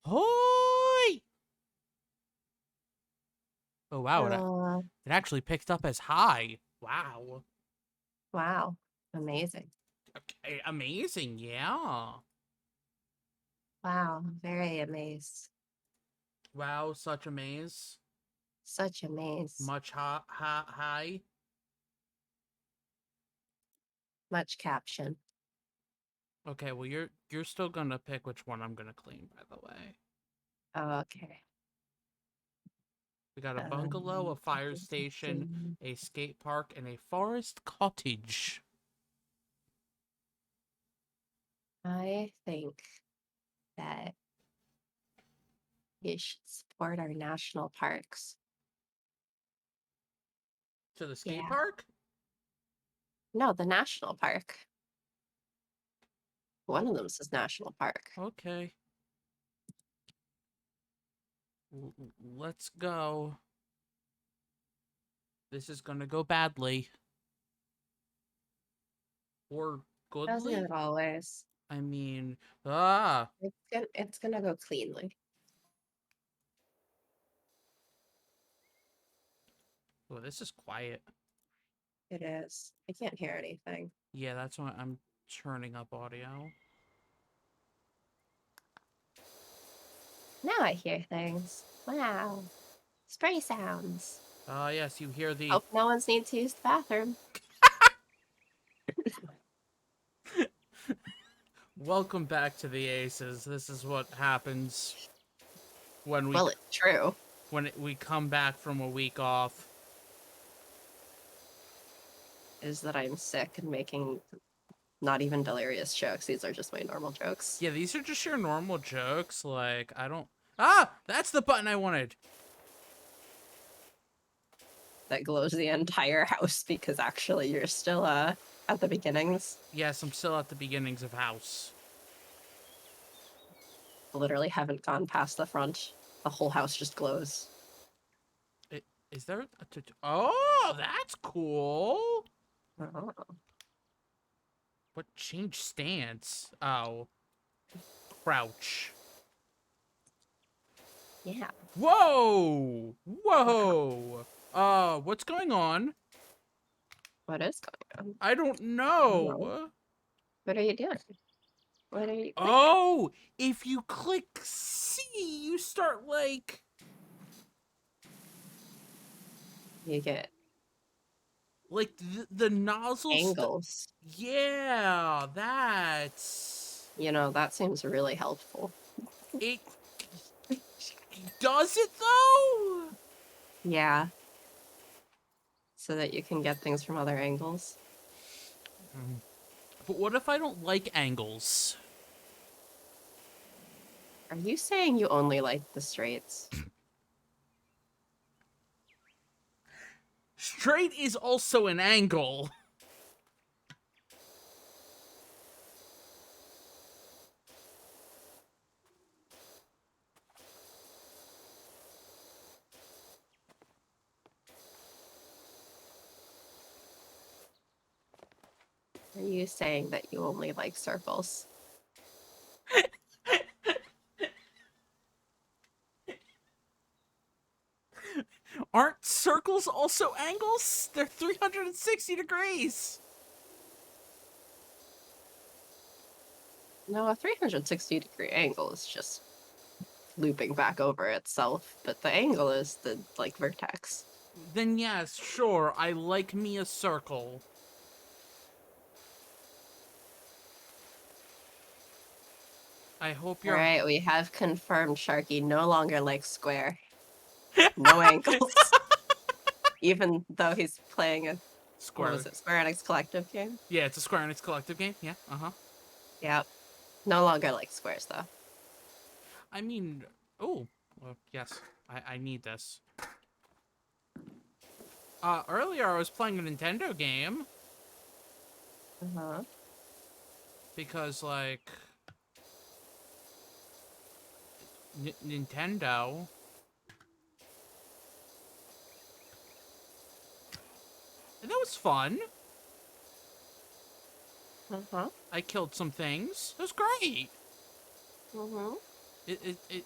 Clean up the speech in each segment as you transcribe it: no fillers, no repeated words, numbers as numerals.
Hoi! Oh, wow. Uh, It actually picked up as high. Wow. wow. Amazing. Okay, amazing, yeah. Wow. Very amazed. Wow, such a maze. Such a maze. Much high. Much caption. Okay, well you're still gonna pick which one I'm gonna clean, by the way. Oh, okay. We got a bungalow, a Um, fire station, a skate park, and a forest cottage. I think that we should support our national parks. To the skate Yeah. park? No, the national park. One of them says national park. Okay. Let's go. This is gonna go badly. Or Doesn't goodly? it always? I mean, ah. It's gonna go cleanly. Oh, this is quiet. It is. I can't hear anything. Yeah, that's why I'm turning up audio. Now I hear things. Wow. Spray sounds. Ah, yes, you hear the Hope no one's need to use the bathroom. welcome back to the Aces. This is what happens when Well, it's true. we come back from a week off. Is that I'm sick and making not even delirious jokes. These are just my normal jokes. Yeah, these are just your normal jokes. Like, I don't. Ah, that's the button I wanted. That glows the entire house because actually you're still at the beginnings. Yes, I'm still at the beginnings of house. Literally haven't gone past the front. The whole house just glows. Is there a oh, that's cool. Oh. What change stance? Oh, crouch. Yeah. Whoa! Wow. Whoa! What's going on? What is going on? I don't I don't know. know. What are you doing? What are you clicking? Oh, if you click C, you start like You get the nozzle angles. yeah, that's You know, that seems really helpful. it. Does it though? Yeah. So that you can get things from other angles. But what if I don't like angles? Are you saying you only like the straights? Straight is also an angle. Are you saying that you only like circles? Aren't circles also angles? They're 360 degrees. No, a 360-degree angle is just looping back over itself, but the angle is the, like, vertex. Then yes, sure, I like me a circle. I hope you're... Alright, we have confirmed Sharky no longer likes square. No angles. Even though he's playing a, what Square. was it, Square Enix Collective game? Yeah, it's a Square Enix collective game. Yeah, uh-huh. Yep. No longer likes squares, though. I mean... Oh, well, yes. I need this. Earlier I was playing a Nintendo game. Uh-huh. Because, like... Nintendo... And that was fun. Uh-huh. I killed some things. It was great. Mm-hmm.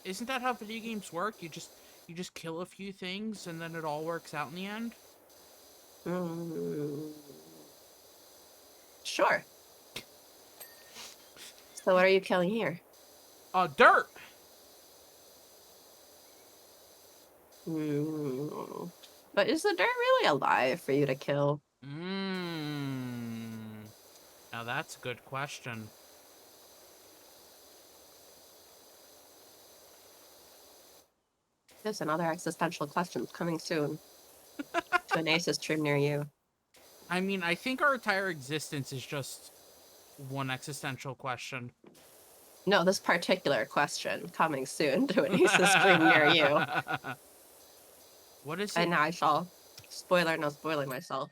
Isn't that how video games work? You just kill a few things and then it all works out in the end? Mm, sure. So what are you killing here? Dirt! But is the dirt really alive for you to kill? Mmm. Now that's a good question. There's another existential question coming soon to an Aces stream near you. I mean, I think our entire existence is just one existential question. No, this particular question coming soon to an Aces stream near you. What is it? And I shall spoiler, no spoiling myself.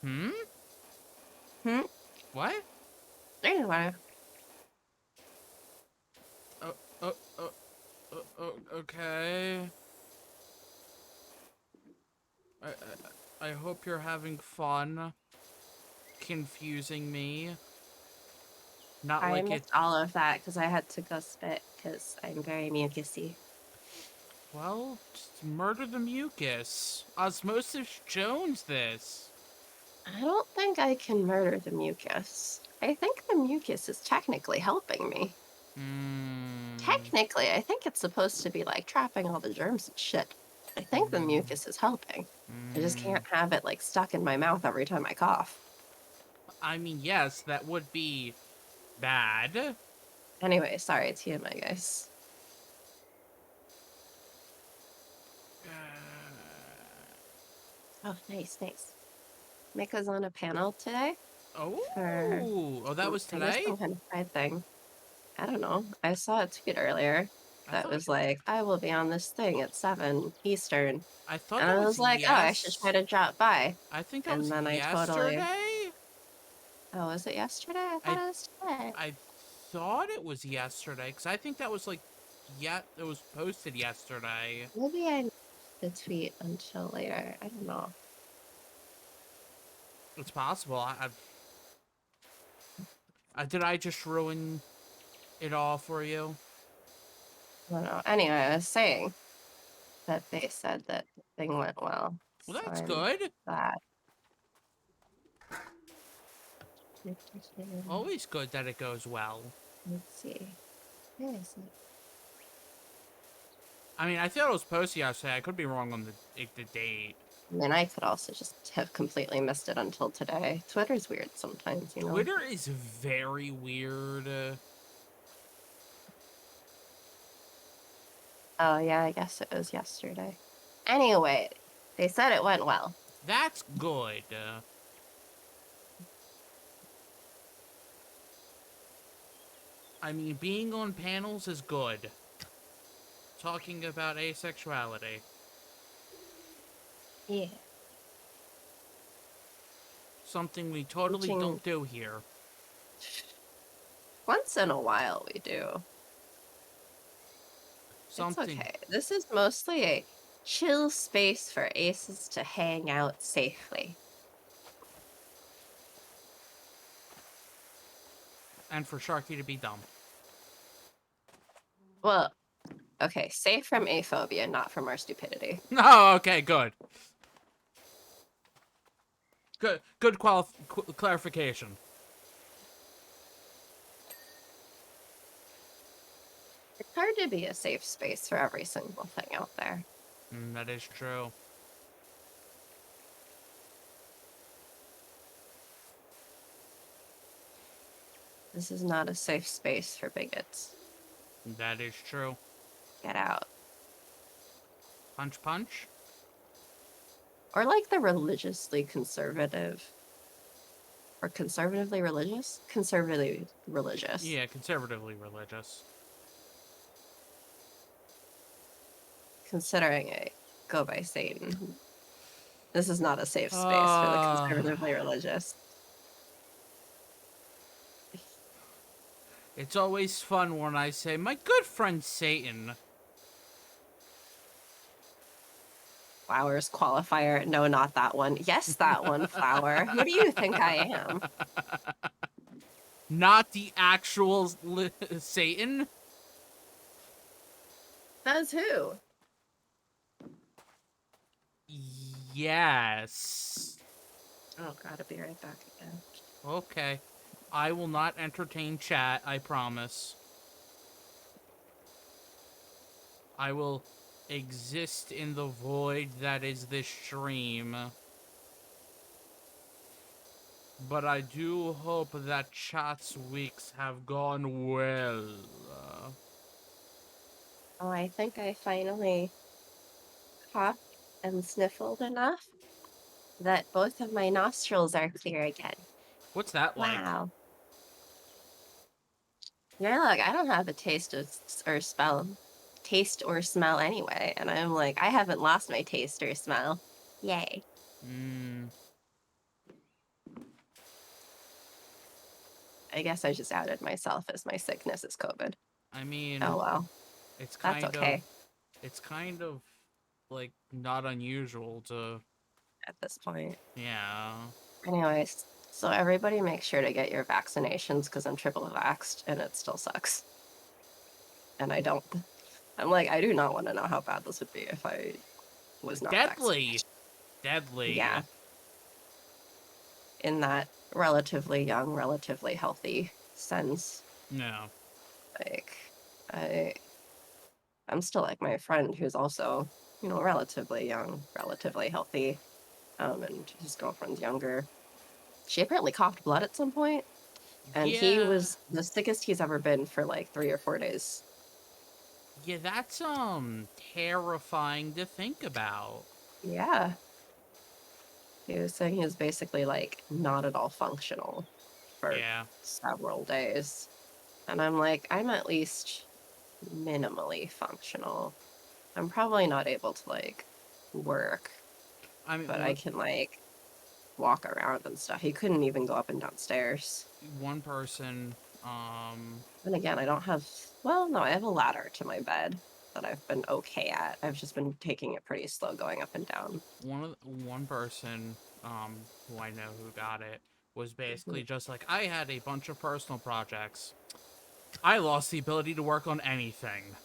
Hmm? Hmm? What? Anyway, Oh, oh, oh, okay. I hope you're having fun confusing me. Not I like it. missed all of that because I had to go spit because I'm very mucusy. Well, just murder the mucus. Osmosis Jones this. I don't think I can murder the mucus. I think the mucus is technically helping me. Technically, I think it's supposed to be like trapping all the germs and shit. I think the mucus is helping. I just can't have it like stuck in my mouth every time I cough. I mean, yes, that would be bad. Anyway, sorry, TMI, guys. Oh, nice, nice. Mika's on a panel today for, Oh, that was I guess, today? some kind of pride thing. I don't know. I saw a tweet earlier that was like, I will be on this thing at 7 Eastern. I thought And that I was was like, oh, I should try to drop by. I think that And was then I totally, yesterday. oh, was it yesterday? I thought I it was today. I thought it was yesterday because I think that was like, yeah, it was posted yesterday. Maybe I missed the tweet until later. I don't know. It's possible. Did I just ruin it all for you? I don't know. Anyway, I was saying that they said that the thing went well. Well, So that's I'm good. glad. Always good that it goes well. Let's see. Where is it? I mean, I thought it was posted yesterday. I could be wrong on the date. I mean, I could also just have completely missed it until today. Twitter's weird sometimes, you know? Twitter is very weird. Oh, yeah, I guess it was yesterday. Anyway, they said it went well. That's good. I mean, being on panels is good. Talking about asexuality. Yeah. Something we totally don't do here. Once in a while we do. Something. It's okay. This is mostly a chill space for aces to hang out safely. And for Sharky to be dumb. Well, okay, safe from aphobia, not from our stupidity. Oh, okay, good. Good clarification. It's hard to be a safe space for every single thing out there. That is true. This is not a safe space for bigots. That is true. Get out. Punch, punch. Or like the religiously conservative. Or conservatively religious? Conservatively religious. Yeah, conservatively religious. Considering I go by Satan. This is not a safe space for the conservatively religious. It's always fun when I say, my good friend Satan. Flowers qualifier. No, not that one. Yes, that one, Flower. Who do you think I am? Not the actual Satan? Says who? Yes. Oh, gotta be right back again. Okay. I will not entertain chat, I promise. I will exist in the void that is this stream. But I do hope that chat's weeks have gone well. Oh, I think I finally coughed and sniffled enough that both of my nostrils are clear again. What's that like? Wow. You're like, I don't have a taste or smell anyway. And I'm like, I haven't lost my taste or smell. Yay. Mm, I guess I just outed myself as my sickness is COVID. I mean, Oh well, it's that's kind of, okay it's kind of, like, not unusual to, at this point. yeah. Anyways, so everybody make sure to get your vaccinations because I'm triple vaxxed and it still sucks. And I don't. I'm like, I do not want to know how bad this would be if I was not Deadly. vaccinated. Deadly. Yeah, in that relatively young, relatively healthy sense. No. Like, I, I'm still like my friend who's also, relatively young, relatively healthy, and his girlfriend's younger. She apparently coughed blood at some point, and he Yeah. was the sickest he's ever been for like 3 or 4 days. Yeah, that's, terrifying to think about. Yeah. He was saying he was basically like not at all functional for Yeah. several days. And I'm like, I'm at least minimally functional. I'm probably not able to like work, I mean, but I can like walk around and stuff. He couldn't even go up and downstairs. one person, And again, I don't have, well, no, I have a ladder to my bed that I've been okay at. I've just been taking it pretty slow going up and down. one person, who I know who got it was Mhm. basically just like, I had a bunch of personal projects. I lost the ability to work on anything.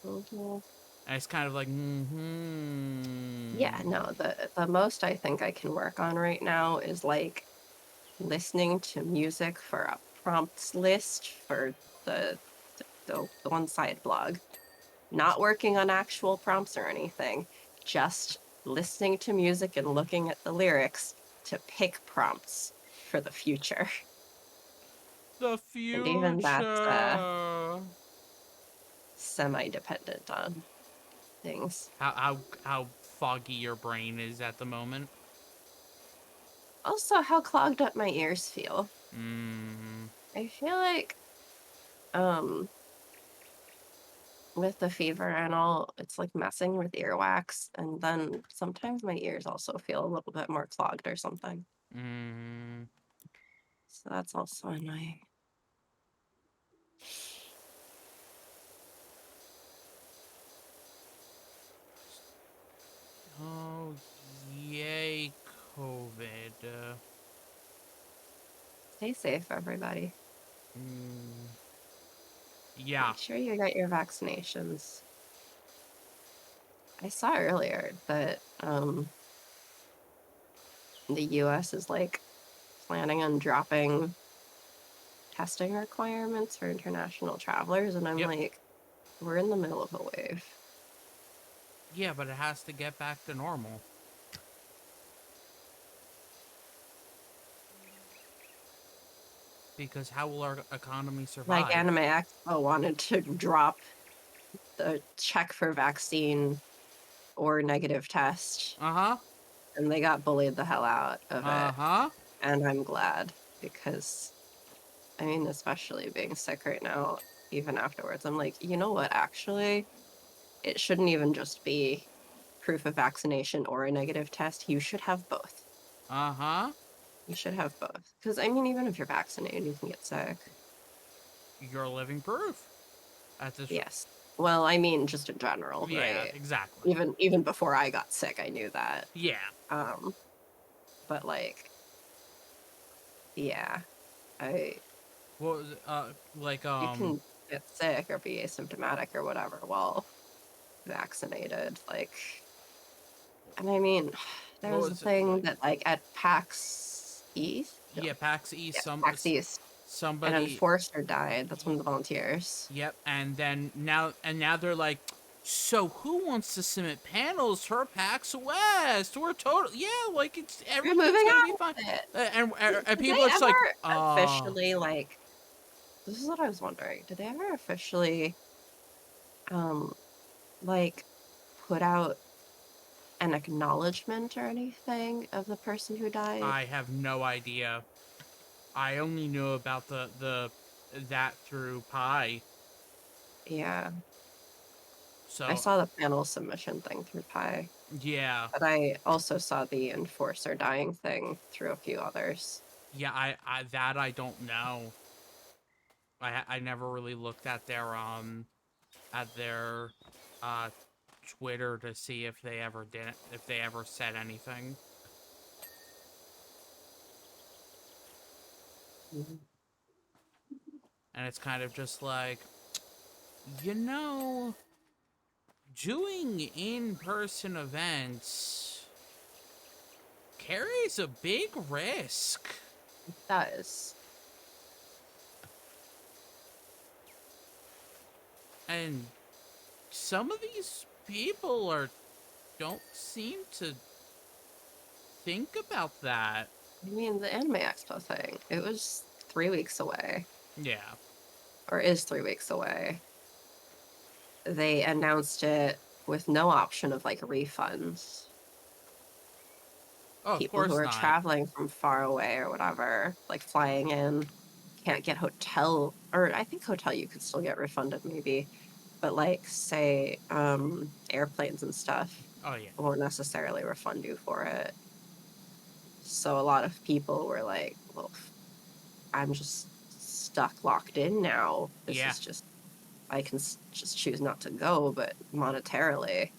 Mhm. And it's kind of like, mm-hmm. Yeah, no, the most I think I can work on right now is like listening to music for a prompts list for the the one side blog. Not working on actual prompts or anything, just listening to music and looking at the lyrics to pick prompts for the future. The And even that's future. semi-dependent on things. How foggy your brain is at the moment. Also, how clogged up my ears feel. Mm, I feel like um with the fever and all, it's like messing with earwax, and then sometimes my ears also feel a little bit more clogged or something. mm. So that's also annoying. Oh, yay, COVID. Stay safe, everybody. Mm, yeah. Make sure you get your vaccinations. I saw earlier that the US is like planning on dropping testing requirements for international travelers, and I'm Yep. like, we're in the middle of a wave. Yeah, but it has to get back to normal. Because how will our economy Like survive? Anime Expo wanted to drop the check for vaccine or negative test, Uh-huh. and they got bullied the hell out of it. Uh-huh. And I'm glad because, I mean, especially being sick right now, even afterwards, I'm like, you know what? Actually, it shouldn't even just be proof of vaccination or a negative test. You should have both. Uh-huh. You should have both. Because, I mean, even if you're vaccinated, you can get sick. You're living proof. At this. Yes. Well, I mean, just in general, Yeah, right? exactly. Even before I got sick, I knew that. Yeah. Um, but like, yeah, I What was it? Like, You can get sick or be asymptomatic or whatever while vaccinated. Like, and I mean, there what was a was it thing like? that like at PAX East, no, Yeah, PAX East, yeah, PAX East, an somebody, enforcer died. That's one of the volunteers. yep, and then now they're like, so who wants to submit panels for PAX West? We're total, yeah, like it's We're everything's moving gonna be on fine. with it. And Did they people are just like, ever officially like? This is what I was wondering. Did they ever officially um like put out an acknowledgement or anything of the person who died? I have no idea. I only knew about the that through Pi. Yeah, I So saw the panel submission thing through Pi, yeah, but I also saw the enforcer dying thing through a few others. yeah, I that I don't know. I never really looked at their uh Twitter to see if they ever did, if they ever said anything. Mhm. And it's kind of just like, you know, doing in-person events carries a big risk. It does. And some of these people are don't seem to think about that. I mean, the Anime Expo thing, it was 3 weeks away, Yeah. or is 3 weeks away. They announced it with no option of like refunds. Oh, of People who course are not. traveling from far away or whatever, like flying in, can't get hotel, or I think hotel you could still get refunded maybe, but like say airplanes and stuff Oh yeah. won't necessarily refund you for it. So a lot of people were like, well, I'm just stuck locked in now. This Yeah. is just I can just choose not to go, but monetarily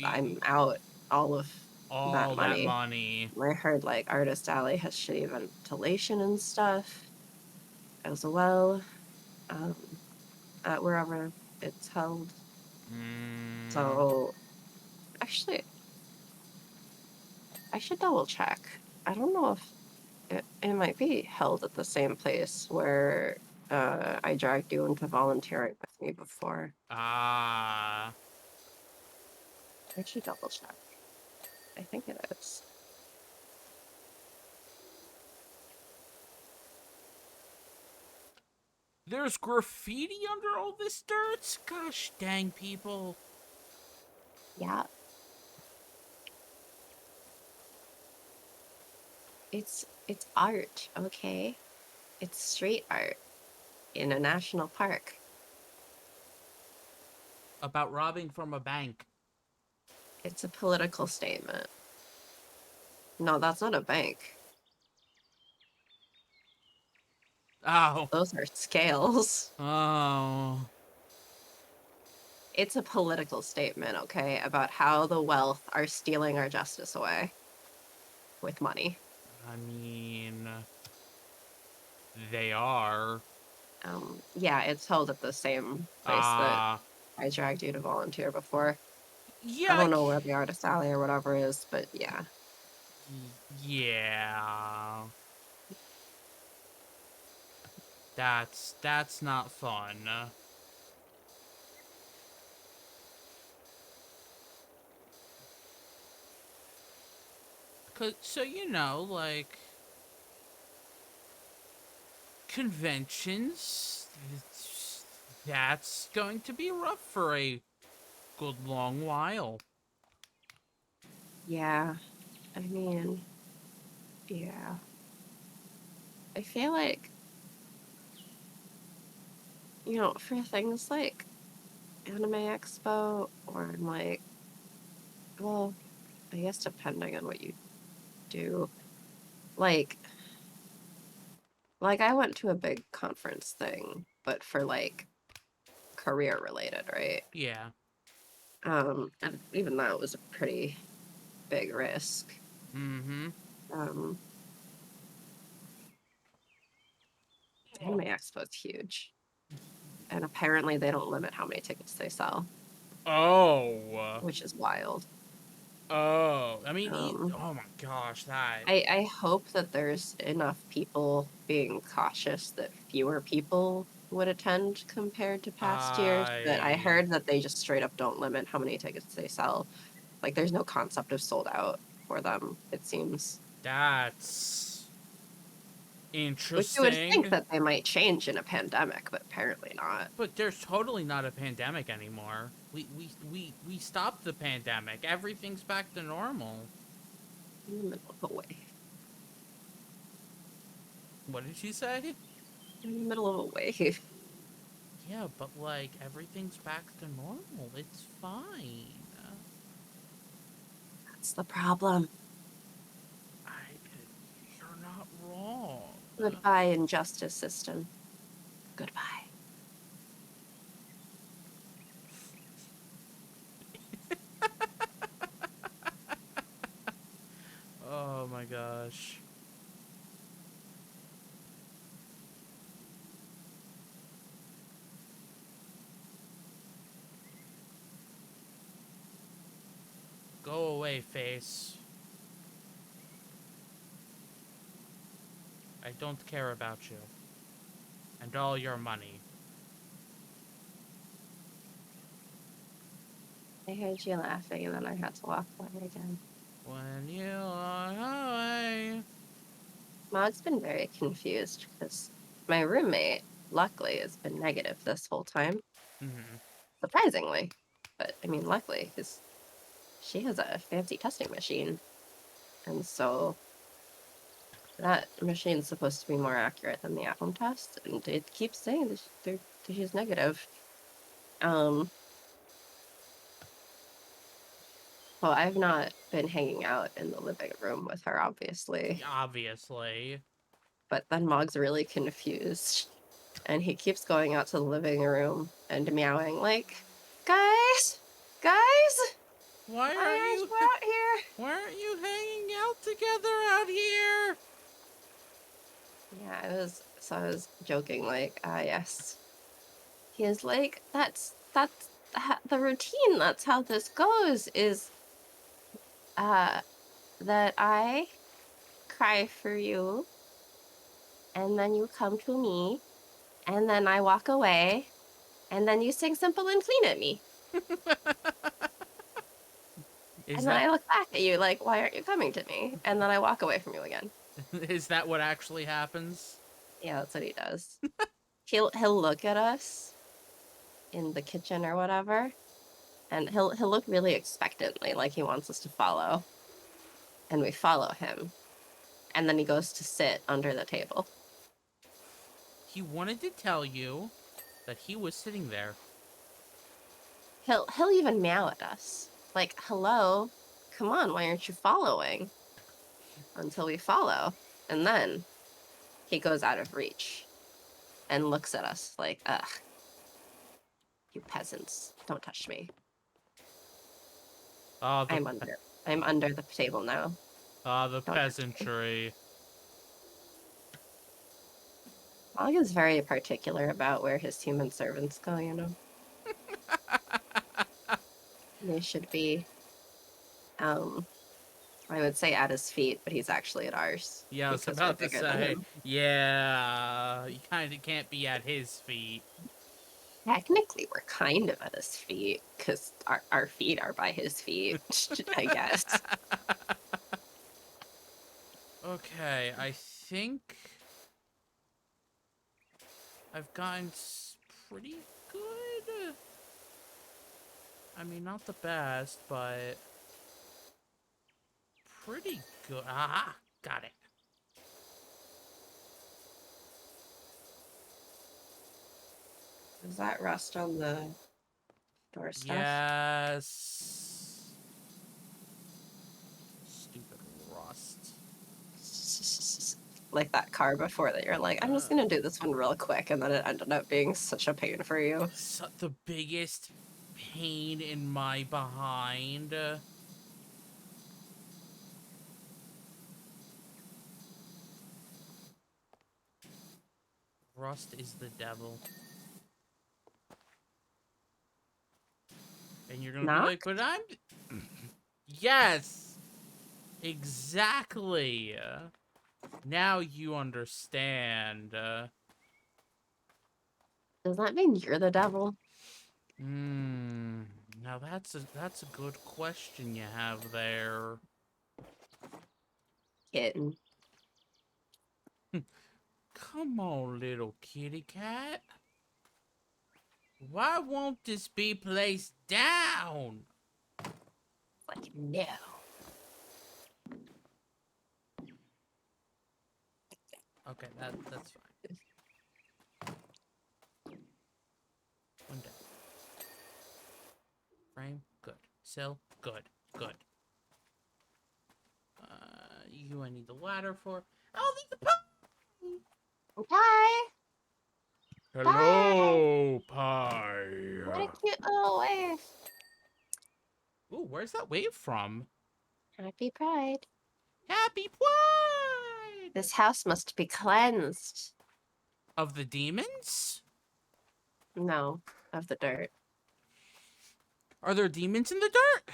I'm out all of that All that money. money. I heard like Artist Alley has shitty ventilation and stuff as well, um, at wherever it's held. Mm, So actually, I should double check. I don't know if it might be held at the same place where I dragged you into volunteering with me before. ah. I should double check. I think it is. There's graffiti under all this dirt? Gosh dang, people. Yeah, it's art, okay? It's street art in a national park. About robbing from a bank. It's a political statement. No, that's not a bank. Oh. Those are scales. Oh. It's a political statement, okay, about how the wealth are stealing our justice away with money. I mean, they are. Yeah, it's held at the same place that Ah. I dragged you to volunteer before. I Yeah. don't know where the artist alley or whatever is, but yeah. Yeah. That's not fun. 'Cause so you know, like conventions, that's going to be rough for a good long while. Yeah. I mean, yeah. I feel like, for things like Anime Expo or like, well, I guess depending on what you do, like I went to a big conference thing, but for like career related, right? Yeah. And even that was a pretty big risk. Mm-hmm. Um, Anime Expo is huge. And apparently they don't limit how many tickets they sell, Oh. which is wild. Oh. I mean, Um, oh my gosh, that. I hope that there's enough people being cautious that fewer people would attend compared to past years, but I heard that they just straight up don't limit how many tickets they sell. Like, there's no concept of sold out for them, it seems. That's Which you would think interesting. that they might change in a pandemic, but apparently not. But there's totally not a pandemic anymore. We stopped the pandemic. Everything's back to normal. In the middle of a wave. What did she say? In the middle of a wave. Yeah, but like everything's back to normal. It's fine. That's the problem. I, you're not wrong. Goodbye, injustice system. Goodbye. Oh my gosh. Go away, face. I don't care about you. And all your money. I heard you laughing and then I had to walk away again. When you walk away. Maud's been very confused because my roommate, luckily, has been negative this whole time. Mm-hmm. Surprisingly. But I mean, luckily, because she has a fancy testing machine. And so that machine's supposed to be more accurate than the at-home test. And it keeps saying that she's negative. Well, I've not been hanging out in the living room with her, obviously. Obviously. But then Mog's really confused. And he keeps going out to the living room and meowing like, guys, guys, Why why aren't aren't you you out here? why aren't you hanging out together out here? Yeah, I was joking like, yes. He is like, that's the routine. That's how this goes is uh that I cry for you and then you come to me and then I walk away and then you sing simple and clean at me. Is And then that I look back at you like, why aren't you coming to me? And then I walk away from you again. is that what actually happens? Yeah, that's what he does. He'll look at us in the kitchen or whatever, and he'll look really expectantly, like he wants us to follow. And we follow him. And then he goes to sit under the table. He wanted to tell you that he was sitting there. He'll even meow at us. Like, hello, come on, why aren't you following? Until we follow. And then he goes out of reach and looks at us like, ugh, you peasants, don't touch me. Ah, I'm under the table now. the Don't touch me. peasantry. Mog is very particular about where his human servants go, you know. They should be, I would say at his feet, but he's actually at ours Yeah, I was because we're about to bigger than say, him. yeah, you kind of can't be at his feet. Technically, we're kind of at his feet because our feet are by his feet, I guess. Okay, I think I've gotten pretty good. I mean, not the best, but pretty good. Aha, got it. Is that rust on the door stuff? Yes. Stupid rust. Like that car before that you're like, I'm just gonna do this one real quick, and then it ended up being such a pain for you. The biggest pain in my behind. Rust is the devil. And you're gonna be like, Knocked? but I'm... Yes! Exactly! Now you understand. Does that mean you're the devil? Now that's a good question you have there. Kitten. Come on, little kitty cat. Why won't this be placed down? Like, no. Okay, that's fine. One down. Frame, good. Sill, good, good. You I need the ladder for. Oh, there's the pie! Pie! Pie! Hello, pie. What a cute little wave. Ooh, where's that wave from? Happy Pride. Happy Pride! This house must be cleansed. Of the demons? No, of the dirt. Are there demons in the dirt?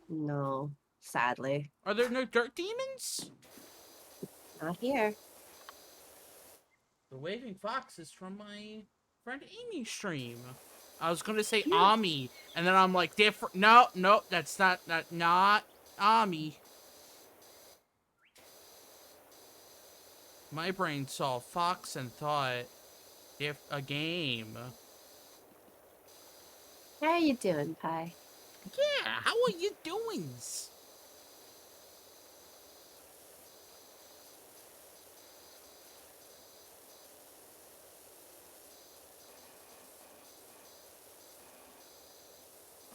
No, sadly. Are there no dirt demons? Not here. The Waving Fox is from my friend Amy's stream. I was gonna say Cute. Ami, and then I'm like, different. No, that's not Ami. My brain saw Fox and thought, if a game. How are you doing, Pie? Yeah, how are you doing?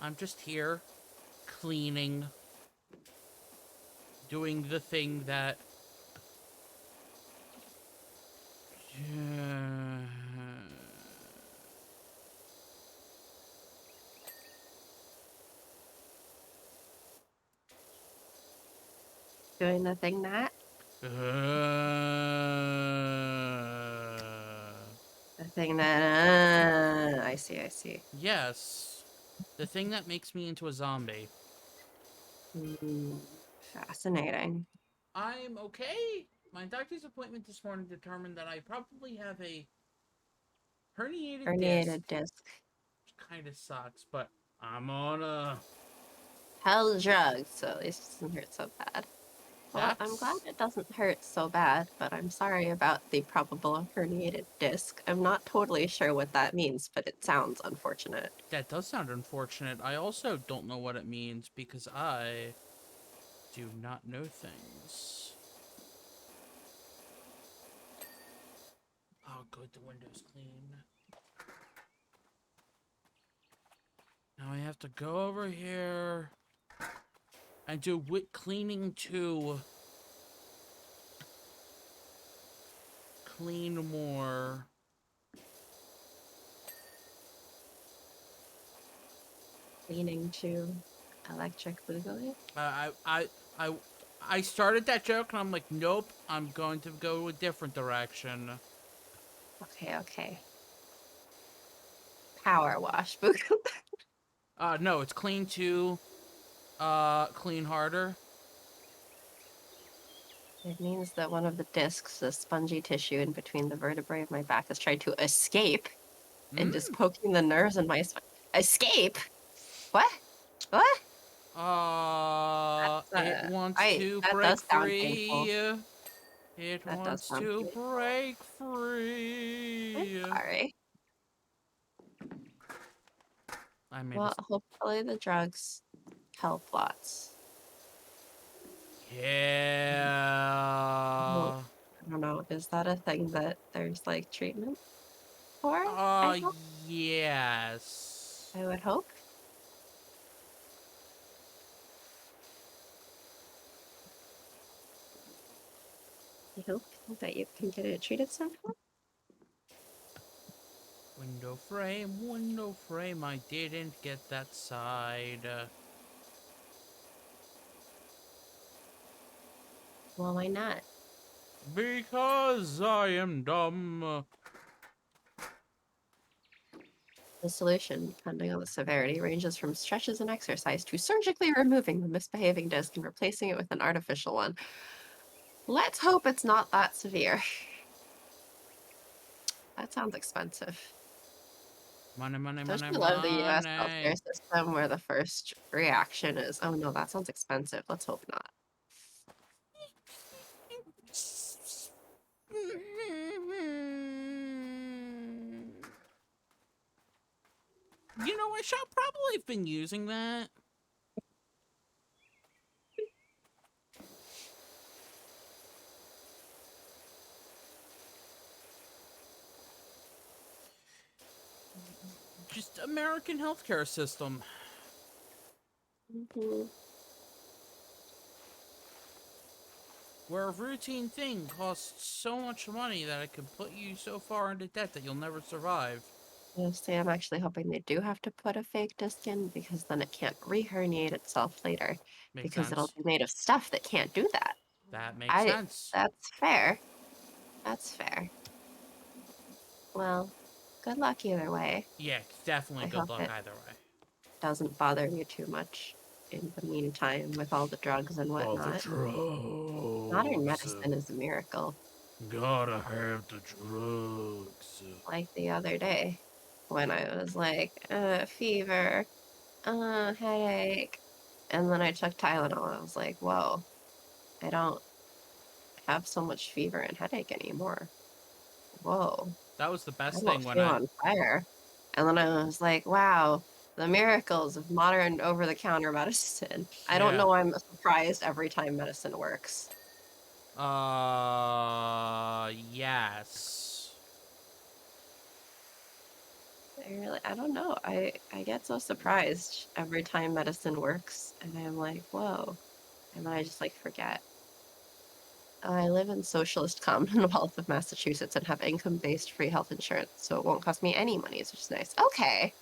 I'm just here, cleaning, doing the thing that... Doing the thing that? The thing that... I see, I see. Yes. The thing that makes me into a zombie. Fascinating. I'm okay. My doctor's appointment this morning determined that I probably have a herniated disc. Herniated disc. Which kind of sucks, but I'm on a... Hell drugs, so at least it doesn't hurt so bad. Well, I'm glad it doesn't hurt so bad, but I'm sorry about the probable herniated disc. I'm not totally sure what that means, but it sounds unfortunate. That does sound unfortunate. I also don't know what it means because I do not know things. Oh, good, the window's clean. Now I have to go over here and do wit cleaning to clean more. Cleaning to electric boogaloo? I started that joke and I'm like, nope, I'm going to go a different direction. Okay, okay. Power wash boogaloo. No, it's clean to, clean harder. It means that one of the discs, the spongy tissue in between the vertebrae of my back, has tried to escape and is poking the nerves in my spine. Escape? What? What? It wants to That break does sound free. painful. It That does wants sound to painful. break free. I'm sorry. I made Well, hopefully the drugs help lots. Yeah. Well, I don't know. Is that a thing that there's like treatment for? Yes. I would hope. I hope that you can get it treated somehow. Window frame, I didn't get that side. Well, why not? Because I am dumb. The solution, depending on the severity, ranges from stretches and exercise to surgically removing the misbehaving disc and replacing it with an artificial one. Let's hope it's not that severe. That sounds expensive. Money, money, Don't money, you love the US money. healthcare system where the first reaction is, oh no, that sounds expensive. Let's hope not. You know, I shall probably have been using that. Just American healthcare system. Mhm. Where a routine thing costs so much money that it can put you so far into debt that you'll never survive. Honestly, I'm actually hoping they do have to put a fake disc in because then it can't re-herniate itself later Makes because it'll sense. be made of stuff that can't do that. That makes I sense. That's fair. That's fair. Well, good luck either way. Yeah, definitely I good hope luck it either way. doesn't bother you too much in the meantime with all the drugs and All the whatnot. Modern drugs. medicine is a miracle. Gotta have the drugs. Like the other day when I was like, fever, headache. And then I took Tylenol. I was like, whoa, I don't have so much fever and headache anymore. Whoa, That was the I best don't thing when feel I... on fire. And then I was like, wow, the miracles of modern over the counter medicine. I don't Yeah. know why I'm surprised every time medicine works. Yes. I don't know. I get so surprised every time medicine works, and I'm like, whoa. And then I just like forget. I live in socialist Commonwealth of Massachusetts and have income-based free health insurance, so it won't cost me any money, which is nice. Okay,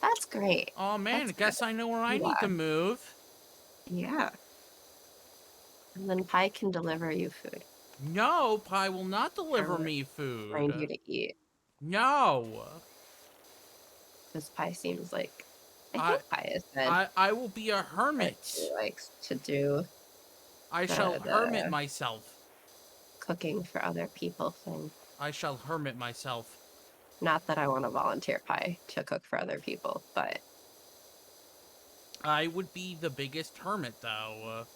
that's great. Oh man, I That's good. guess I know where I I'm need to glad. move. Yeah. And then Pi can deliver you food. No, Pi will not deliver Or me find you food. to eat. No. Because Pi seems like I I think Pi is said I will be a that she hermit. likes to do I shall hermit the myself. cooking for other people thing. I shall hermit myself. Not that I want to volunteer Pi to cook for other people, but I would be the biggest hermit, though.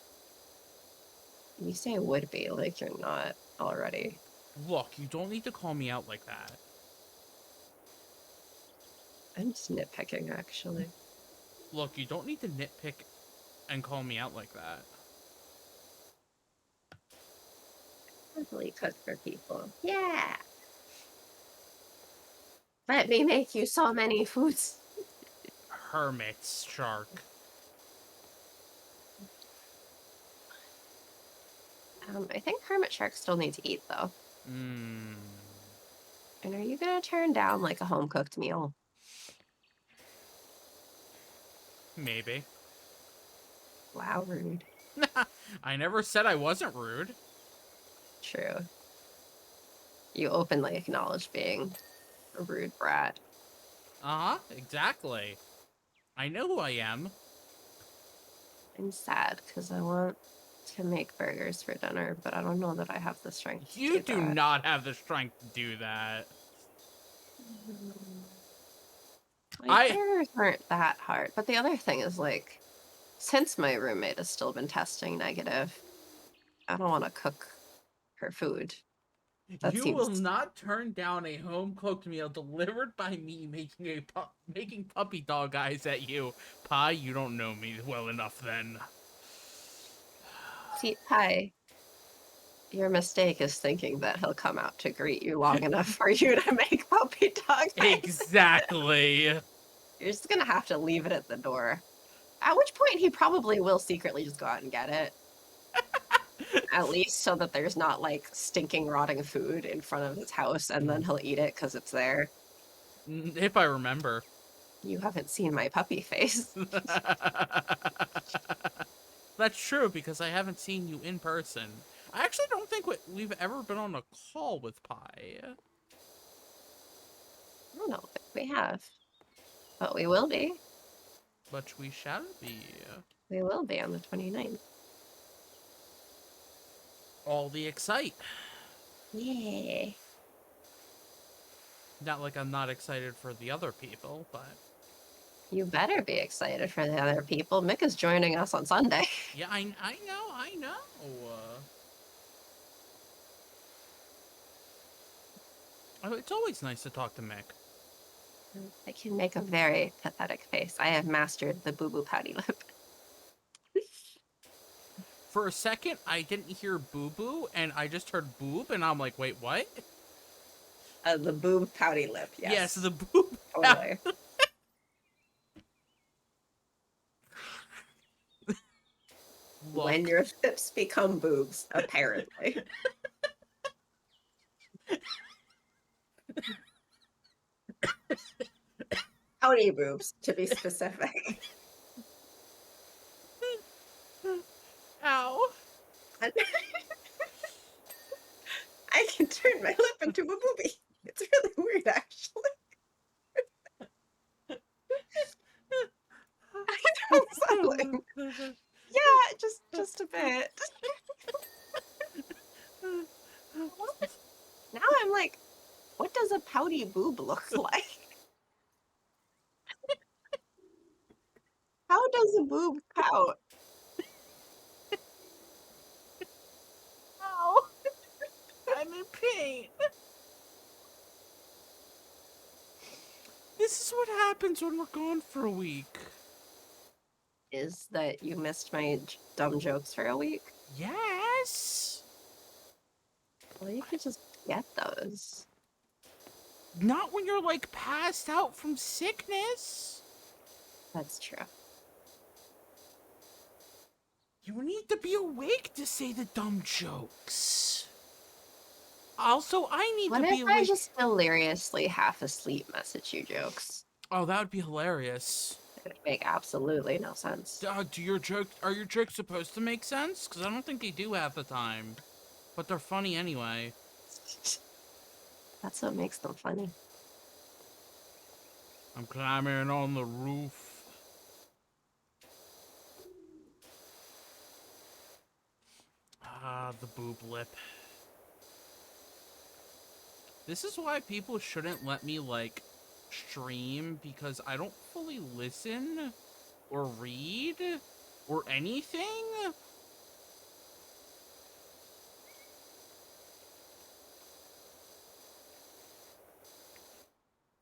you say would be like you're not already. Look, you don't need to call me out like that. I'm just nitpicking actually. Look, you don't need to nitpick and call me out like that. Definitely cook for people. Yeah. Let me make you so many foods. Hermits, Shark. I think hermit sharks still need to eat though. Mmm. And are you gonna turn down like a home cooked meal? Maybe. Wow, rude. I never said I wasn't rude. True. You openly acknowledge being a rude brat. Uh-huh, exactly. I know who I am. I'm sad because I want to make burgers for dinner, but I don't know that I have the strength to You do do that. not have the strength to do that. Like, I... burgers aren't that hard. But the other thing is, like, since my roommate has still been testing negative, I don't want to cook her food. That You will seems. not turn down a home-cooked meal delivered by me making puppy dog eyes at you. Pi, you don't know me well enough then. See, hi. Your mistake is thinking that he'll come out to greet you long enough for you to make puppy dog eyes. Exactly. You're just gonna have to leave it at the door. At which point he probably will secretly just go out and get it. At least so that there's not like stinking, rotting food in front of his house, and then he'll eat it because it's there. If I remember. You haven't seen my puppy face. That's true, because I haven't seen you in person. I actually don't think we've ever been on a call with Pi. I don't know if we have, but we will be. But we shall be. We will be on the 29th. All the excite. Yeah. Not like I'm not excited for the other people, but... You better be excited for the other people. Mick is joining us on Sunday. Yeah, I know. Oh, it's always nice to talk to Mick. I can make a very pathetic face. I have mastered the boo-boo pouty lip. For a second, I didn't hear boo-boo, and I just heard boob, and I'm like, wait, what? The boob pouty lip, yes. Yes, the boob. Totally. When your lips become boobs, apparently. Pouty boobs, to be specific. Ow. I can turn my lip into a boobie. It's really weird, actually. I know something. Yeah, just a bit. Now I'm like, what does a pouty boob look like? How does a boob pout? Ow. I'm in pain. This is what happens when we're gone for a week. Is that you missed my dumb jokes for a week? Yes. Well, you could just get those. Not when you're, like, passed out from sickness. That's true. You need to be awake to say the dumb jokes. Also, I need What to be if I awake. just deliriously half asleep message you jokes? Oh, that would be hilarious. It would make absolutely no sense. Are your jokes supposed to make sense? Because I don't think they do half the time. But they're funny anyway. That's what makes them funny. I'm climbing on the roof. Ah, the boob lip. This is why people shouldn't let me, like, stream, because I don't fully listen or read or anything.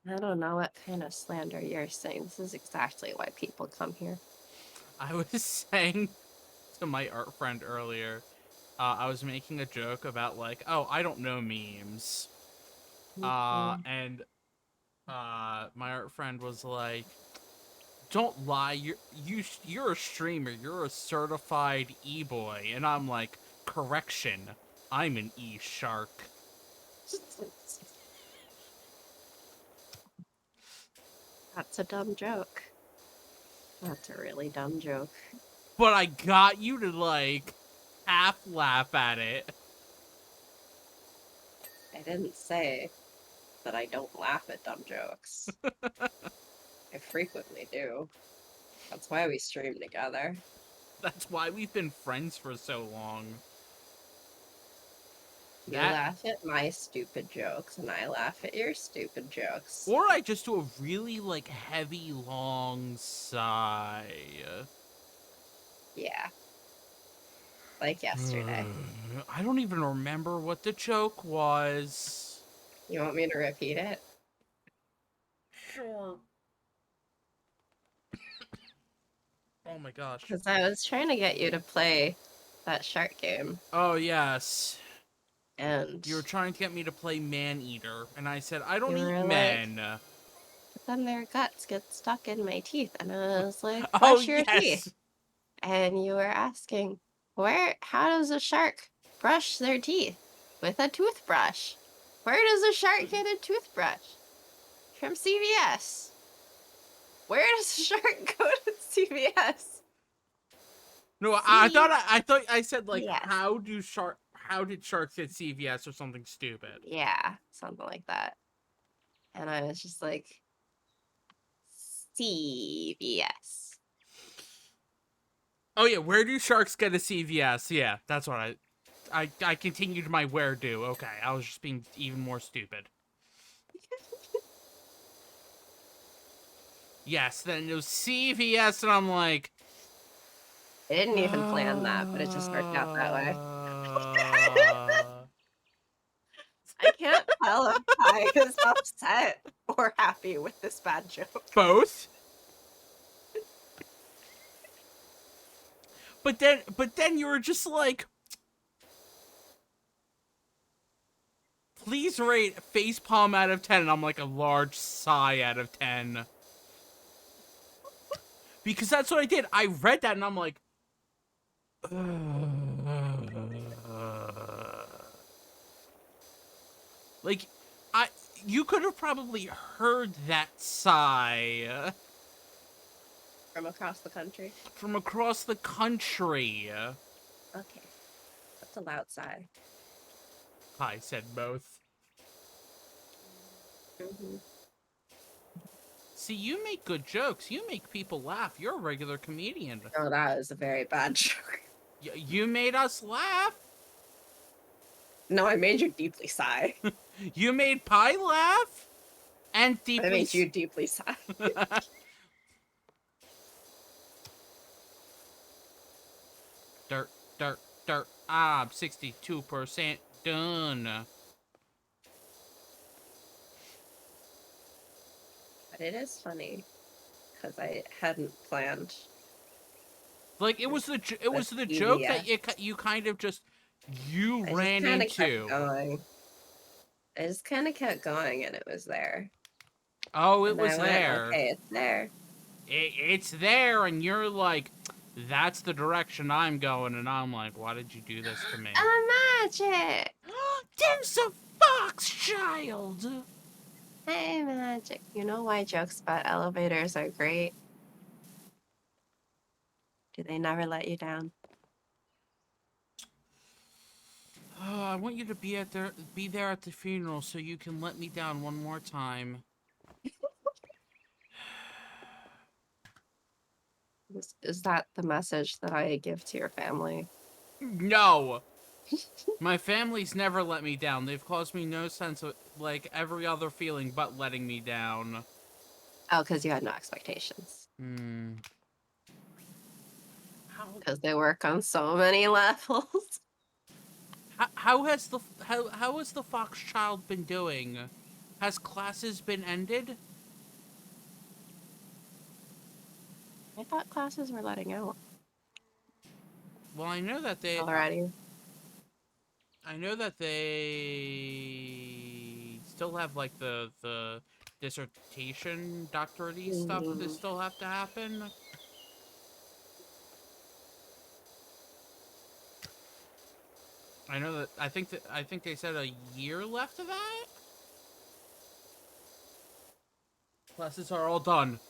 I don't know what kind of slander you're saying. This is exactly why people come here. I was saying to my art friend earlier, I was making a joke about, like, oh, I don't know memes. And my art friend was like, don't lie, you're a streamer, you're a certified e-boy. And I'm like, correction, I'm an e-shark. That's a dumb joke. That's a really dumb joke. But I got you to, like, half laugh at it. I didn't say that I don't laugh at dumb jokes. I frequently do. That's why we stream together. That's why we've been friends for so long. You laugh at my stupid jokes, and I laugh at your stupid jokes. Or I just do a really, like, heavy, long sigh. Yeah. Like yesterday. I don't even remember what the joke was. You want me to repeat it? Sure. Oh my gosh. Because I was trying to get you to play that shark game. Oh, yes. And You were trying to get me to play Man-Eater, and I said, I don't You eat were men. but then their guts get stuck in my teeth, and I was like, Oh, brush your yes. teeth. And you were asking, how does a shark brush their teeth? With a toothbrush. Where does a shark get a toothbrush? From CVS. Where does a shark go to CVS? No, I thought I said, like, Yes. how do how did sharks get CVS or something stupid? Yeah, something like that. And I was just like, CVS. Oh yeah, where do sharks get a CVS? Yeah, that's what I continued my where do. Okay, I was just being even more stupid. Yes, then it was CVS, and I'm like, I didn't even plan that, but it just worked out that way. I can't tell if I is upset or happy with this bad joke. both. But then you were just like, please rate facepalm out of 10, and I'm like a large sigh out of 10. Because that's what I did. I read that and I'm like, like, I you could have probably heard that sigh From across the country. from across the country. Okay, that's a loud sigh. I said both. Mm-hmm. See, you make good jokes. You make people laugh. You're a regular comedian. Oh, that is a very bad joke. You made us laugh. No, I made you deeply sigh. You made Pie laugh. And deeply. I made you deeply sigh. Dirt, dirt, dirt. I'm 62% done. But it is funny because I hadn't planned. Like it was the The joke that CVS. you kind of just I ran just kind of kept into. going. I just kind of kept going, and it was there. Oh, it And was I went, there. okay, it's there. It's there, and you're like, that's the direction I'm going, and I'm like, why did you do this to me? A magic. There's a fox child. Hey, magic. You know why jokes about elevators are great? Do they never let you down? Oh, I want you to be there at the funeral so you can let me down one more time. Is that the message that I give to your family? No. My family's never let me down. They've caused me no sense of, like, every other feeling but letting me down. Oh, because you had no expectations. Hmm. Because they work on so many levels. How has the fox child been doing? Has classes been ended? I thought classes were letting out Well, I know that already. they still have like the dissertation doctorate stuff that still have to happen. I know that I think they said a year left of that. Classes are all done.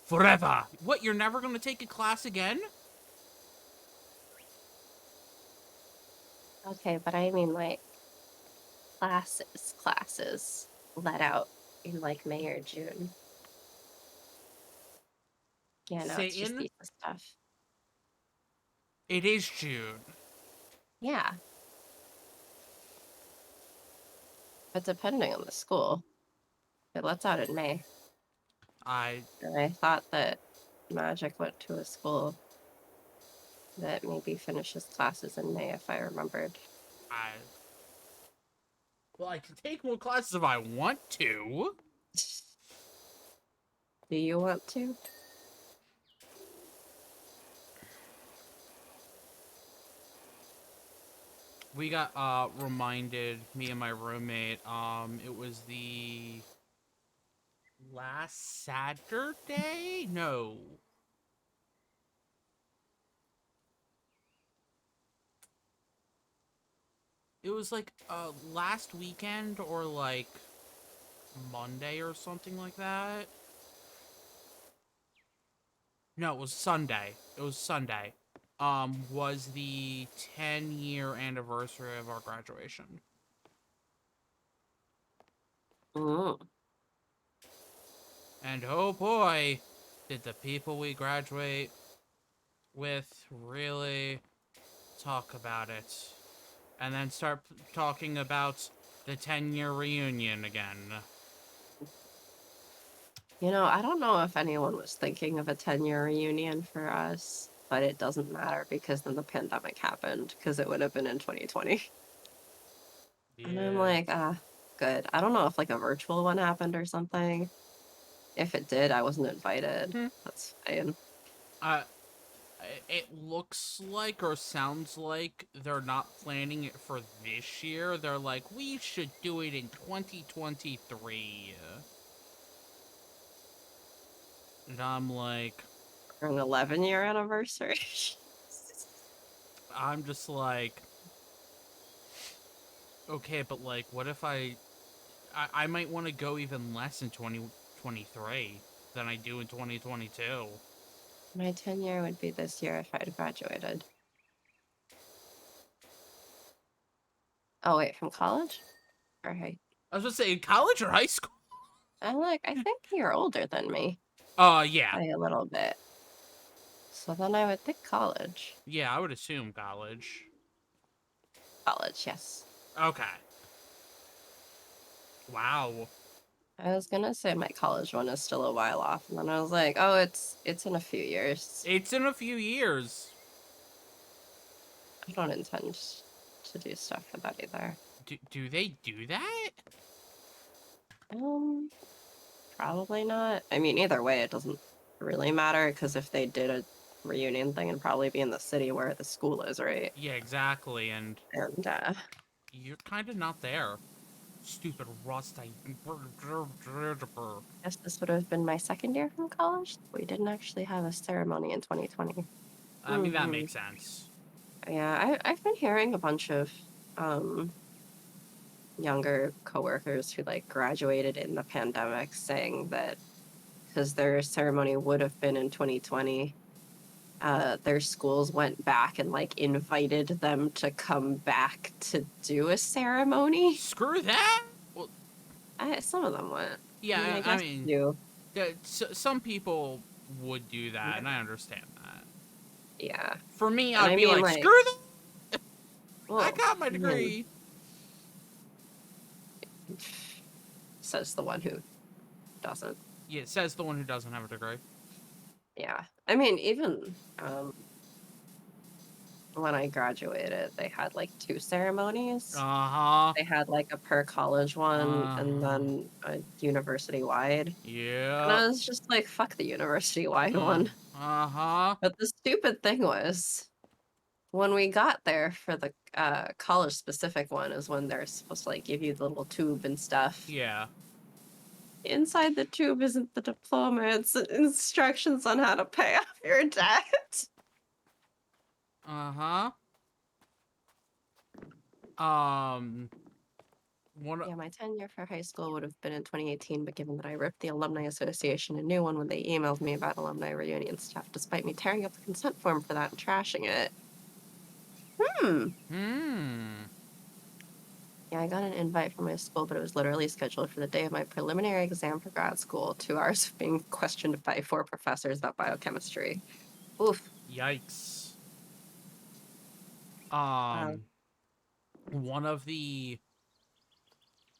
Forever. What, you're never gonna take a class again? Okay, but I mean like classes let out in like May or June. Yeah, no, it's just Satan, thesis stuff. it is June. Yeah. But depending on the school, it lets out in May. And I thought that Magic went to a school that maybe finishes classes in May, if I remembered. Well, I can take more classes if I want to. Do you want to? We got reminded, me and my roommate, it was the last Saturday? No. It was like last weekend or like Monday or something like that. No, it was Sunday. It was Sunday. was the 10-year anniversary of our graduation. Mm. And oh boy, did the people we graduate with really talk about it. And then start talking about the 10-year reunion again. You know, I don't know if anyone was thinking of a 10-year reunion for us, but it doesn't matter because then the pandemic happened because it would have been in 2020. And I'm Yeah. like, good. I don't know if like a virtual one happened or something. If it did, I wasn't invited. Hmm. That's fine. Uh, it looks like or sounds like they're not planning it for this year. They're like, we should do it in 2023. And I'm like, For an 11-year anniversary. I'm just like, okay, but like, what if I might want to go even less in 2023 than I do in 2022. My 10-year would be this year if I'd graduated. Oh, wait, from college? Or high? I was gonna say, in college or high school? I'm like, I think you're older than me Yeah. by a little bit. So then I would think college. Yeah, I would assume college. College, yes. Okay. Wow. I was gonna say my college one is still a while off, and then I was like, oh, it's in a few years. It's in a few years. I don't intend to do stuff for that either. Do they do that? Um, Probably not. I mean, either way, it doesn't really matter because if they did a reunion thing, it'd probably be in the city where the school is, right? Yeah, exactly. And And you're kind of not there. Stupid rust. guess this would have been my second year from college. We didn't actually have a ceremony in 2020. I mean, that Hmm. makes sense. Yeah, I've been hearing a bunch of um younger coworkers who like graduated in the pandemic saying that because their ceremony would have been in 2020, their schools went back and like invited them to come back to do a ceremony. Screw that. Well, Some of them went. I mean, yeah. I I guess mean, you. some people would do that, Yeah. and I understand that. Yeah. For me, And I'd I be mean, like, like, screw that. I well, got my man, degree. says the one who doesn't. Yeah, says the one who doesn't have a degree. Yeah. I mean, even when I graduated, they had like two ceremonies. Uh-huh. They had like a per college one and Uh-huh. then a university wide. And Yep. I was just like, fuck the university wide one. Uh-huh. But the stupid thing was when we got there for the college specific one is when they're supposed to like give you the little tube and stuff. Yeah. Inside the tube isn't the diploma, it's instructions on how to pay off your debt. Uh-huh. Um, one Yeah, my tenure for high school would have been in 2018, but given that I ripped the Alumni Association a new one when they emailed me about alumni reunion stuff, despite me tearing up the consent form for that and trashing it. Hmm. Yeah, I got an invite from my school, but it was literally scheduled for the day of my preliminary exam for grad school. 2 hours of being questioned by 4 professors about biochemistry. Oof. Yikes. Wow. One of the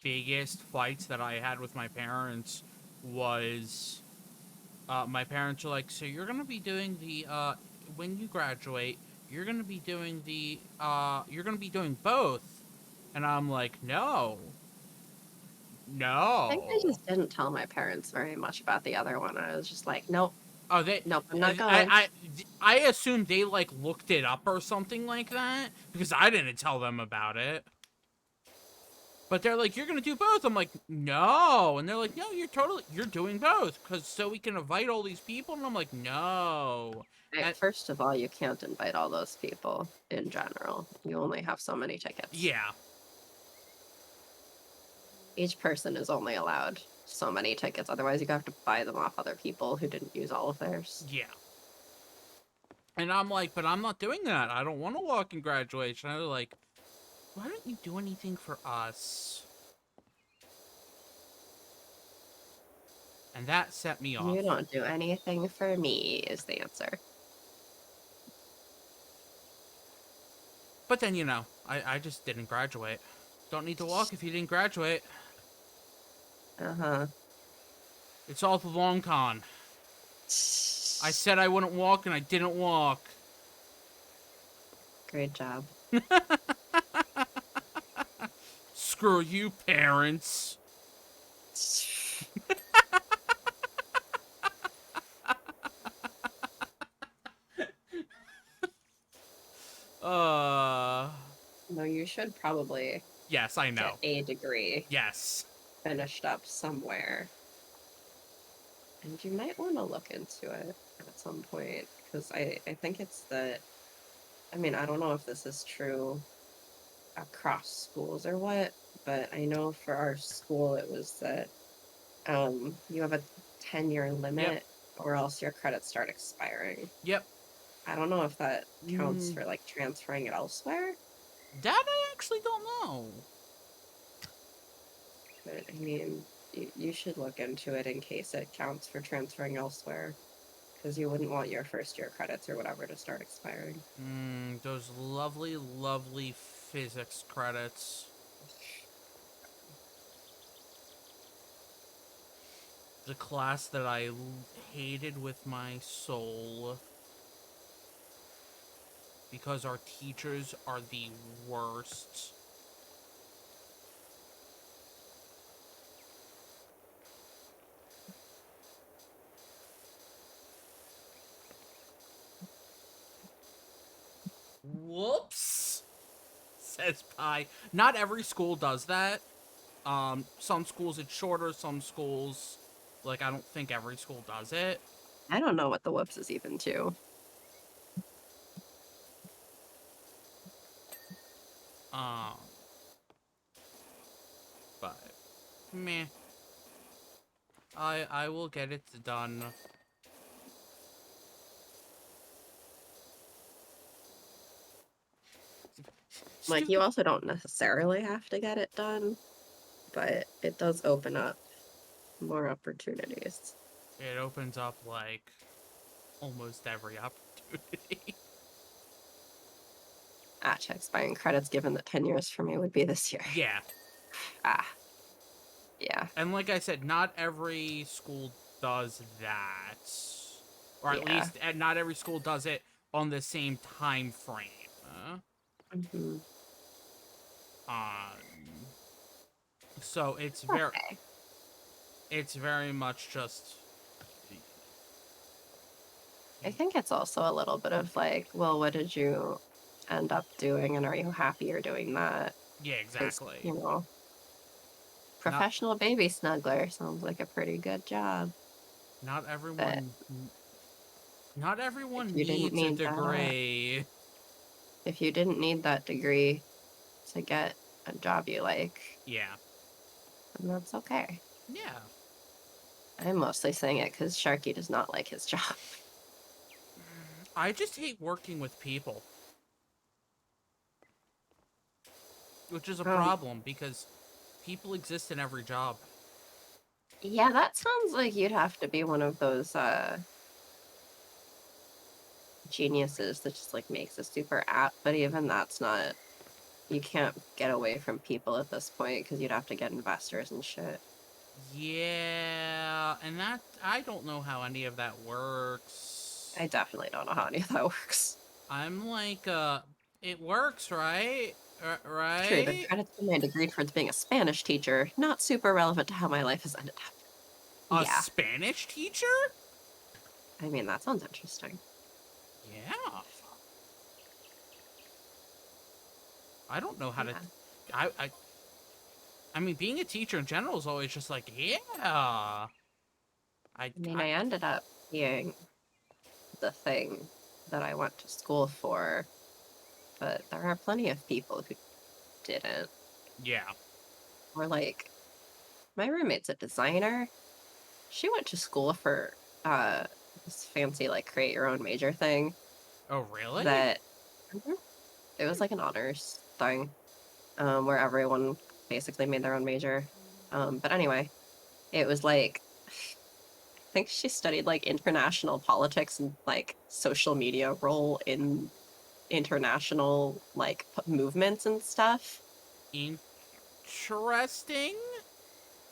biggest fights that I had with my parents was my parents were like, so you're gonna be doing the when you graduate, you're gonna be doing both. And I'm like, no. I think I No. just didn't tell my parents very much about the other one. I was just like, nope, Oh, they. nope, I'm not I, going. I I assumed they like looked it up or something like that because I didn't tell them about it. But they're like, you're gonna do both. I'm like, no. And they're like, no, you're doing both because so we can invite all these people. And I'm like, no. And First of all, you can't invite all those people in general. You only have so many tickets. yeah, Each person is only allowed so many tickets. Otherwise, you have to buy them off other people who didn't use all of theirs. yeah. And I'm like, but I'm not doing that. I don't want to walk in graduation. I was like, why don't you do anything for us? And that set me off. You don't do anything for me, is the answer. But then, I just didn't graduate. Don't need to walk if you didn't graduate. Uh-huh. It's all the long con. I said I wouldn't walk and I didn't walk. Great job. Screw you, parents. No, you should probably Yes, I know. get a degree Yes. finished up somewhere. And you might want to look into it at some point, because I think it's that, I mean, I don't know if this is true across schools or what, but I know for our school it was that you have a 10-year limit Yep. or else your credits start expiring. Yep. I don't know if that counts Mm. for like transferring it elsewhere, That I actually don't know. but I mean, you should look into it in case it counts for transferring elsewhere, because you wouldn't want your first year credits or whatever to start expiring. Those lovely, lovely physics credits. The class that I hated with my soul. Because our teachers are the worst. Whoops, says Pi. Not every school does that. Some schools it's shorter, some schools, like, I don't think every school does it. I don't know what the whoops is even to. Um, but, meh. I will get it done. Like, you also don't necessarily have to get it done, but it does open up more opportunities. It opens up, like, almost every opportunity. To expiring credits, given that 10 years for me would be this year. Yeah. Yeah. And like I said, not every school does that. Or at least, not every school does it on the same time frame. Mm-hmm. So it's very much just. I think it's also a little bit of like, well, what did you end up doing, and are you happy you're doing that? Yeah, exactly. You know, professional baby snuggler sounds like a pretty good job. Not everyone. Not everyone You didn't needs a need degree. If you didn't need that degree to get a job you like, Yeah. then that's okay. Yeah. I'm mostly saying it because Sharky does not like his job. I just hate working with people. Which is a problem, because people exist in every job. Yeah, that sounds like you'd have to be one of those geniuses that just like makes a super app, but even that's not, you can't get away from people at this point because you'd have to get investors and shit. Yeah, and that, I don't know how any of that works. I definitely don't know how any of that works. I'm like, it works, right? Right? True, the credits for my degree towards being a Spanish teacher, not super relevant to how my life has ended up. A Spanish teacher? I mean, that sounds interesting. Yeah. I don't know how to. I mean, being a teacher in general is always just like, yeah. I ended up being the thing that I went to school for, but there are plenty of people who didn't. Yeah. Or like, my roommate's a designer. She went to school for this fancy like create your own major thing, Oh, really? that Mhm. It was like an honors thing, where everyone basically made their own major. But anyway, it was like I think she studied like international politics and like social media role in international like movements and stuff. Interesting.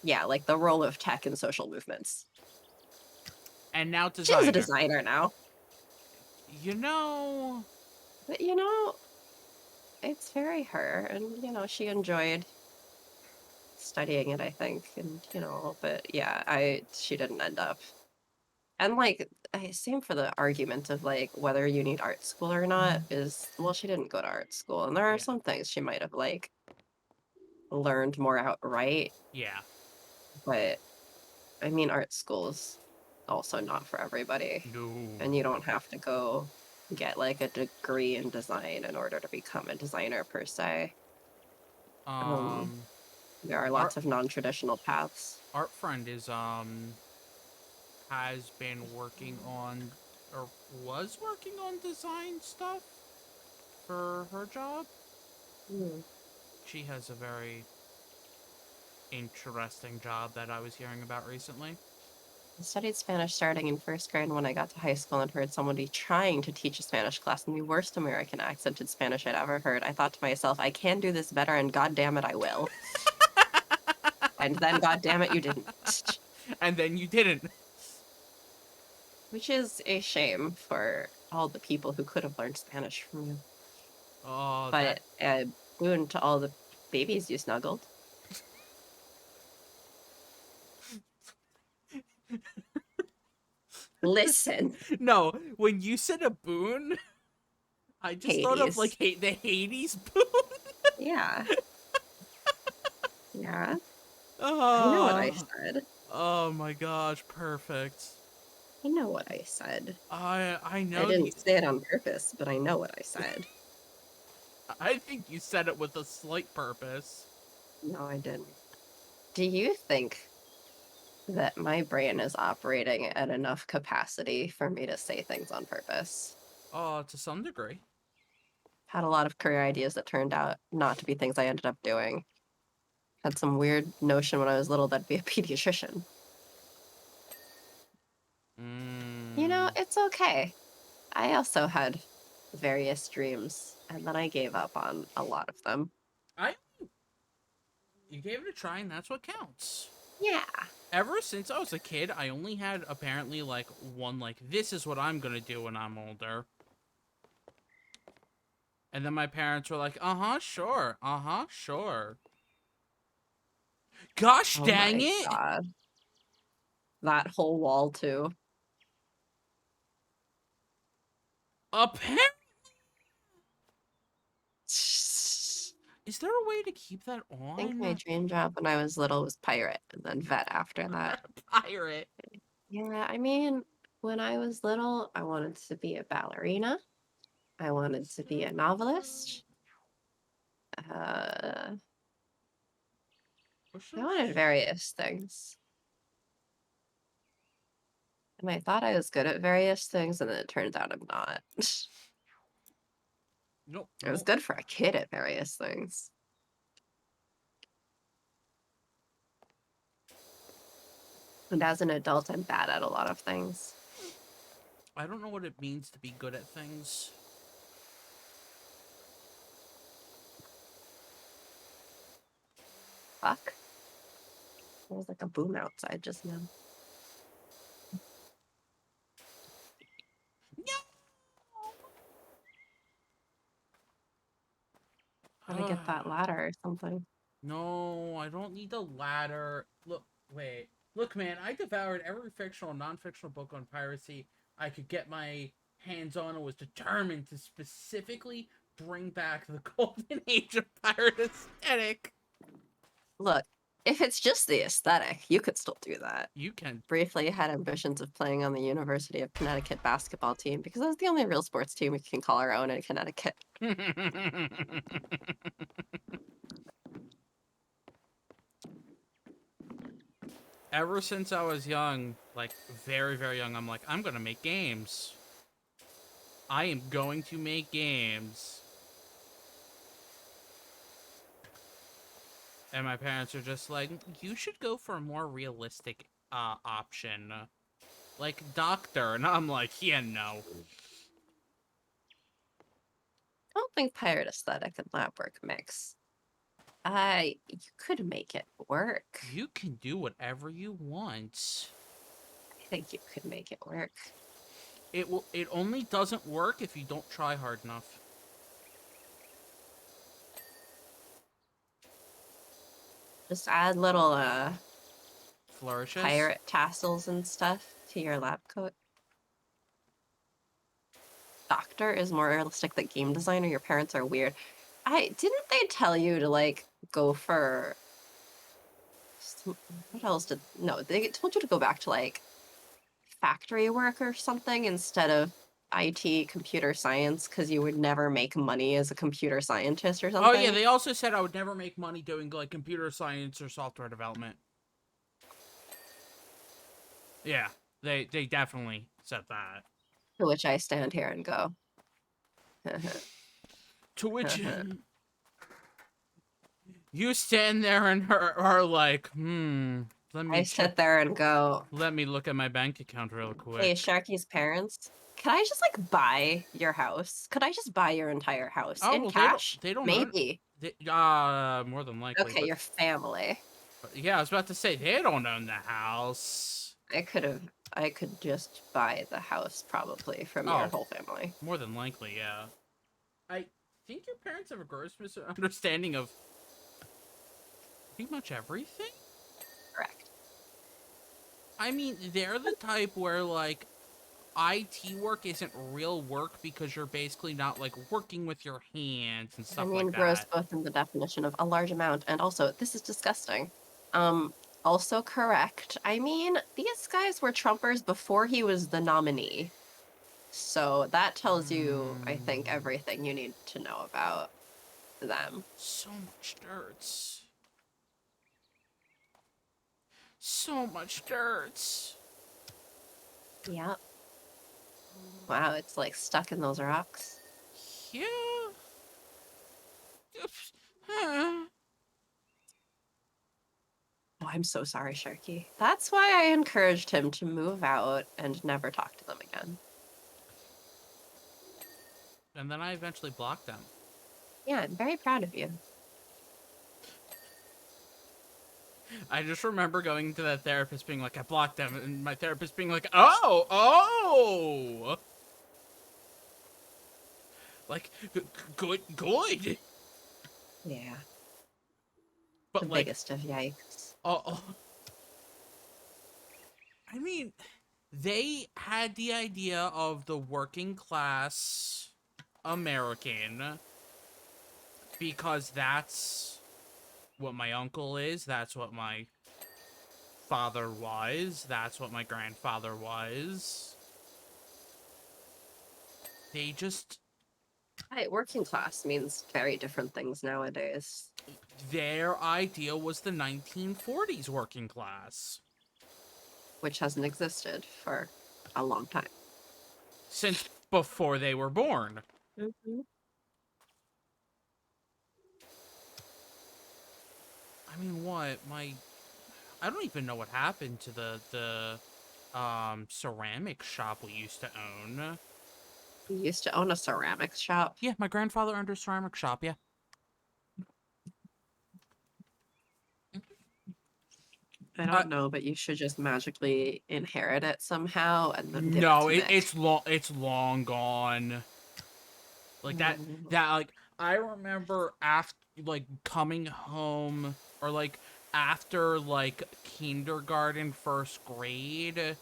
Yeah, like the role of tech in social movements. And now She's a designer. designer now. You know, But it's very her. And she enjoyed studying it, I think. And but yeah, I she didn't end up. And like same for the argument of like whether you need art school or not is well, she didn't go to art school. And there are yeah, some things she might have like learned more outright, yeah. but I mean art school is also not for everybody. No. And you don't have to go get like a degree in design in order to become a designer per se. Um, Um, there are art lots of non-traditional paths. art friend is has been working on or was working on design stuff for her job. Hmm. She has a very interesting job that I was hearing about recently. I studied Spanish starting in first grade when I got to high school and heard somebody trying to teach a Spanish class in the worst American accented Spanish I'd ever heard. I thought to myself, I can do this better, and God damn it, I will. And then, God damn it, you didn't. And then you didn't. Which is a shame for all the people who could have learned Spanish from you. Oh, that But boon to all the babies you snuggled. Listen, no. When you said a boon, I just thought of like Hades. the Hades boon. Yeah, yeah. I know what I Oh, said. oh my gosh, perfect. I know what I said. I I know you. didn't say it on purpose, but I know what I said. I think you said it with a slight purpose. No, I didn't. Do you think that my brain is operating at enough capacity for me to say things on purpose? To some degree. Had a lot of career ideas that turned out not to be things I ended up doing. Had some weird notion when I was little that'd be a pediatrician. Mm, It's okay. I also had various dreams, and then I gave up on a lot of them. I you gave it a try, and that's what counts. Yeah. Ever since I was a kid, I only had apparently like one like this is what I'm gonna do when I'm older. And then my parents were like, sure, sure. Gosh Oh dang my it! God. That whole wall, too. Apparently, I is there a way to keep that think my on? dream job when I was little was pirate and then vet after that. Pirate. Yeah, I mean, when I was little, I wanted to be a ballerina. I wanted to be a novelist. Uh, I wanted various things. And I thought I was good at various things, and then it turns out I'm not. No, I was no. good for a kid at various things. And as an adult, I'm bad at a lot of things. I don't know what it means to be good at things. Fuck. There was like a boom outside just now. Gotta No. get that ladder or something. No, I don't need the ladder. Look, wait. Look, man, I devoured every fictional and non-fictional book on piracy I could get my hands on and was determined to specifically bring back the golden age of pirate aesthetic. Look, if it's just the aesthetic, you could still do that. You can. Briefly had ambitions of playing on the University of Connecticut basketball team because that's the only real sports team we can call our own in Connecticut. Ever since I was young, like very, very young, I'm like, I'm gonna make games. I am going to make games. And my parents are just like, you should go for a more realistic option. Like doctor. And I'm like, yeah, no. I don't think pirate aesthetic and lab work mix. You could make it work. You can do whatever you want. I think you could make it work. It only doesn't work if you don't try hard enough. Just add little Flourishes? pirate tassels and stuff to your lab coat. Doctor is more realistic than game designer. Your parents are weird. Didn't they tell you to like go for what else did no, they told you to go back to like factory work or something instead of IT computer science because you would never make money as a computer scientist or Oh yeah, something? they also said I would never make money doing like computer science or software development. Yeah, they definitely said that. To which I stand here and go. To which you stand there and are like, I sit there and go, let me look at my bank account real quick. hey, Sharky's parents, can I just like buy your house? Could I just buy your entire house Oh, in well, cash? they don't Maybe. more than likely. Okay, but, your family. but yeah, I was about to say they don't own the house. I could just buy the house probably from your whole family. More than likely, yeah. I think your parents have a gross misunderstanding of pretty much everything. Correct. I mean, they're the type where like IT work isn't real work because you're basically not like working with your hands and stuff like gross that. both in the definition of a large amount and also this is disgusting. Also correct. I mean, these guys were Trumpers before he was the nominee. So that tells you, I think, everything you need to know about them. So much dirt. So much dirt. Yeah. Wow, it's like stuck in those rocks. Yeah. Oh, I'm so sorry, Sharky. That's why I encouraged him to move out and never talk to them again. And then I eventually blocked them. Yeah, I'm very proud of you. I just remember going to that therapist being like, I blocked them, and my therapist being like, oh! Like, good. Yeah. But The like, biggest of yikes. I mean, they had the idea of the working class American because that's what my uncle is, that's what my father was, that's what my grandfather was. They just... Working class means very different things nowadays. Their idea was the 1940s working class. Which hasn't existed for a long time. Since before they were born. Mm-hmm. I mean, what? I don't even know what happened to the ceramic shop we used to own. You used to own a ceramics shop. Yeah, my grandfather owned a ceramic shop, yeah. I don't know, but you should just magically inherit it somehow and then give No, it to Nick. it's long gone. Like that like I remember after like coming home or like after like kindergarten, first grade,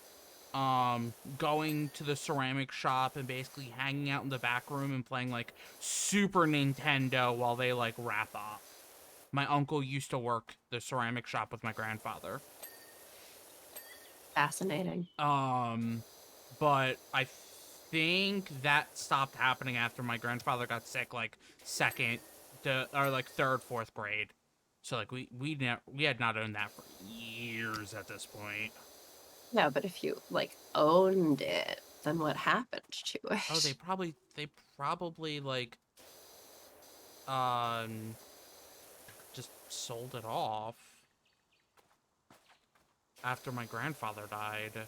going to the ceramic shop and basically hanging out in the back room and playing like Super Nintendo while they like wrap up. My uncle used to work the ceramic shop with my grandfather. Fascinating. But I think that stopped happening after my grandfather got sick, like third, fourth grade. So like we had not owned that for years at this point. Yeah, but if you like owned it, then what happened to Oh, they it? probably like um just sold it off after my grandfather died,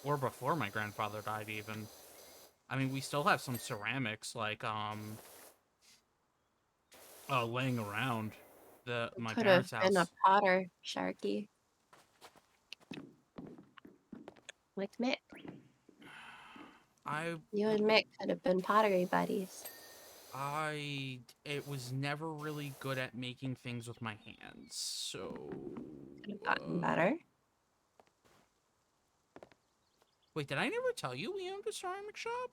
or before my grandfather died even. I mean, we still have some ceramics like laying around my Could have parents' been a house. potter, Sharky, like Mick. I You and Mick could have been pottery buddies. it was never really good at making things with my hands, so Could have gotten better. wait, did I never tell you we owned a ceramic shop?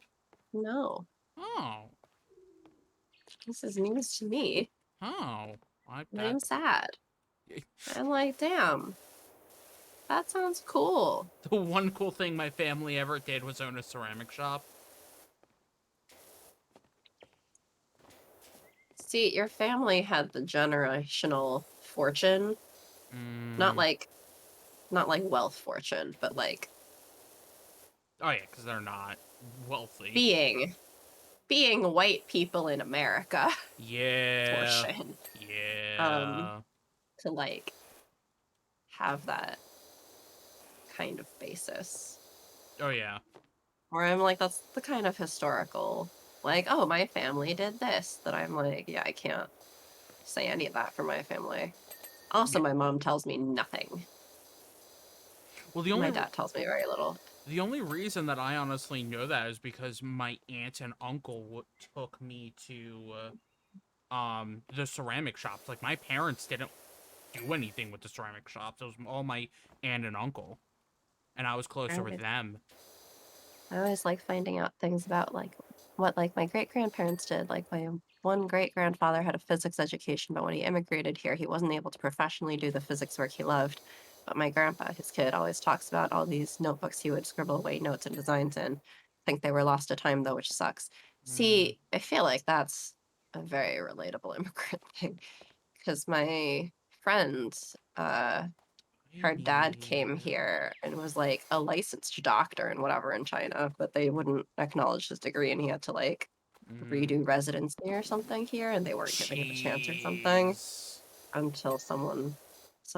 No, Oh, this is news to me. oh, I And that I'm sad. I'm like, damn, that sounds cool. the one cool thing my family ever did was own a ceramic shop. See, your family had the generational fortune, not Mm. like not like wealth fortune, but like Oh yeah, because they're not wealthy. being white people in America Yeah, fortune. Um, yeah. to like have that kind of basis. Oh yeah. Where I'm like, that's the kind of historical, like, oh, my family did this, that I'm like, yeah, I can't say any of that for my family. Also, Yeah. my mom tells me nothing. Well, My dad tells me very little. the only reason that I honestly know that is because my aunt and uncle took me to the ceramic shops. Like my parents didn't do anything with the ceramic shops. It was all my aunt and uncle, and I was I closer with always, them. I always like finding out things about like what like my great grandparents did. Like my one great grandfather had a physics education, but when he immigrated here, he wasn't able to professionally do the physics work he loved. But my grandpa, his kid, always talks about all these notebooks he would scribble away notes and designs in. Think they were lost to time though, which sucks. Mm, See, I feel like that's a very relatable immigrant thing because my friend, I her dad mean, came here and was like a licensed doctor and whatever in China, but they wouldn't acknowledge his degree and he had to like mm, redo residency or something here and they weren't giving him a chance or something jeez, until some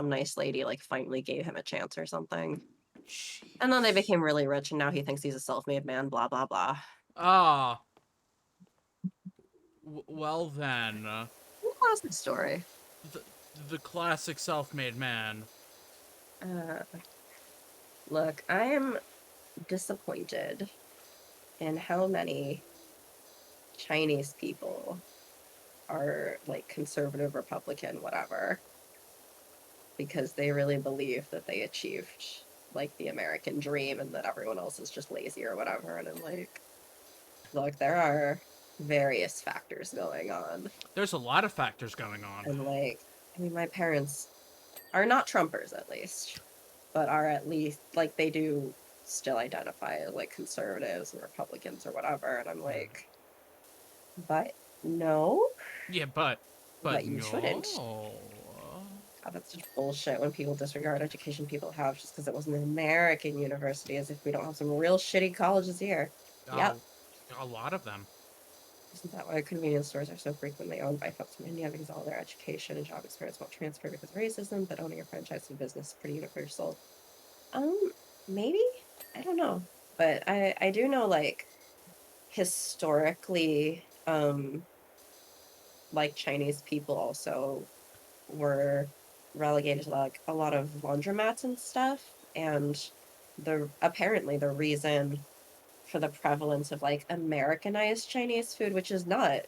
nice lady like finally gave him a chance or something. And then they jeez. became really rich and now he thinks he's a self-made man, blah blah blah. Ah, well then, Classic story. the the classic self-made man. Uh, look, I am disappointed in how many Chinese people are like conservative Republican, whatever, because they really believe that they achieved like the American dream and that everyone else is just lazy or whatever. And I'm like, look, there are various factors going on. There's a lot of factors going on. And like, I mean, my parents are not Trumpers at least, but are at least like they do still identify as like conservatives and Republicans or whatever. And I'm Mm. like, but no, Yeah, but but you shouldn't. no. God, that's such bullshit when people disregard education people have just because it wasn't an American university, as if we don't have some real shitty colleges here. Uh, Yep. a lot of them. Isn't that why convenience stores are so frequently owned by folks from India? Because all their education and job experience won't transfer because of racism, but owning a franchise and business is pretty universal. Um, maybe? I don't know. But I do know like historically, like Chinese people also were relegated to like a lot of laundromats and stuff. And the apparently the reason for the prevalence of like Americanized Chinese food, which is not,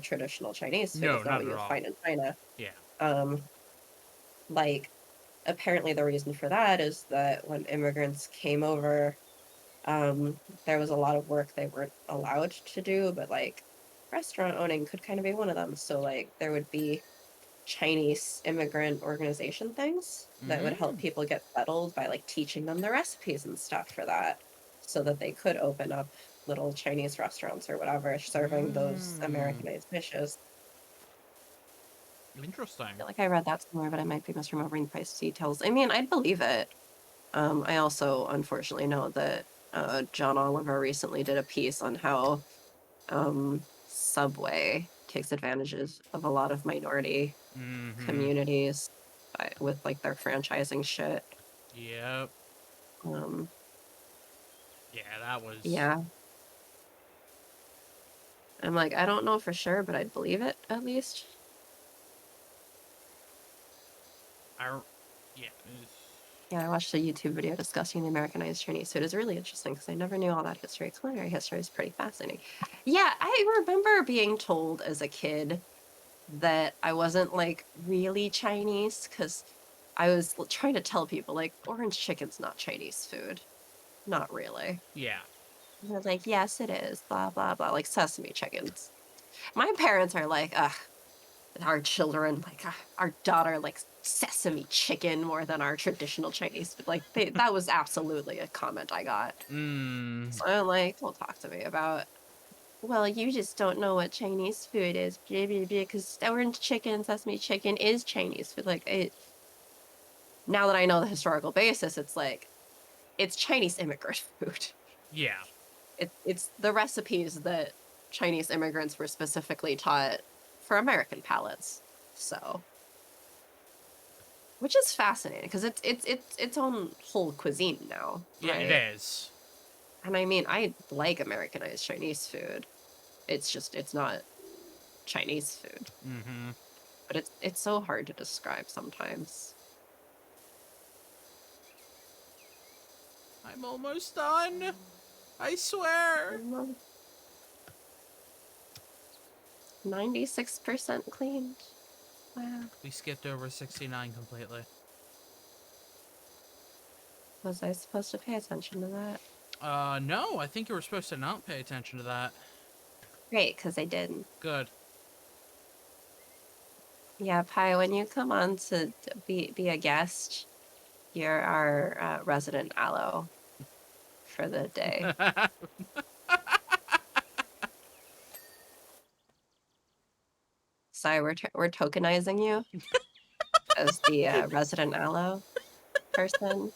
traditional Chinese food, No, it's not not what at you'll all. find in China. Yeah. Um, like apparently the reason for that is that when immigrants came over, there was a lot of work they weren't allowed to do, but like restaurant owning could kind of be one of them. So like there would be Chinese immigrant organization things that would help Mm. people get settled by like teaching them the recipes and stuff for that so that they could open up little Chinese restaurants or whatever serving those Mm. Americanized dishes. I Interesting. feel like I read that somewhere, but I might be misremembering the price details. I mean, I'd believe it. I also unfortunately know that John Oliver recently did a piece on how Subway takes advantages of a lot of minority Mm-hmm. communities with like their franchising shit. Yep. Um, Yeah, that was. yeah, I'm like, I don't know for sure, but I'd believe it at least. I. Yeah. It was, Yeah, I watched a YouTube video discussing the Americanized Chinese food. It's really interesting because I never knew all that history. Culinary history is pretty fascinating. Yeah, I remember being told as a kid that I wasn't like really Chinese because I was trying to tell people like orange chicken's not Chinese food. Not really. yeah. And they're like, yes, it is, blah, blah, blah, like sesame chickens. My parents are like, ugh, our children, like our daughter likes sesame chicken more than our traditional Chinese food. Like that was absolutely a comment I got. Mm. So I'm like, don't talk to me about, well, you just don't know what Chinese food is, because orange chicken, sesame chicken is Chinese food. Like now that I know the historical basis, it's like, it's Chinese immigrant food. Yeah. It's the recipes that Chinese immigrants were specifically taught for American palates. So, which is fascinating because it's its own whole cuisine now, Yeah, it right? is. And I mean, I like Americanized Chinese food. It's just it's not Chinese food, Mm-hmm. but it's so hard to describe sometimes. I'm almost done. I swear. 96% cleaned. Wow. We skipped over 69 completely. Was I supposed to pay attention to that? No, I think you were supposed to not pay attention to that. Great, because I didn't. Good. Yeah, Pi, when you come on to be a guest, you're our resident aloe for the day. Sorry, we're tokenizing you as the resident aloe person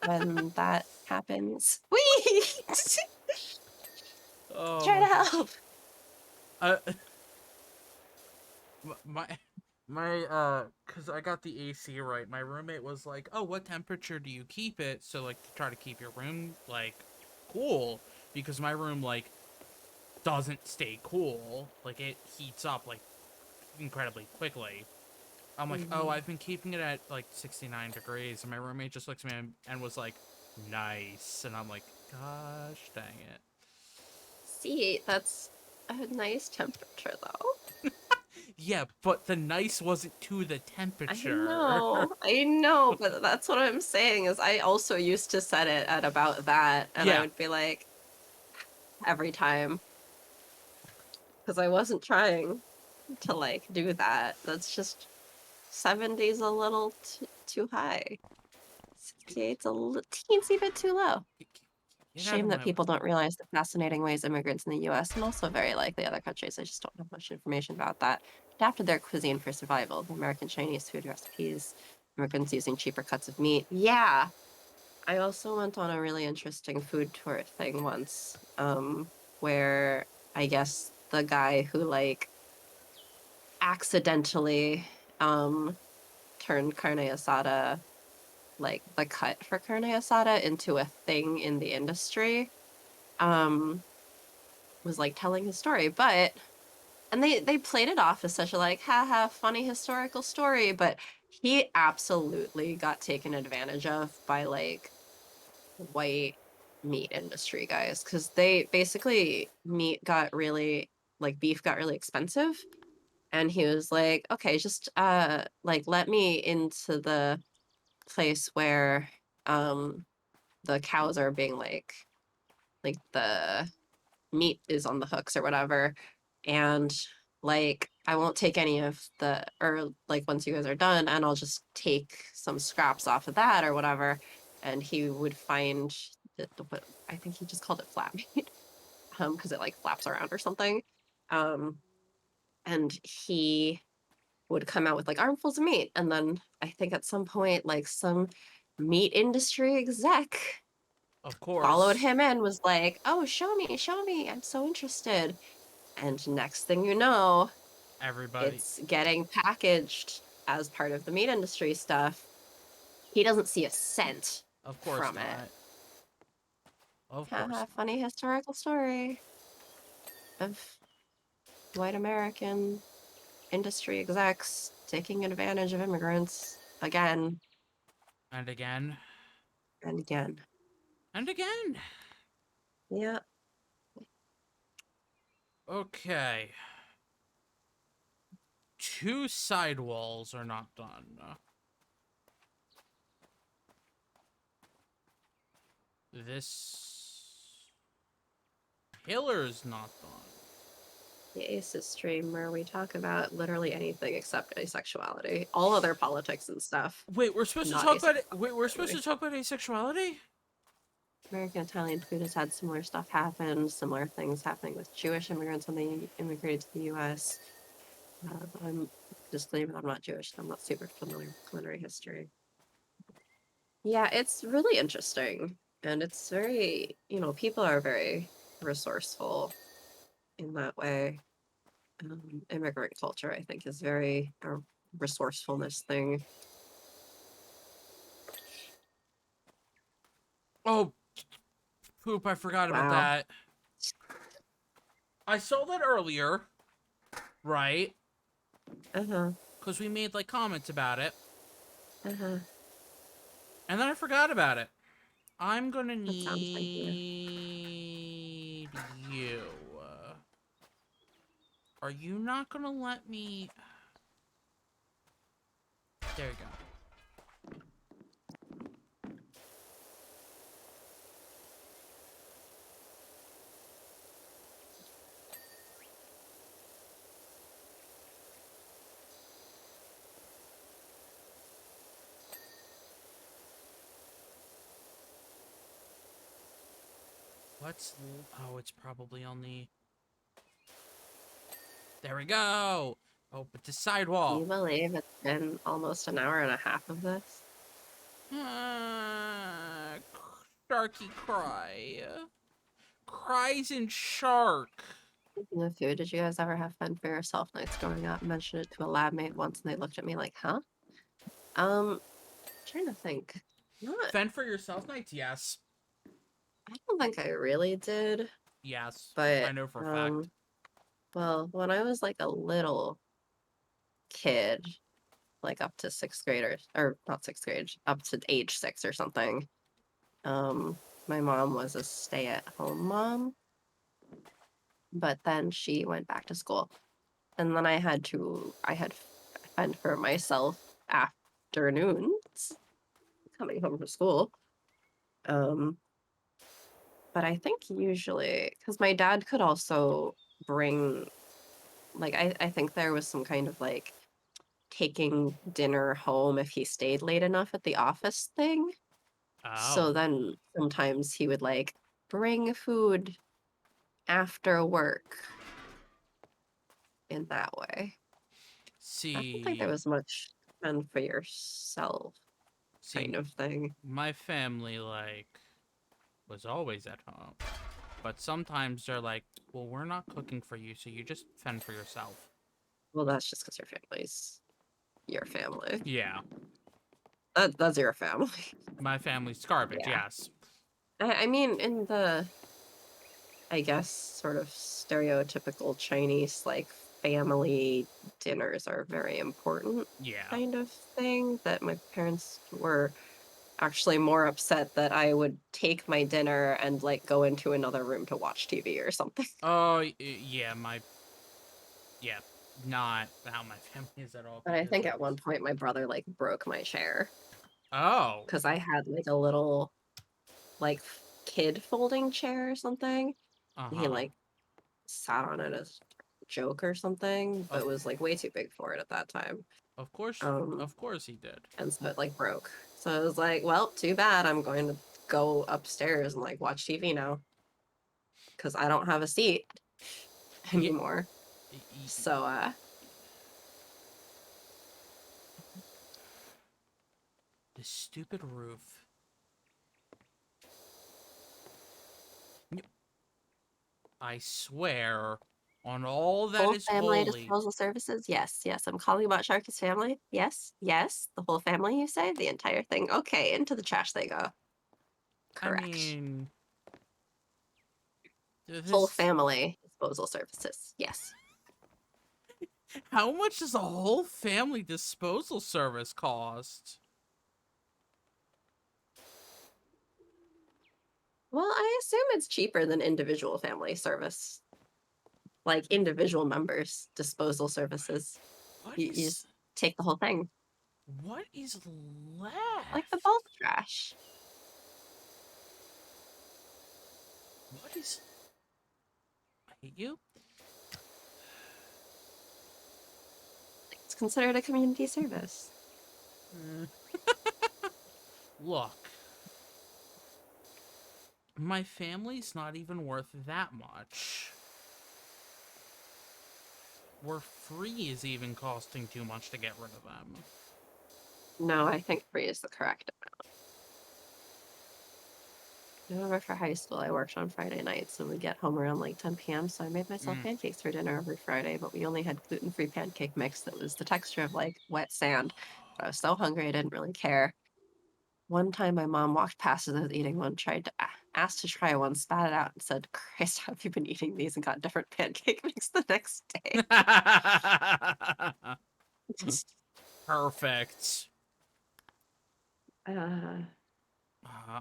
when that happens. Wee! Oh Try my to gosh. help. Uh, my cuz I got the AC right. My roommate was like, "Oh, what temperature do you keep it?" So like to try to keep your room like cool because my room like doesn't stay cool. Like it heats up like incredibly quickly. I'm like, "Oh, Mhm. I've been keeping it at like 69 degrees." And my roommate just looks at me and was like, "Nice." And I'm like, "Gosh, dang it." See, that's a nice temperature, though. Yeah, but the nice wasn't to the temperature. I know, but that's what I'm saying is I also used to set it at about that, and I Yeah. would be like, every time, because I wasn't trying to like do that. That's just 70's a little too high. 68's a teensy bit too low. Get out of Shame that my way. people don't realize the fascinating ways immigrants in the US and also very likely other countries, I just don't have much information about that, adapted their cuisine for survival. The American Chinese food recipes, immigrants using cheaper cuts of meat. Yeah. I also went on a really interesting food tour thing once, where I guess the guy who like accidentally um turned carne asada, like the cut for carne asada, into a thing in the industry, um was like telling his story, but and they played it off as such a like haha funny historical story, but he absolutely got taken advantage of by like white meat industry guys because they basically meat got really like beef got really expensive, and he was like, okay, just like let me into the place where um the cows are being like the meat is on the hooks or whatever, and like I won't take any of the, or like once you guys are done, and I'll just take some scraps off of that or whatever. And he would find what I think he just called it flat meat, because it like flaps around or something, um and he would come out with like armfuls of meat, and then I think at some point like some meat industry exec Of followed course. him in, was like, oh, show me, I'm so interested. And next thing you know, Everybody. it's getting packaged as part of the meat industry stuff. He doesn't see a cent Of course from it. not. Of course Haha, not. funny historical story of white American industry execs taking advantage of immigrants again And again. and again. And again. Yeah. Okay. 2 sidewalls are not done. This pillar's not done. The ACES stream where we talk about literally anything except asexuality. All other politics and stuff, Wait, we're supposed to not talk about it. Wait, we're supposed to asexuality. talk about asexuality? American Italian food has had similar stuff happen, similar things happening with Jewish immigrants when they immigrated to the US. I'm disclaimer, I'm not Jewish, so I'm not super familiar with culinary history. Yeah, it's really interesting. And it's very, people are very resourceful in that way. Immigrant culture, I think, is very a resourcefulness thing. Oh, poop, I forgot about Wow. that. I saw that earlier, right? Uh-huh. Because we made, like, comments about it. Uh-huh. And then I forgot about it. I'm gonna That sounds like you. need you. Are you not gonna let me... There you go. What's... Oh, it's probably on the... There we go! Oh, but the Can you sidewall. believe it's been almost an hour and a half of this? Uh, Sharky cry. Cries and shark. Speaking of food, did you guys ever have fun for yourself nights growing up? Mentioned it to a lab mate once and they looked at me like, huh? Trying to think. Not, Fend for yourself nights? Yes. I don't think I really did, Yes. I but know for a fact. well, when I was like a little kid, like up to sixth graders, or not sixth grade, up to age 6 or something, my mom was a stay-at-home mom, but then she went back to school, and then I had fend for myself afternoons coming home from school. Um, but I think usually because my dad could also bring, like, I think there was some kind of like taking dinner home if he stayed late enough at the office thing. Oh. So then sometimes he would like bring food after work in that way. I don't think there See, was much fun for yourself see, kind of thing. my family, like, was always at home. But sometimes they're like, well, we're not cooking for you, so you just fend for yourself. Well, that's just because your family's your family. Yeah. That's your family. My family's garbage, Yeah. yes. I mean, in the, I guess, sort of stereotypical Chinese, like, family dinners are very important Yeah. kind of thing, that my parents were actually more upset that I would take my dinner and, like, go into another room to watch TV or something. Oh, yeah, yeah, not how my family is at all, But I because think I at one was... point my brother, like, broke my chair Oh. because I had, like, a little, like, kid folding chair or something. He, Uh-huh. like, sat on it as a joke or something, Of, but was like way too big for it at that time. of Um, of course he did. and so it like broke. So I was like, well, too bad. I'm going to go upstairs and like watch TV now because I don't have a seat Yeah. anymore. So The stupid roof. I swear on all that Whole is family holy. disposal services? Yes, yes. I'm calling about Sharky's family. Yes, yes. The whole family, you say? The entire thing? Okay, into the trash they go. I Correct. mean, Whole this. family disposal services. Yes. How much does a whole family disposal service Well, I assume it's cheaper than individual family service, like individual members disposal services. What You is just take the whole thing, what is like the left? bulk trash. What is I hate you? It's considered a community service. Uh, Look, my family's not even worth that much. Where free is even costing too much to get rid of them. No, I think free is the correct I remember for high school, I worked on Friday nights and we'd get home around like 10 p.m. So I made myself Mm. pancakes for dinner every Friday, but we only had gluten-free pancake mix that was the texture of like wet sand. But I was so hungry, I didn't really care. One time, my mom walked past as I was eating one, tried to asked to try one, spat it out, and said, "Christ, have you been eating these?" And got different pancake mix the next day. Perfect. uh,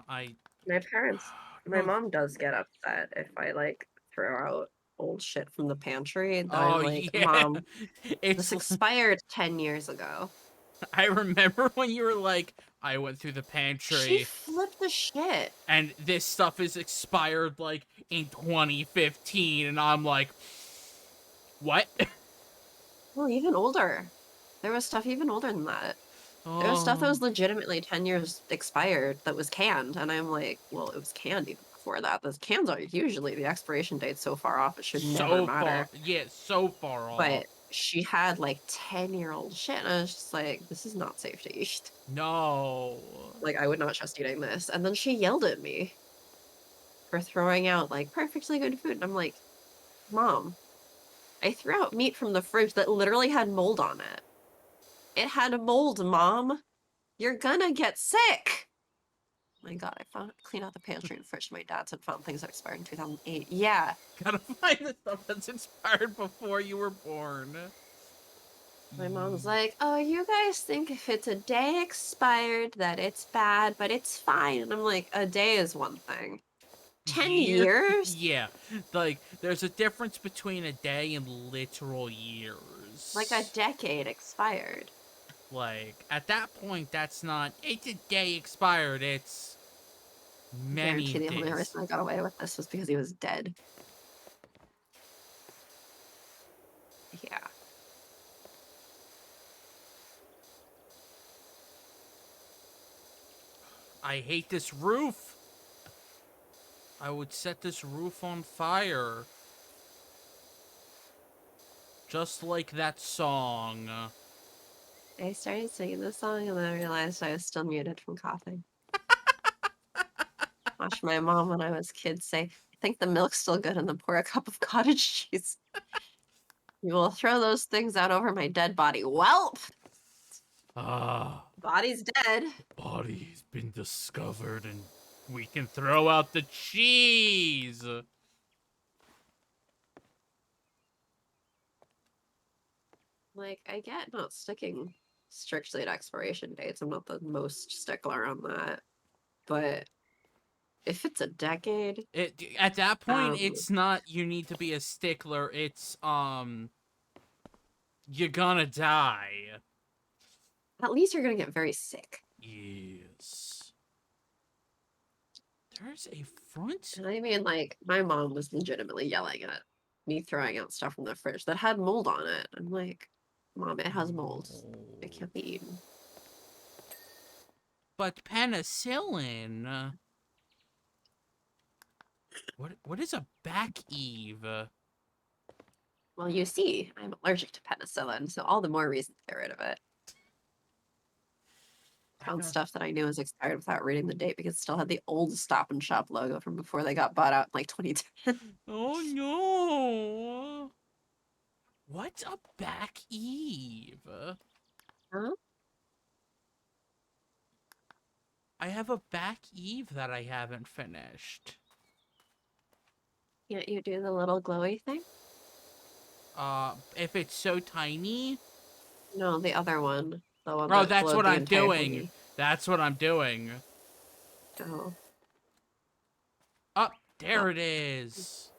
I my parents, my no. mom does get upset if I like throw out old shit from the pantry. That I'm Oh like, yeah, Mom, it's. this expired 10 years ago. I remember when you were like, I went through the She pantry flipped the shit. and this stuff is expired like in 2015, and I'm like, what? Well, even older. There was stuff even older than that. There was stuff that Oh, was legitimately 10 years expired that was canned. And I'm like, well, it was canned even before that. Those cans are usually the expiration date's so far off, it should never so far, matter. yeah, so far off. But she had like 10-year-old shit. And I was just like, this is not safe to eat. No. Like, I would not trust eating this. And then she yelled at me for throwing out like perfectly good food. And I'm like, Mom, I threw out meat from the fridge that literally had mold on it. It had mold, Mom. You're gonna get sick. My God, I found cleaned out the pantry and fridge. My dad's had found things that expired in 2008. Yeah. Gotta find the stuff that's expired before you were born. My mom's like, oh, you guys think if it's a day expired that it's bad, but it's fine. And I'm like, a day is one thing. 10 Yeah, years? yeah. Like, there's a difference between a day and literal Like a years. decade expired. Like, at that point, that's not. It's a day expired. It's I many guarantee the only days. reason I got away with this was because he was dead. Yeah. I hate this roof. I would set this roof on fire. Just like that song. I started singing this song and then I realized I was still muted from coughing. Watched my mom when I was a kid say, I think the milk's still good, and then pour a cup of cottage cheese. You will throw those things out over my dead body. Welp! Ah, Body's dead. body's been discovered and we can throw out the cheese. Like, I get not sticking strictly to expiration dates. I'm not the most stickler on that. But if it's a decade, At that point, um, it's not you need to be a stickler. It's you're gonna die. at least you're gonna get very sick. Yes. There's a front. And I mean, like, my mom was legitimately yelling at me throwing out stuff from the fridge that had mold on it. I'm like, Mom, it has mold. It Oh. can't be eaten. But penicillin. What is a back eve? Well, you see, I'm allergic to penicillin, so all the more reason to get rid of it. found got. stuff that I knew was expired without reading the date because it still had the old Stop and Shop logo from before they got bought out in like 2010. Oh no! What's a back eve? Huh? I have a back eve that I haven't finished. Can't you do the little glowy thing? If it's so tiny. No, the other one. The one Oh, that that's glowed what the I'm entire doing. thingy. That's what I'm doing. Oh. Up Well, there it is.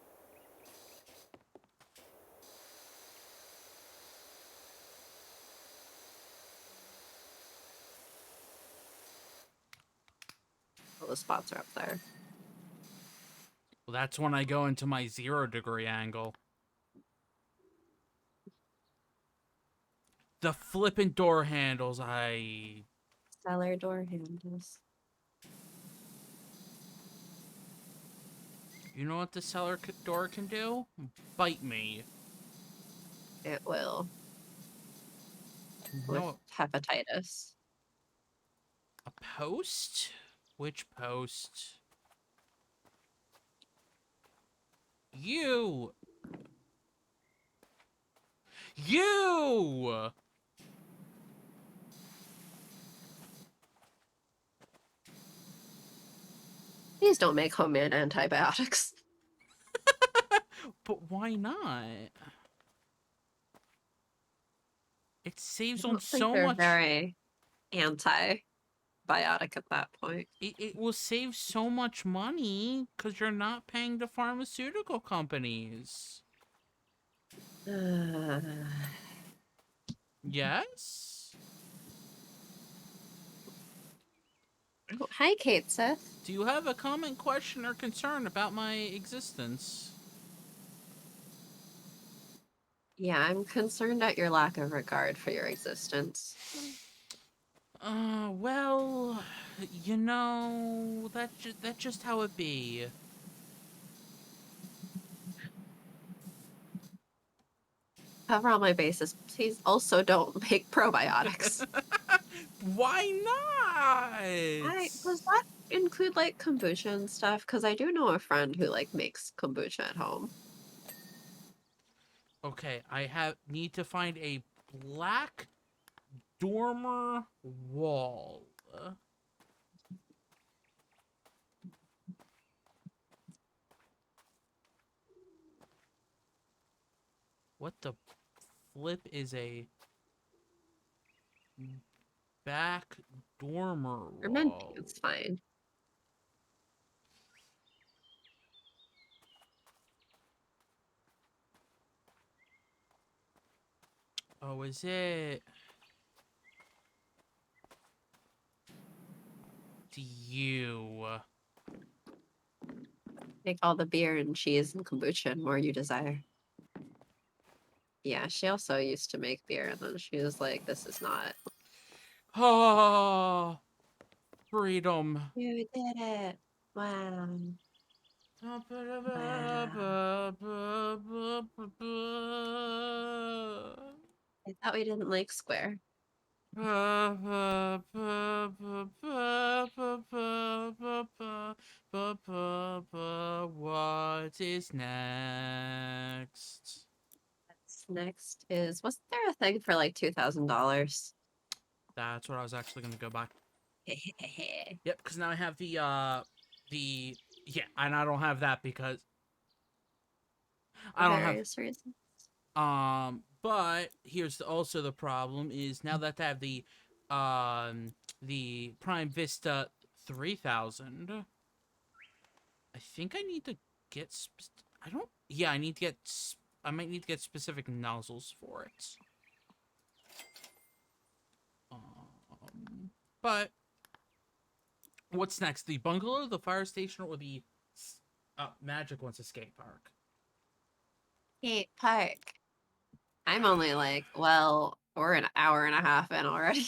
all the spots are up there. Well, that's when I go into my 0-degree angle. The flippin' door handles, Cellar door handles. You know what the door can do? Bite me. It will. With No, hepatitis. a post? Which post? You! You! Please don't make homemade antibiotics. But why not? It I saves on don't think so they're much. very antibiotic at that point. It will save so much money because you're not paying the pharmaceutical companies. Yes? Oh, hi, Kate Seth. Do you have a comment, question, or concern about my existence? Yeah, I'm concerned at your lack of regard for your existence. Well, that's just how it be. Cover all my bases. Please also don't make probiotics. Why not? Does that include like kombucha and stuff? Because I do know a friend who like makes kombucha at home. Okay, need to find a black dormer wall. What the flip is a back dormer Fermenting wall? is fine. Oh, is it? You. Make all the beer and cheese and kombucha and more you desire. Yeah, she also used to make beer and then she was like, this is not. Oh, freedom. You did it. Wow. Wow. I thought we didn't like square. What is next? Next is, wasn't there a thing for like $2,000? That's what I was actually gonna go by. Yep, because now I have yeah, and I don't have that because For I don't have. various reasons. But here's also the problem is now that I have the Prime Vista 3000, I think I need to get. I don't. Yeah, I need to get. I might need to get specific nozzles for it. But what's next? The bungalow, the fire station, or the Magic One's escape park? Skate park. I'm only like, well, we're an hour and a half in already.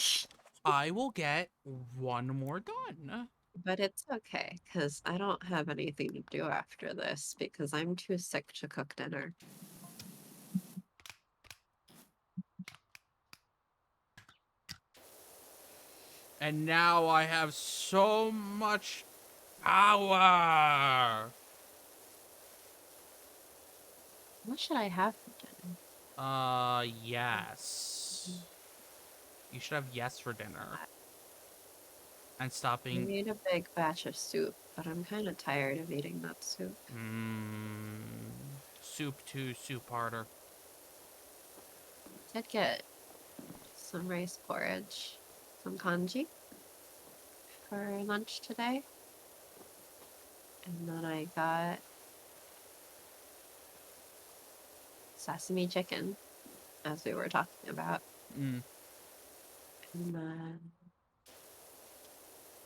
I will get one more done. But it's okay, because I don't have anything to do after this because I'm too sick to cook dinner. And now I have so much power. What should I have for dinner? Yes. You should have yes for dinner. And stop I being... made a big batch of soup, but I'm kind of tired of eating that soup. Soup to soup harder. Did get some rice porridge, some kanji for lunch today. And then I got sesame chicken, as we were talking about. Mm. And then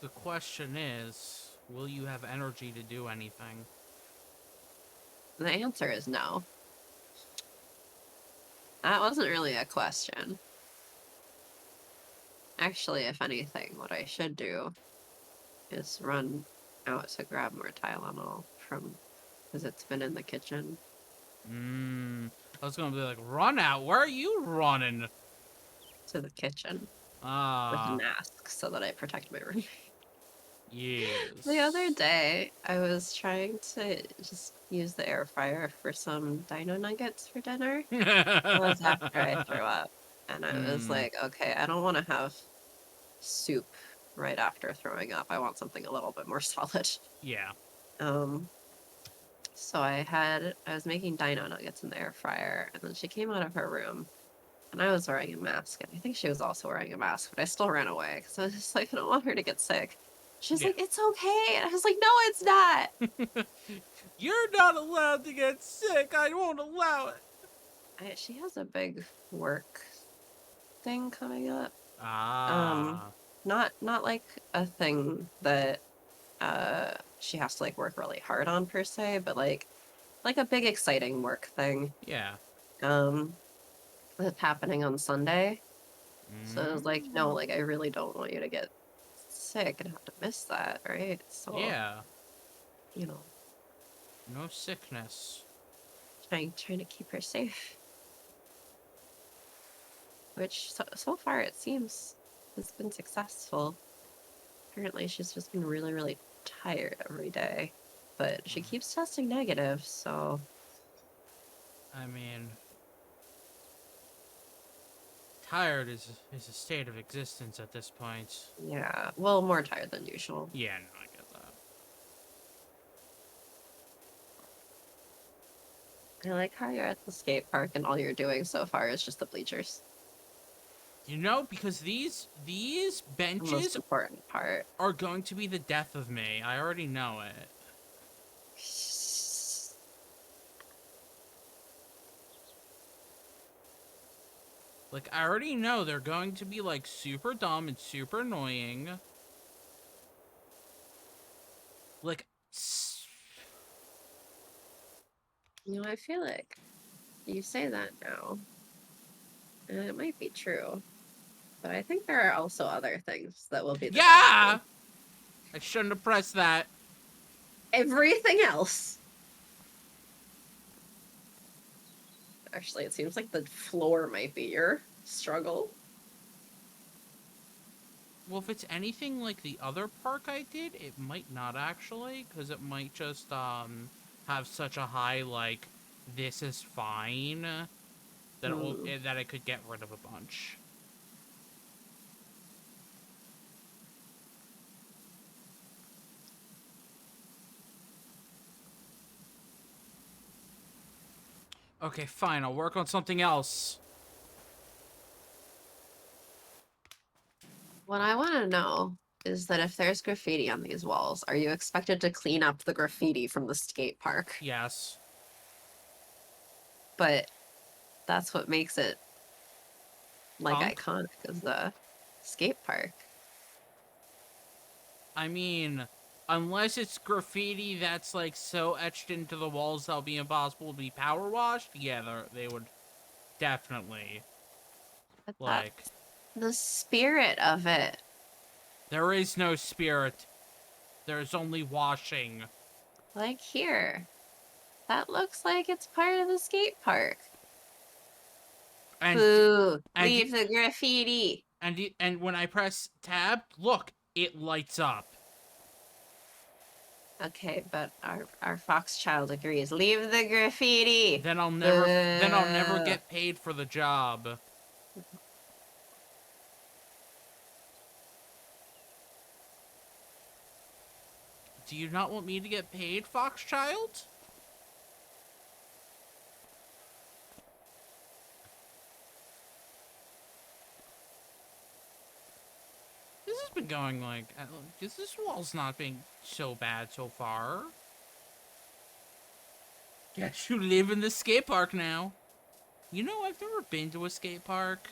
The question is, will you have energy to do anything? the answer is no. That wasn't really a question. Actually, if anything, what I should do is run out to grab more Tylenol from, because it's been in the kitchen. I was gonna be like, run out. Where are you running? To the kitchen with a Ah, mask so that I protect my room. The other yes. day, I was trying to just use the air fryer for some dino nuggets for dinner. It was after I threw up. And I was Hmm. like, okay, I don't want to have soup right after throwing up. I want something a little bit more solid. Yeah. Um, so I was making dino nuggets in the air fryer, and then she came out of her room, and I was wearing a mask, and I think she was also wearing a mask, but I still ran away because I was just like, I don't want her to get sick. She's Yeah. like, it's okay. And I was like, no, it's not. You're not allowed to get sick. I won't allow it. She has a big work thing coming up. Um, Ah. not like a thing that she has to like work really hard on per se, but like a big exciting work thing. Yeah. Um, that's happening on Sunday. So I was like, no, Mm. like I really don't want you to get sick and have to miss that, right? So, Yeah. you know, No sickness. trying to keep her safe. Which so far it seems has been successful. Apparently she's just been really, really tired every day. But she keeps testing negative, so I mean, tired is a state of existence at this point. yeah. Well, more tired than usual. Yeah, no, I get that. I like how you're at the skate park and all you're doing so far is just the bleachers. You know, because these The most benches important part. are going to be the death of me. I already know it. Like, I already know they're going to be, like, super dumb and super annoying. Like, You know, I feel like you say that now, and it might be true, but I think there are also other things that will be the death of you. yeah! I shouldn't have pressed that. Everything else. Actually, it seems like the floor might be your struggle. Well, if it's anything like the other park I did, it might not actually, because it might just, have such a high, like, this is fine, Hmm. that it could get rid of a bunch. Okay, fine, I'll work on something else. What I want to know is that if there's graffiti on these walls, are you expected to clean up the graffiti from the skate park? Yes. But that's what makes it like Punk? iconic as the skate park. I mean, unless it's graffiti that's, like, so etched into the walls that'll be impossible to be power washed, yeah, they would definitely, But like, that's the spirit of it. there is no spirit. There's only washing. Like here. That looks like it's part of the skate park. And Boo! and Leave the graffiti. And when I press tab, look, it lights up. Okay, but our fox child agrees. Leave the graffiti. Then I'll never Boo. get paid for the job. Do you not want me to get paid, Foxchild? This has been going like, this wall's not being so bad so far. Guess you live in the skate park now. You know, I've never been to a skate park.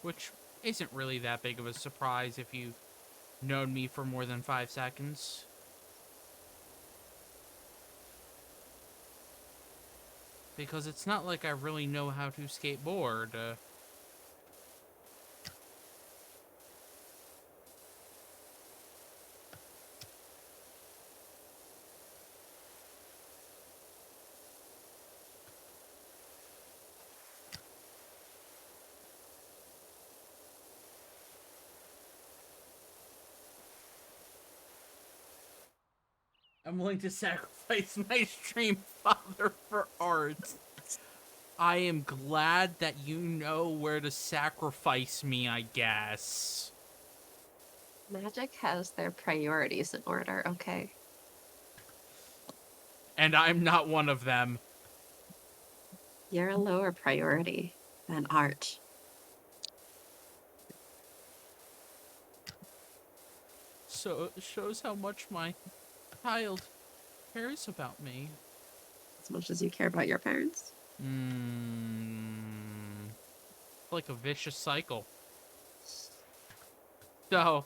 Which isn't really that big of a surprise if you've known me for more than 5 seconds. Because it's not like I really know how to skateboard. I'm willing to sacrifice my stream father for art. I am glad that you know where to sacrifice me, I guess. Magic has their priorities in order, okay? And I'm not one of them. You're a lower priority than art. So it shows how much my child cares about me. As much as you care about your parents. Like a vicious cycle. So,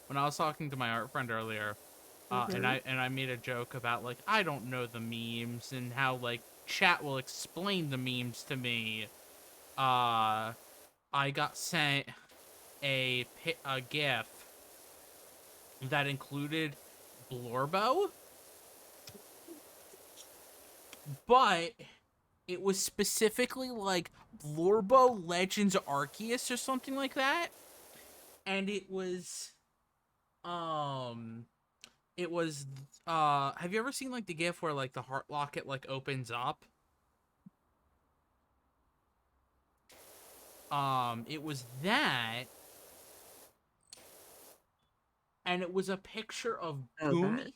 when I was talking to my art friend earlier, and I made a joke about like I don't know the memes and how like chat will explain the memes to me. I got sent a GIF that included Blorbo, but it was specifically like Blorbo Legends Arceus or something like that, and it was have you ever seen like the GIF where like the heart locket like opens up? It was that, and it was a picture of Goomy.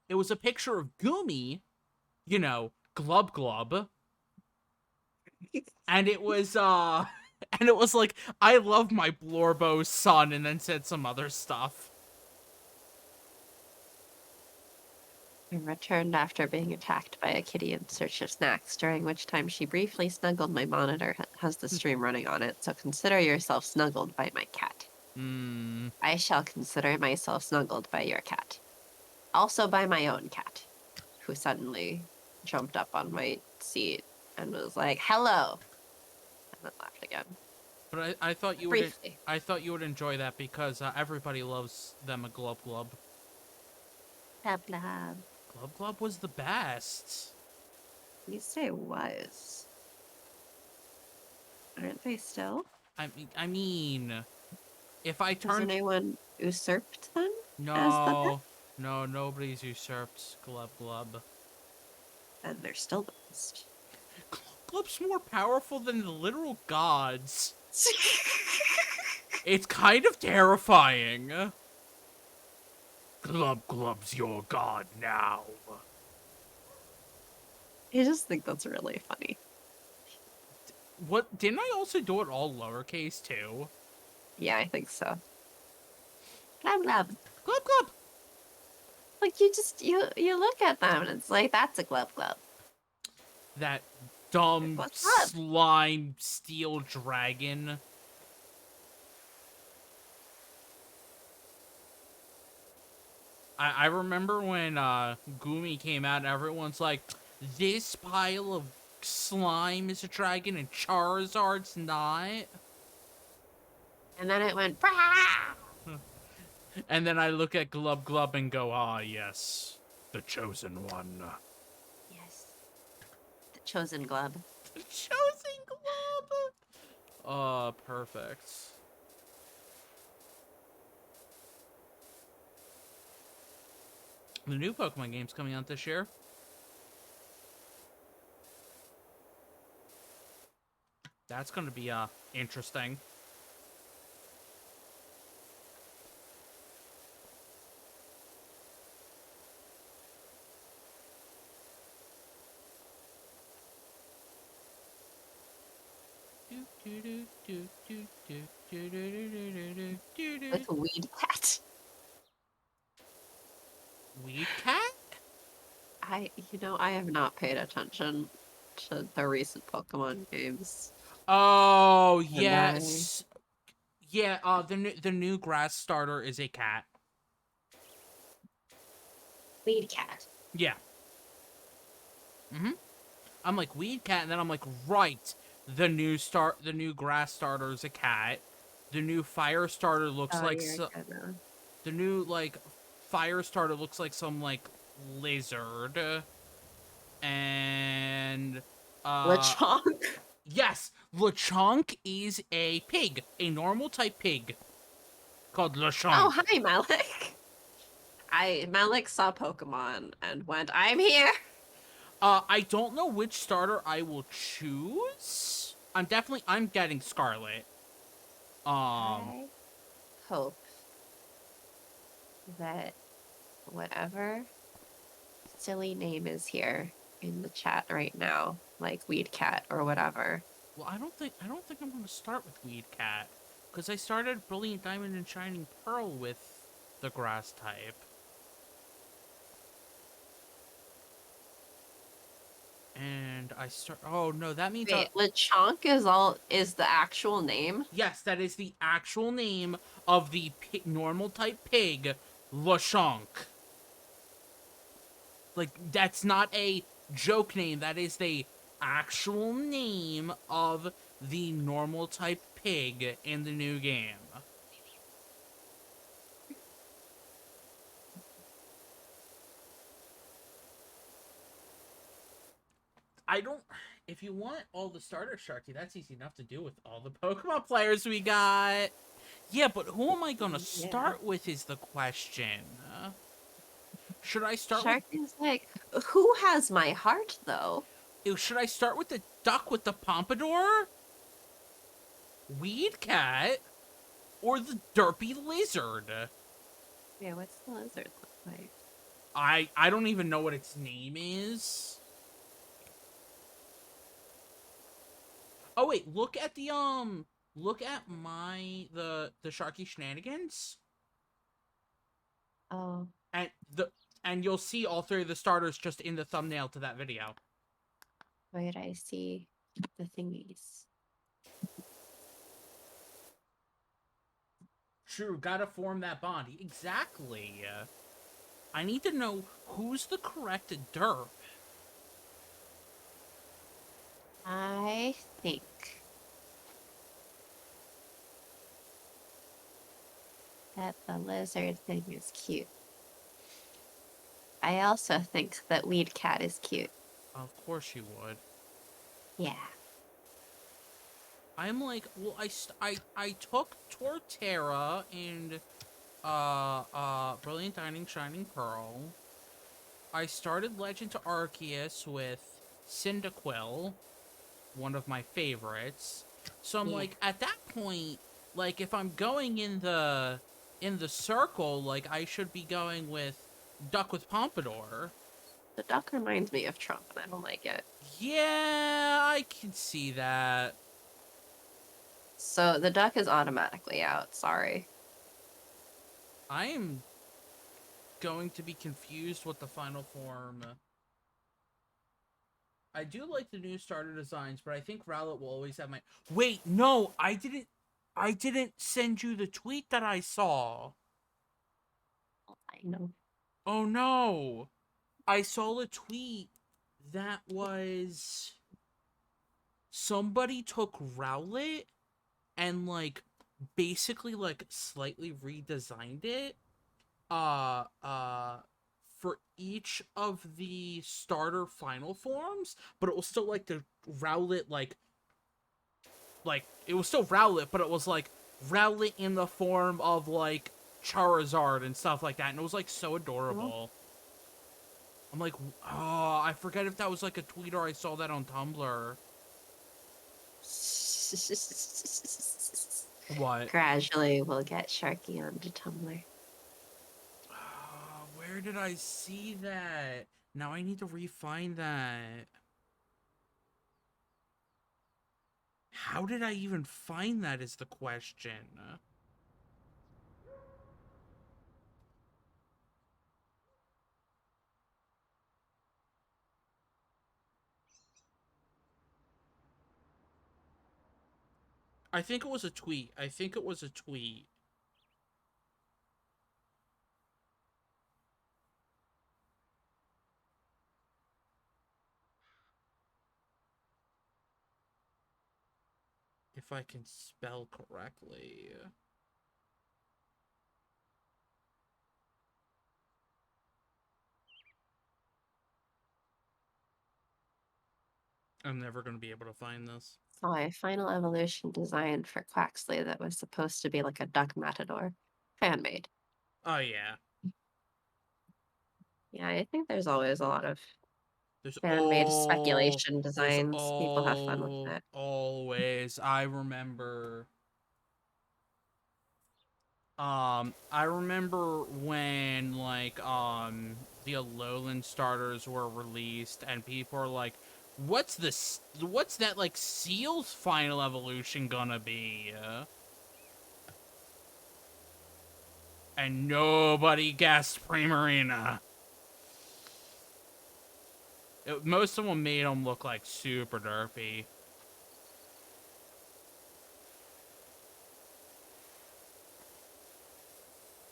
It was a picture of Goomy, you know, Glub Glub. And it was and it was like, I love my Blorbo son, and then said some other stuff. I returned after being attacked by a kitty in search of snacks, during which time she briefly snuggled my monitor has the stream running on it, so consider yourself snuggled by my cat. I shall consider myself snuggled by your cat. Also by my own cat, who suddenly jumped up on my seat and was like, hello, and then left again. But I thought you Briefly. I thought you would enjoy that because everybody loves them a Glub Glub. Blub blub. Glub Glub was the best. You say was. Aren't they still? I mean, if I Has turned anyone usurped them? no, nobody's usurped Glub Glub. And they're still the best. Glub Glub's more powerful than the literal gods. It's kind of terrifying. Glub Glub's your god now. I just think that's really funny. What, didn't I also do it all lowercase too? Yeah, I think so. Glub glub. Glub Glub! Like you look at them and it's like, that's a glub glub. That dumb What's up? slime steel dragon. I remember when Goomy came out, everyone's like, this pile of slime is a dragon and Charizard's not. And then it went, brah! And then I look at Glub Glub and go, ah, yes, the chosen one. Yes. The chosen glub. The chosen Glub! Perfect. The new Pokemon game's coming out this year. That's gonna be, interesting. With Weed Cat. Weed Cat? I have not paid attention to the recent Pokemon games. Oh, And yes. Yeah, the new grass starter is a cat. Weed Cat. Yeah. I'm like, Weed Cat, and then I'm like, right. The new grass starter is a cat. The new fire starter looks Oh, like you're gonna. the new like fire starter looks like some like lizard. And Lechonk. yes, Lechonk is a pig, a normal type pig called Oh, Lechonk. hi, Malik. Malik saw Pokemon and went, I'm here. I don't know which starter I will choose. I'm getting Scarlet. I hope that whatever silly name is here in the chat right now, like Weed Cat or whatever. Well, I don't think I'm gonna start with Weed Cat, because I started Brilliant Diamond and Shining Pearl with the grass type. And oh no, that means Wait, Lechonk is the actual name? yes, that is the actual name of the normal type pig, Lechonk. Like, that's not a joke name. That is the actual name of the normal type pig in the new game. I don't. If you want all the starter Sharky, that's easy enough to do with all the Pokemon players we got. Yeah, but who am I gonna Yeah. start with is the question. Should I start with? Shark is like, who has my heart though? Should I start with the duck with the pompadour, Weed Cat, or the derpy lizard? Yeah, what's the lizard look like? I don't even know what its name is. Oh wait, look at the Sharky shenanigans, Oh, and you'll see all three of the starters just in the thumbnail to that video. wait, I see the thingies. True, gotta form that bond. Exactly. I need to know who's the correct derp. I think that the lizard thing is cute. I also think that Weed Cat is cute. Of course you would. Yeah. I'm like, well, I took Torterra and Brilliant Diamond Shining Pearl. I started Legend to Arceus with Cyndaquil, one of my favorites. So I'm Yeah. like, at that point, like if I'm going in the circle, like I should be going with Duck with Pompadour. The duck reminds me of Trump, and I don't like it. Yeah, I can see that. So the duck is automatically out. Sorry. I am going to be confused with the final form. I do like the new starter designs, but I think Rowlet will always have my. Wait, no, I didn't. I didn't send you the tweet that I saw. I know. Oh no, I saw a tweet that was somebody took Rowlet and like basically like slightly redesigned it uh uh for each of the starter final forms, but it was still like the Rowlet like like, it was still Rowlet, but it was like Rowlet in the form of like Charizard and stuff like that, and it was like so Oh. adorable. I'm like, oh, I forget if that was like a tweet or I saw that on Tumblr. What? Gradually, we'll get Sharky onto Tumblr. Where did I see that? Now I need to re-find that. How did I even find that is the question. I think it was a tweet. I think it was a tweet. If I can spell correctly. I'm never going to be able to find this. Oh, a final evolution design for Quaxley that was supposed to be like a duck matador. Fan made. Oh, yeah. Yeah, I think there's always a lot of There's fan made all... speculation There's designs. People have fun with it. always... I remember... I remember when, like, the Alolan starters were released, and people are like, what's that, like, Seal's final evolution gonna be? And nobody guessed Primarina. Most of them made him look like super derpy.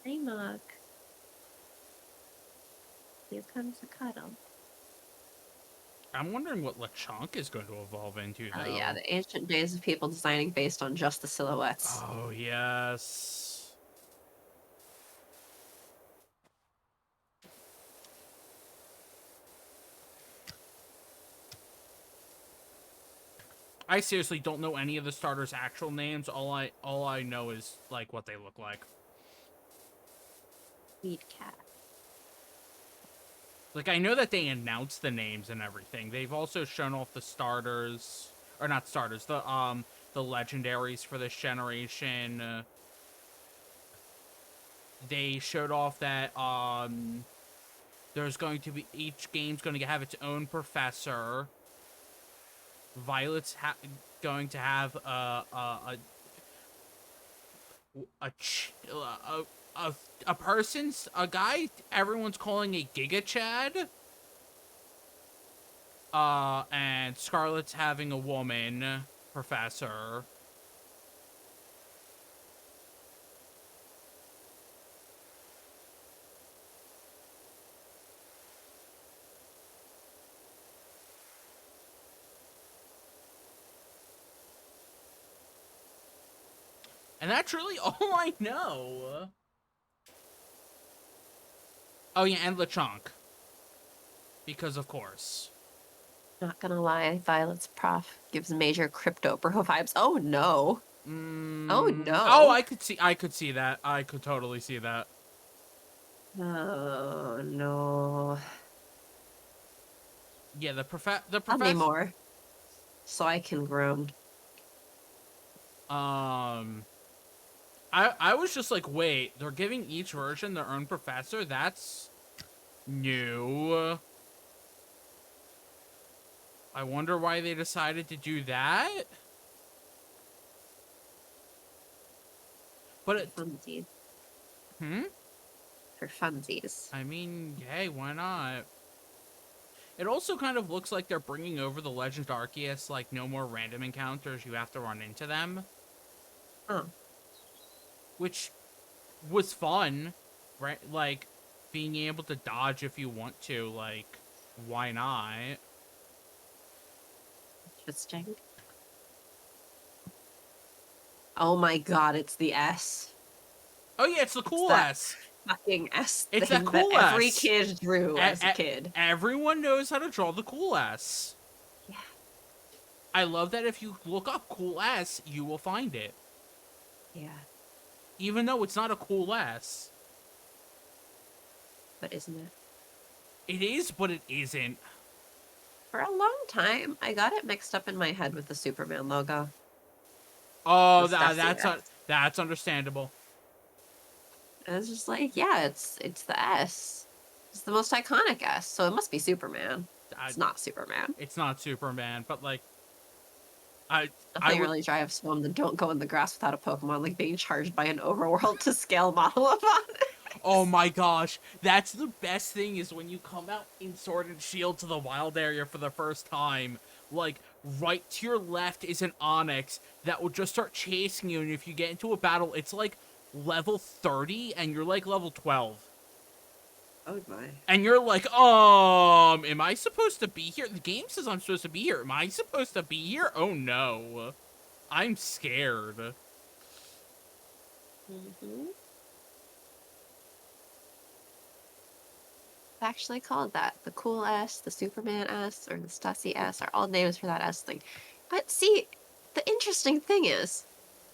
Hey, Mug. Here comes a cuddle. I'm wondering what Lechonk is going to evolve into, though. Oh, yeah, the ancient days of people designing based on just the silhouettes. Oh, yes. I seriously don't know any of the starters' actual names. All I know is like what they look like. Sweet cat. Like, I know that they announced the names and everything. They've also shown off the starters, or not starters, the legendaries for this generation. They showed off that there's going to be, each game's going to have its own professor. Violet's going to have a person's a guy everyone's calling a Giga Chad. And Scarlet's having a woman professor. And that's really all I know. Oh yeah, and Lechonk. Because of course. Not gonna lie, Violet's prof gives major crypto bro vibes. Oh no. Oh no. Oh, I could see that. I could totally see that. Oh no. Yeah, the Tell me professor. more, so I can groan. I was just like, wait, they're giving each version their own professor? That's new. I wonder why they decided to do that. But it... Funsies. Hmm? For funsies. I mean, hey, why not? It also kind of looks like they're bringing over the Legend Arceus, like, no more random encounters, you have to run into them. Oh. Which was fun, right? Like, being able to dodge if you want to, like, why not? Interesting. Oh my god, it's the S. Oh yeah, it's the cool that S. Fucking S It's thing that cool that every S. kid drew as a kid. Everyone knows how to draw the cool S. Yeah. I love that if you look up cool S, you will find it. Yeah, Even though it's not a cool S. but isn't it? It is, but it isn't. For a long time, I got it mixed up in my head with the Superman logo. The Oh, Stussy S. that's understandable. And it's just like, yeah, it's the S. It's the most iconic S, so it must be Superman. I, It's not Superman. it's not Superman, but like, I I Nothing would. really drives home the don't go in the grass without a Pokemon like being charged by an overworld to scale model of Oh Onyx. my gosh, that's the best thing is when you come out in Sword and Shield to the wild area for the first time. Like, right to your left is an Onyx that will just start chasing you, and if you get into a battle, it's like level 30 and you're like level 12. Oh my. And you're like, am I supposed to be here? The game says I'm supposed to be here. Am I supposed to be here? Oh no. I'm scared. Mm-hmm. It's actually called that. The Cool S, the Superman S, or the Stussy S are all names for that S thing. But see, the interesting thing is,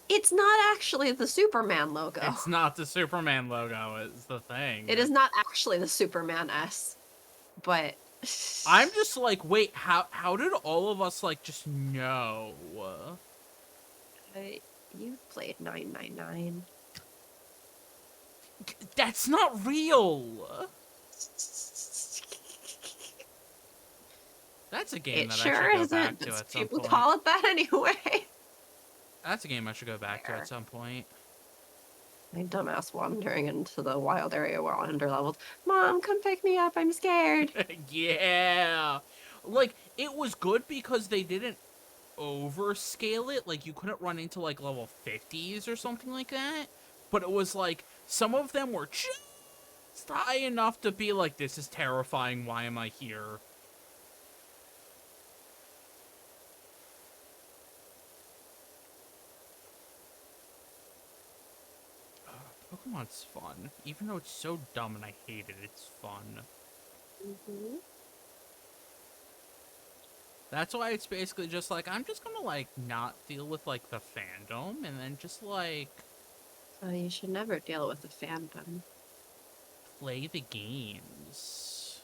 it's not actually the Superman logo. It's not the Superman logo, is the thing. It is not actually the Superman S, but I'm just like, wait, how did all of us like just know? you've played 999. That's not real. That's a game It that I should sure go back isn't, to but at some people point. call it that anyway. That's a game I should go back to at There. some point. My dumbass wandering into the wild area while underleveled. Mom, come pick me up. I'm scared. Yeah. Like, it was good because they didn't overscale it. Like, you couldn't run into, like, level 50s or something like that. But it was like, some of them were just high enough to be like, this is terrifying. Why am I here? Pokemon's fun. Even though it's so dumb and I hate it, it's fun. Mm-hmm. That's why it's basically just like, I'm just gonna, like, not deal with, like, the fandom, and then just, like, So you should never deal with the fandom. play the games.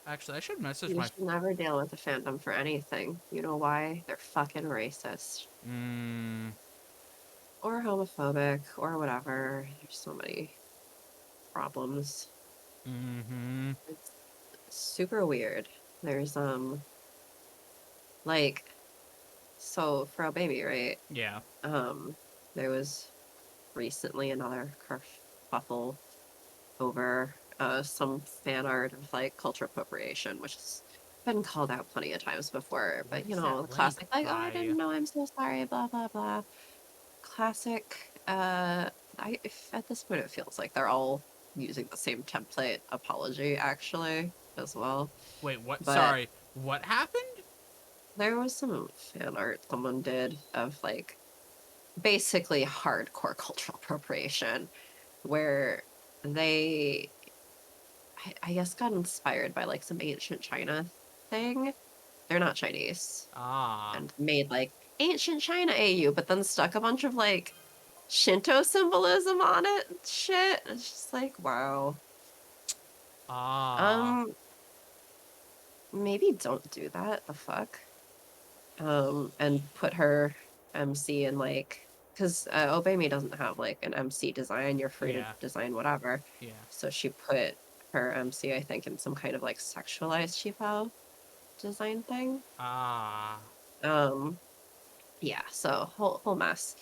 Actually, I should message You my... should never deal with the fandom for anything. You know why? They're fucking racist. Mmm... Or homophobic, or whatever. There's so many problems. Mm-hmm. It's super weird. There's, like, so for a baby, right? Yeah. Um, there was recently another kerfuffle over some fan art of like cultural appropriation, which has been called out plenty of times before. What But you is know, the that link classic like, oh, I by? didn't know, I'm so sorry, blah blah blah. Classic. At this point it feels like they're all using the same template apology actually as well. Wait, what? But Sorry. What happened? there was some fan art someone did of like basically hardcore cultural appropriation where they I guess got inspired by like some ancient China thing. They're not Chinese Ah. and made like ancient China AU, but then stuck a bunch of like Shinto symbolism on it and shit. It's just like, wow. Ah. Um, maybe don't do that. The fuck. And put her MC in like, because Obey Me doesn't have like an MC design. You're free to Yeah. design whatever. Yeah. So she put her MC, I think, in some kind of like sexualized cheapo design thing. Ah. Um, yeah, so whole mess.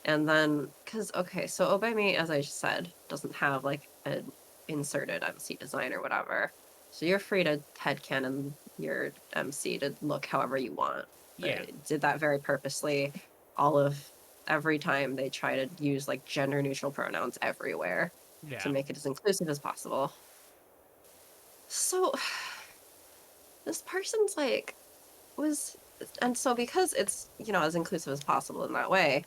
And then, because okay, so Obey Me, as I just said, doesn't have like an inserted MC design or whatever. So you're free to headcanon your MC to look however you want. Yeah. They did that very purposely. Every time they try to use like gender neutral pronouns everywhere to Yeah. make it as inclusive as possible. So this person's like was and so because it's as inclusive as possible in that way,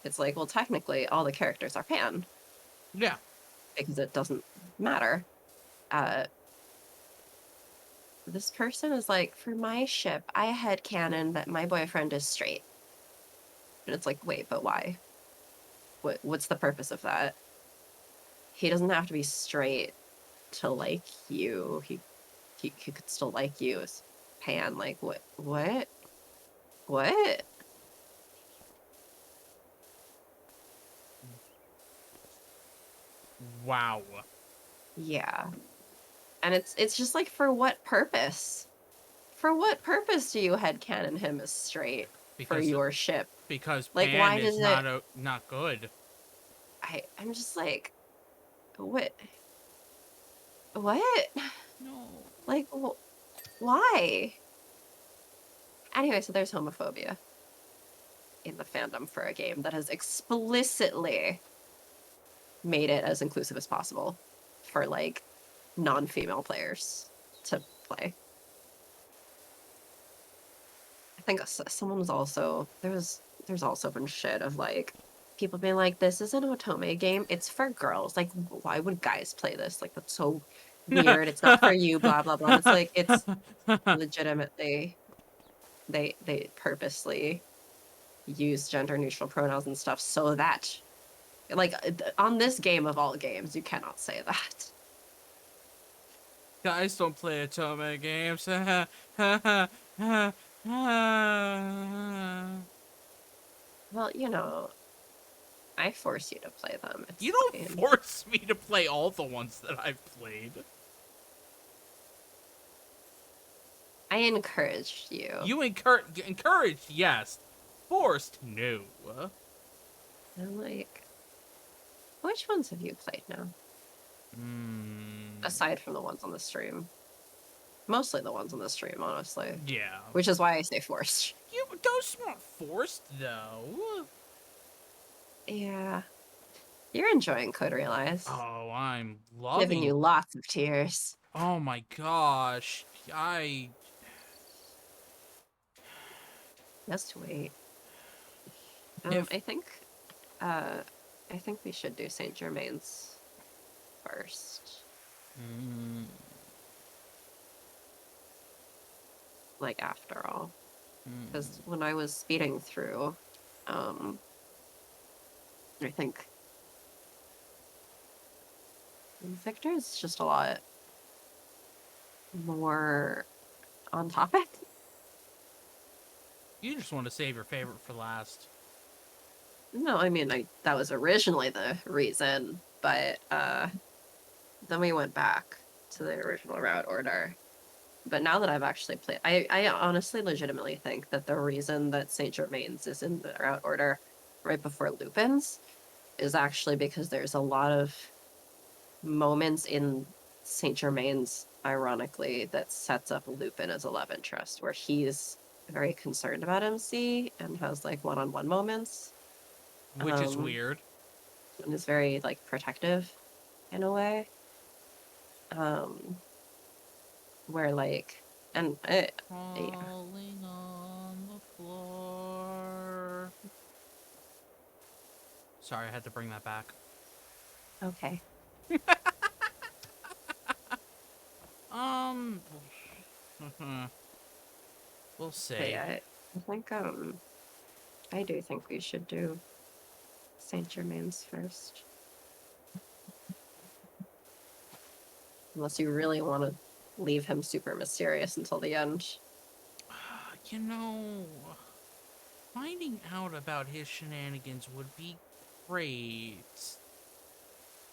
it's like, well, technically all the characters are pan Yeah. because it doesn't matter. uh this person is like, for my ship, I headcanon that my boyfriend is straight. And it's like, wait, but why? What's the purpose of that? He doesn't have to be straight to like you. He could still like you as pan. Like what? Wow. Yeah. And it's just like, for what purpose? For what purpose do you headcanon him as straight for Because your ship? Like, Pan why is does it? not good. I'm just like, what? What? No. Like, why? Anyway, so there's homophobia in the fandom for a game that has explicitly made it as inclusive as possible for like non-female players to play. I think someone was also there's also been shit of like people being like, this is an otome game, it's for girls. Like, why would guys play this? Like, that's so weird. It's not for you, blah blah blah. And it's like, it's legitimately they purposely use gender neutral pronouns and stuff so that, like, on this game of all games, you cannot say that. Guys don't play Otome games. Well, you know, I force you to play them. It's You don't fine. force me to play all the ones that I've played. I encouraged you. You encouraged, yes. Forced, no. I'm like, which ones have you played now? Aside from the ones on the stream. Mostly the ones on the stream, honestly. Yeah. Which is why I say forced. Those weren't forced, though. Yeah. You're enjoying Code Realize. Oh, I'm Giving you loving... lots of tears. Oh my gosh. Just wait. If... I think we should do Saint Germain's first. Like, after all. Because when I was speeding through, I think Victor is just a lot more on topic. You just want to save your favorite for last. No, I mean, that was originally the reason, but then we went back to the original route order. But now that I've actually played, I honestly legitimately think that the reason that Saint Germain's is in the route order right before Lupin's is actually because there's a lot of moments in Saint Germain's, ironically, that sets up Lupin as a love interest, where he's very concerned about MC and has like one-on-one moments. Which is weird. And is very like protective in a way. Where like, and it, Falling on the floor. Sorry, I had to bring that back. okay. We'll see. But yeah, I think I do think we should do Saint Germain's first. Unless you really want to leave him super mysterious until the end. You know, finding out about his shenanigans would be great.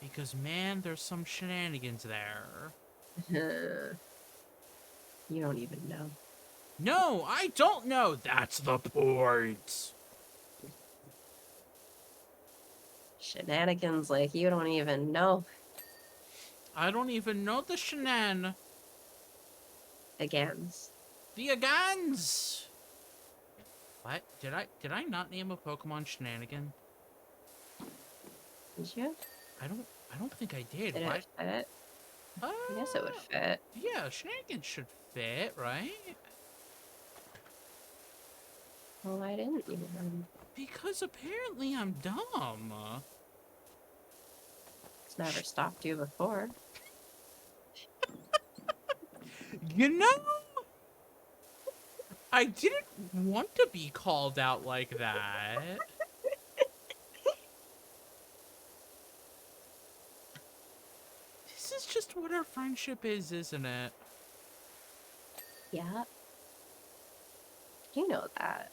Because, man, there's some shenanigans there. You don't even know. No, I don't know. That's the point. Shenanigans like you don't even know. I don't even know the shenan. Agains. The Agans. What? Did I not name a Pokemon Shenanigan? Did you? I don't think I did. Did it fit? I guess it would fit. Yeah, Shenanigans should fit, right? Well, I didn't even. Because apparently I'm dumb. It's never stopped you before. You know, I didn't want to be called out like that. This is just what our friendship is, isn't it? Yeah. You know that.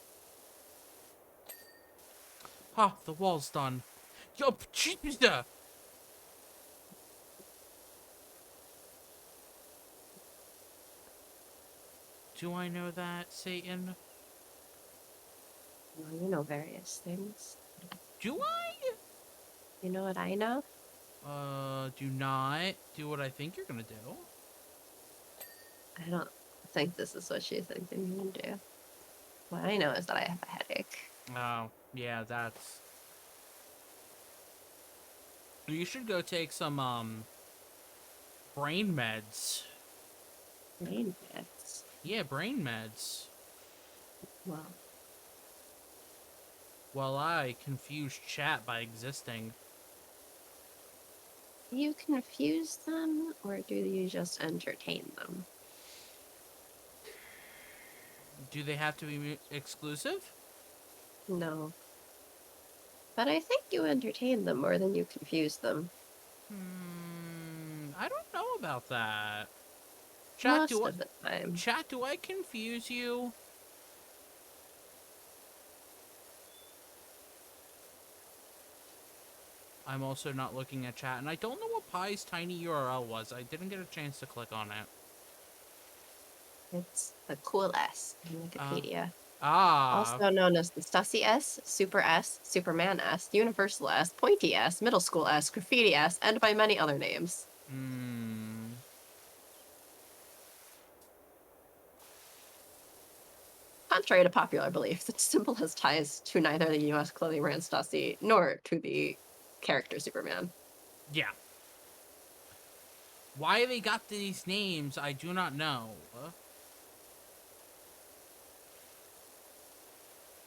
Ha, the wall's done. Yo, Jesus! Do I know that, Satan? Well, you know various things. Do I? You know what I know? Do not do what I think you're gonna do. I don't think this is what you think I'm gonna do. What I know is that I have a headache. Oh, yeah, that's... You should go take some, brain meds. Brain meds. Yeah, brain meds. Well, While I confuse chat by existing. do you confuse them or do you just entertain them? Do they have to be exclusive? No. But I think you entertain them more than you confuse them. I don't know about that. Most of the time. Chat, do I confuse you? I'm also not looking at chat, and I don't know what Pi's tiny URL was. I didn't get a chance to click on it. It's the cool S in Wikipedia. Ah. Also known as the Stussy S, Superman S, Universal S, Pointy S, Middle School S, Graffiti S, and by many other names. Contrary to popular belief, the symbol has ties to neither the US clothing brand Stussy nor to the character Superman. Yeah. Why they got these names, I do not know.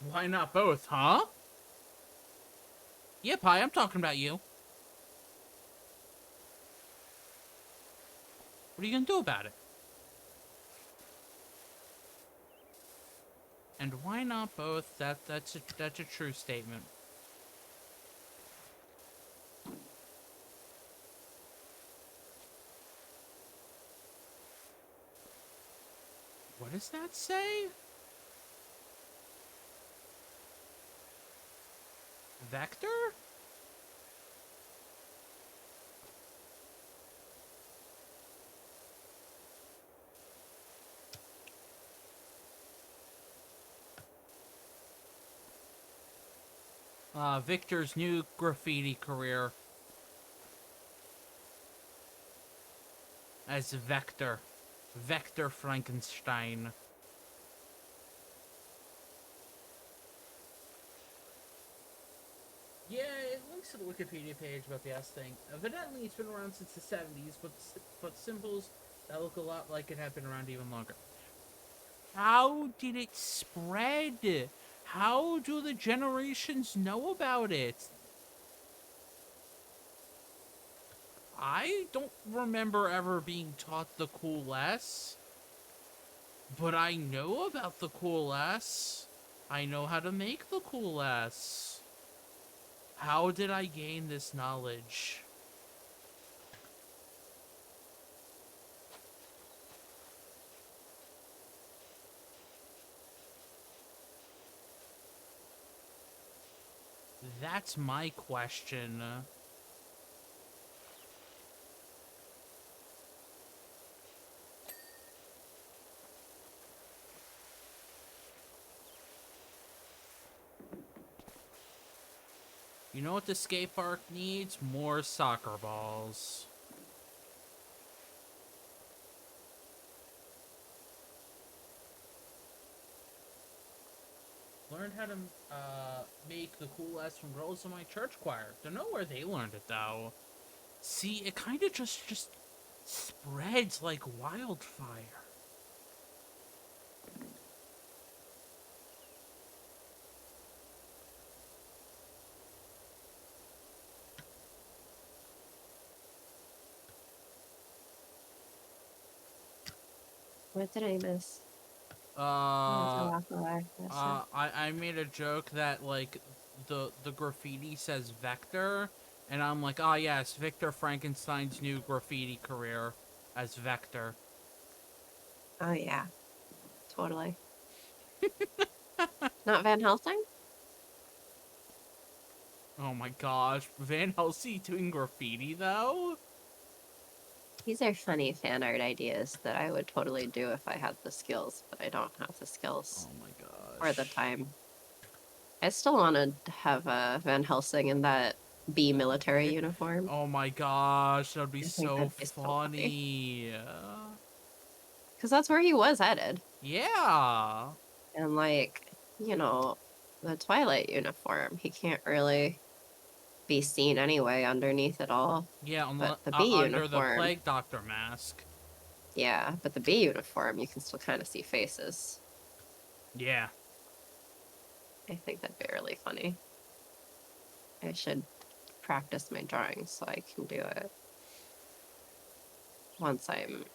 Why not both, huh? Yeah, Pi, I'm talking about you. What are you gonna do about it? And why not both? That's a true statement. What does that say? Vector? Victor's new graffiti career as Vector. Vector Frankenstein. Yeah, it links to the Wikipedia page about the S thing. Evidently, it's been around since the 70s, but symbols that look a lot like it have been around even longer. How did it spread? How do the generations know about it? I don't remember ever being taught the cool S, but I know about the cool S. I know how to make the cool S. How did I gain this knowledge? That's my question. You know what the skate park needs? More soccer balls. Learned how to make the cool S from girls in my church choir. Don't know where they learned it though. See, it kind of just spreads like wildfire. What did I miss? Oh, it's a Uh, waffle bar. That's it. I made a joke that like the graffiti says Vector, and I'm like, oh yes, Victor Frankenstein's new graffiti career as Vector. Oh yeah, totally. Not Van Helsing? Oh my gosh, Van Helsing doing graffiti though? These are funny fan art ideas that I would totally do if I had the skills, but I don't have the skills Oh my or the gosh. time. I still want to have Van Helsing in that B military uniform. Oh my gosh, that would be I think so that'd be so funny. funny. Because that's where he was headed. Yeah. And, like, the Twilight uniform, he can't really be seen anyway underneath it all. Yeah, But the B under the uniform, Plague Doctor mask. yeah, but the B uniform, you can still kind of see faces. Yeah. I think that'd be really funny. I should practice my drawing so I can do it once I'm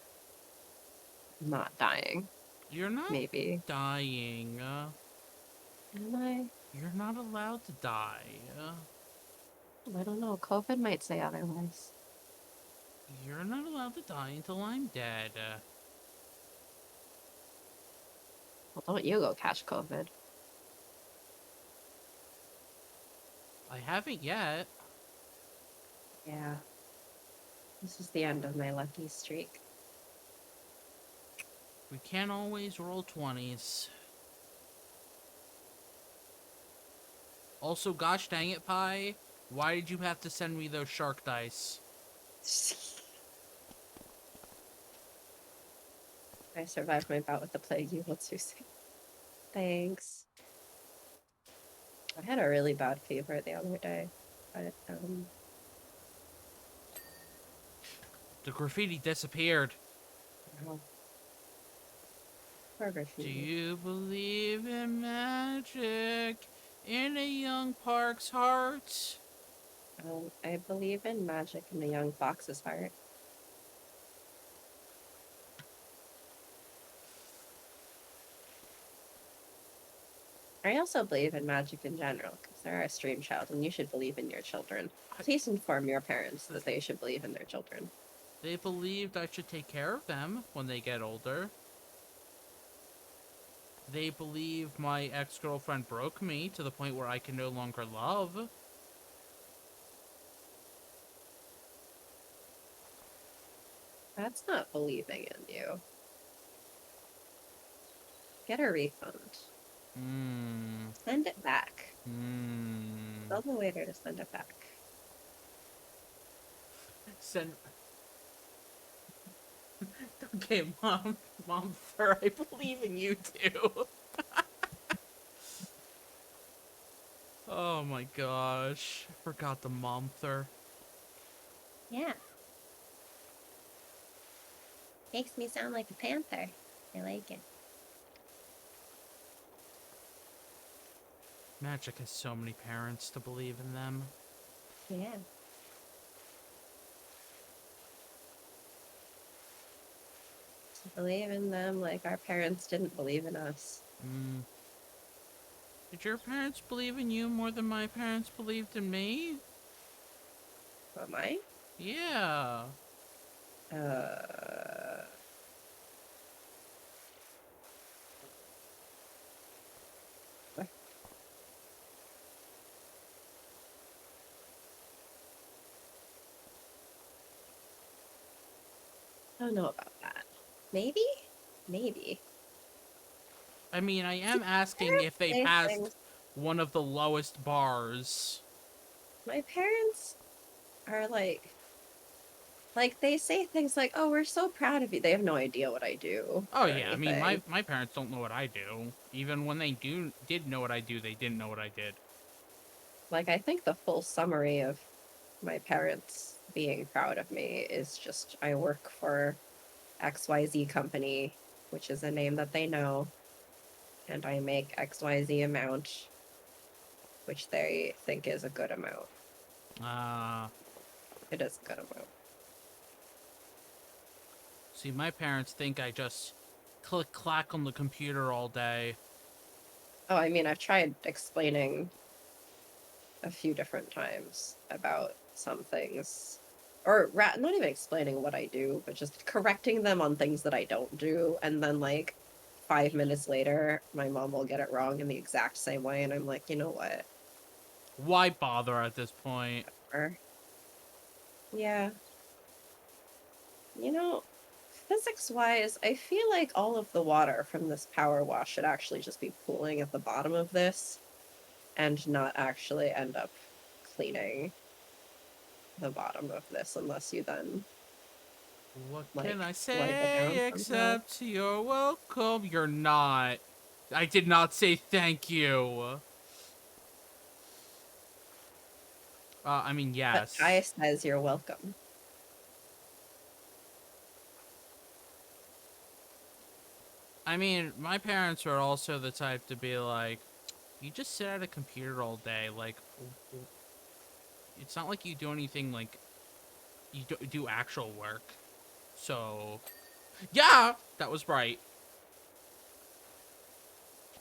not dying, You're not maybe. dying. Am I? You're not allowed to die. I don't know. COVID might say otherwise. You're not allowed to die until I'm dead. Well, don't you go catch COVID. I haven't yet. Yeah. This is the end of my lucky streak. We can't always roll 20s. Also, gosh dang it, Pi. Why did you have to send me those shark dice? I survived my bout with the plague, you will too soon. Thanks. I had a really bad fever the other day, but The graffiti disappeared. oh, poor Do graffiti. you believe in magic in a young Park's heart? I believe in magic in the young fox's heart. I also believe in magic in general, because they're a stream child, and you should believe in your children. Please inform your parents that they should believe in their children. They believed I should take care of them when they get older. They believe my ex-girlfriend broke me to the point where I can no longer love. That's not believing in you. Get a refund. Hmm. Send it back. Hmm. Tell the waiter to send it back. Send. Okay, mom, sir, I believe in you too. Oh my gosh, I forgot the momther. Yeah. Makes me sound like a panther. I like it. Magic has so many parents to believe in them. Yeah. To believe in them like our parents didn't believe in us. Hmm. Did your parents believe in you more than my parents believed in me? Am I? Yeah. Uh, I don't know about that. Maybe? Maybe. I mean, I See, am asking parents if they say passed things. one of the lowest bars. My parents are like they say things like, "Oh, we're so proud of you." They have no idea what I do Oh or yeah, I mean, anything. my parents don't know what I do. Even when they did know what I do, they didn't know what I did. Like, I think the full summary of my parents being proud of me is just I work for XYZ company, which is a name that they know, and I make XYZ amount, which they think is a good amount. Uh, It is a good amount. See, my parents think I just click clack on the computer all day. Oh, I mean, I've tried explaining a few different times about some things, or not even explaining what I do, but just correcting them on things that I don't do, and then like 5 minutes later, my mom will get it wrong in the exact same way, and I'm like, you know what? Why bother at this point? Or, yeah, you know, physics-wise, I feel like all of the water from this power wash should actually just be pooling at the bottom of this and not actually end up cleaning the bottom of this unless you then What can like I wipe it down say somehow. except you're welcome? You're not. I did not say thank you. I mean, But Ty yes. says you're welcome. I mean, my parents are also the type to be like, you just sit at a computer all day. Like, it's not like you do anything, like, you do actual work. So, yeah, that was right.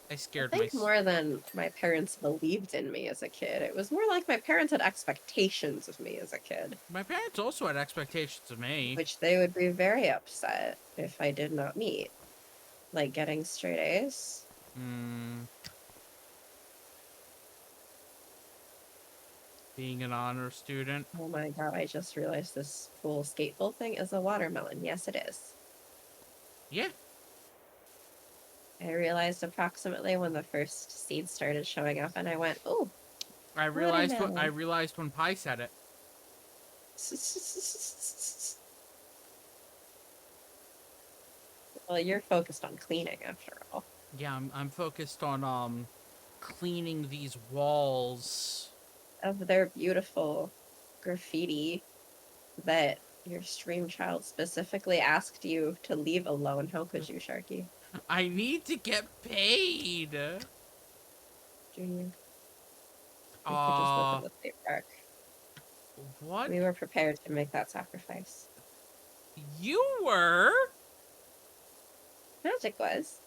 I I scared my... think more than my parents believed in me as a kid, it was more like my parents had expectations of me as a kid, My parents also had expectations of me. which they would be very upset if I did not meet, like getting straight A's. Hmm. Being an honor student. Oh my god, I just realized this cool skateboard thing is a watermelon. Yes, it is. Yeah. I realized approximately when the first seeds started showing up, and I went, "Ooh, I watermelon." realized when Pi said it. Well, you're focused on cleaning after all. Yeah, I'm focused on cleaning these walls. Of their beautiful graffiti that your stream child specifically asked you to leave alone. How could you, Sharky? I need to get paid. Junior, you could just live in Uh, the state park. what? We were prepared to make that sacrifice. You were? Magic was.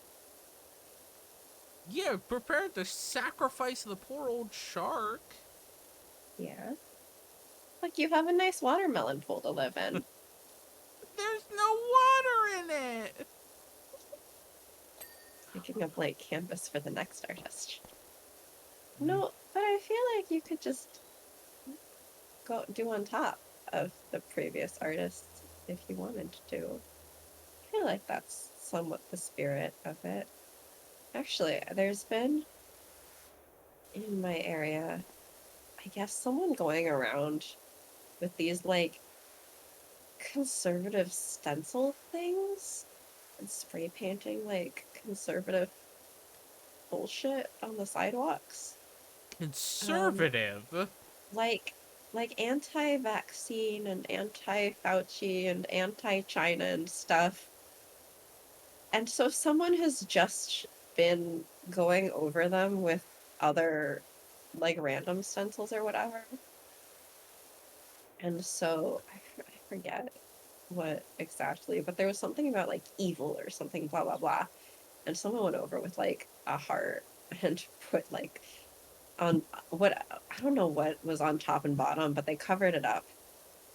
Yeah, prepared to sacrifice the poor old shark. Yeah. Like you have a nice watermelon pool to live in. There's no water in it. Picking a blank canvas for the next artist. No, but I feel like you could just go do on top of the previous artists if you wanted to. I feel like that's somewhat the spirit of it. Actually, there's been in my area, I guess, someone going around with these like conservative stencil things and spray painting like conservative bullshit on the sidewalks. Um, Conservative. like anti-vaccine and anti-Fauci and anti-China and stuff. And so someone has just been going over them with other like random stencils or whatever. And so I forget what exactly, but there was something about like evil or something, blah, blah, blah. And someone went over with like a heart and put like on what I don't know what was on top and bottom, but they covered it up.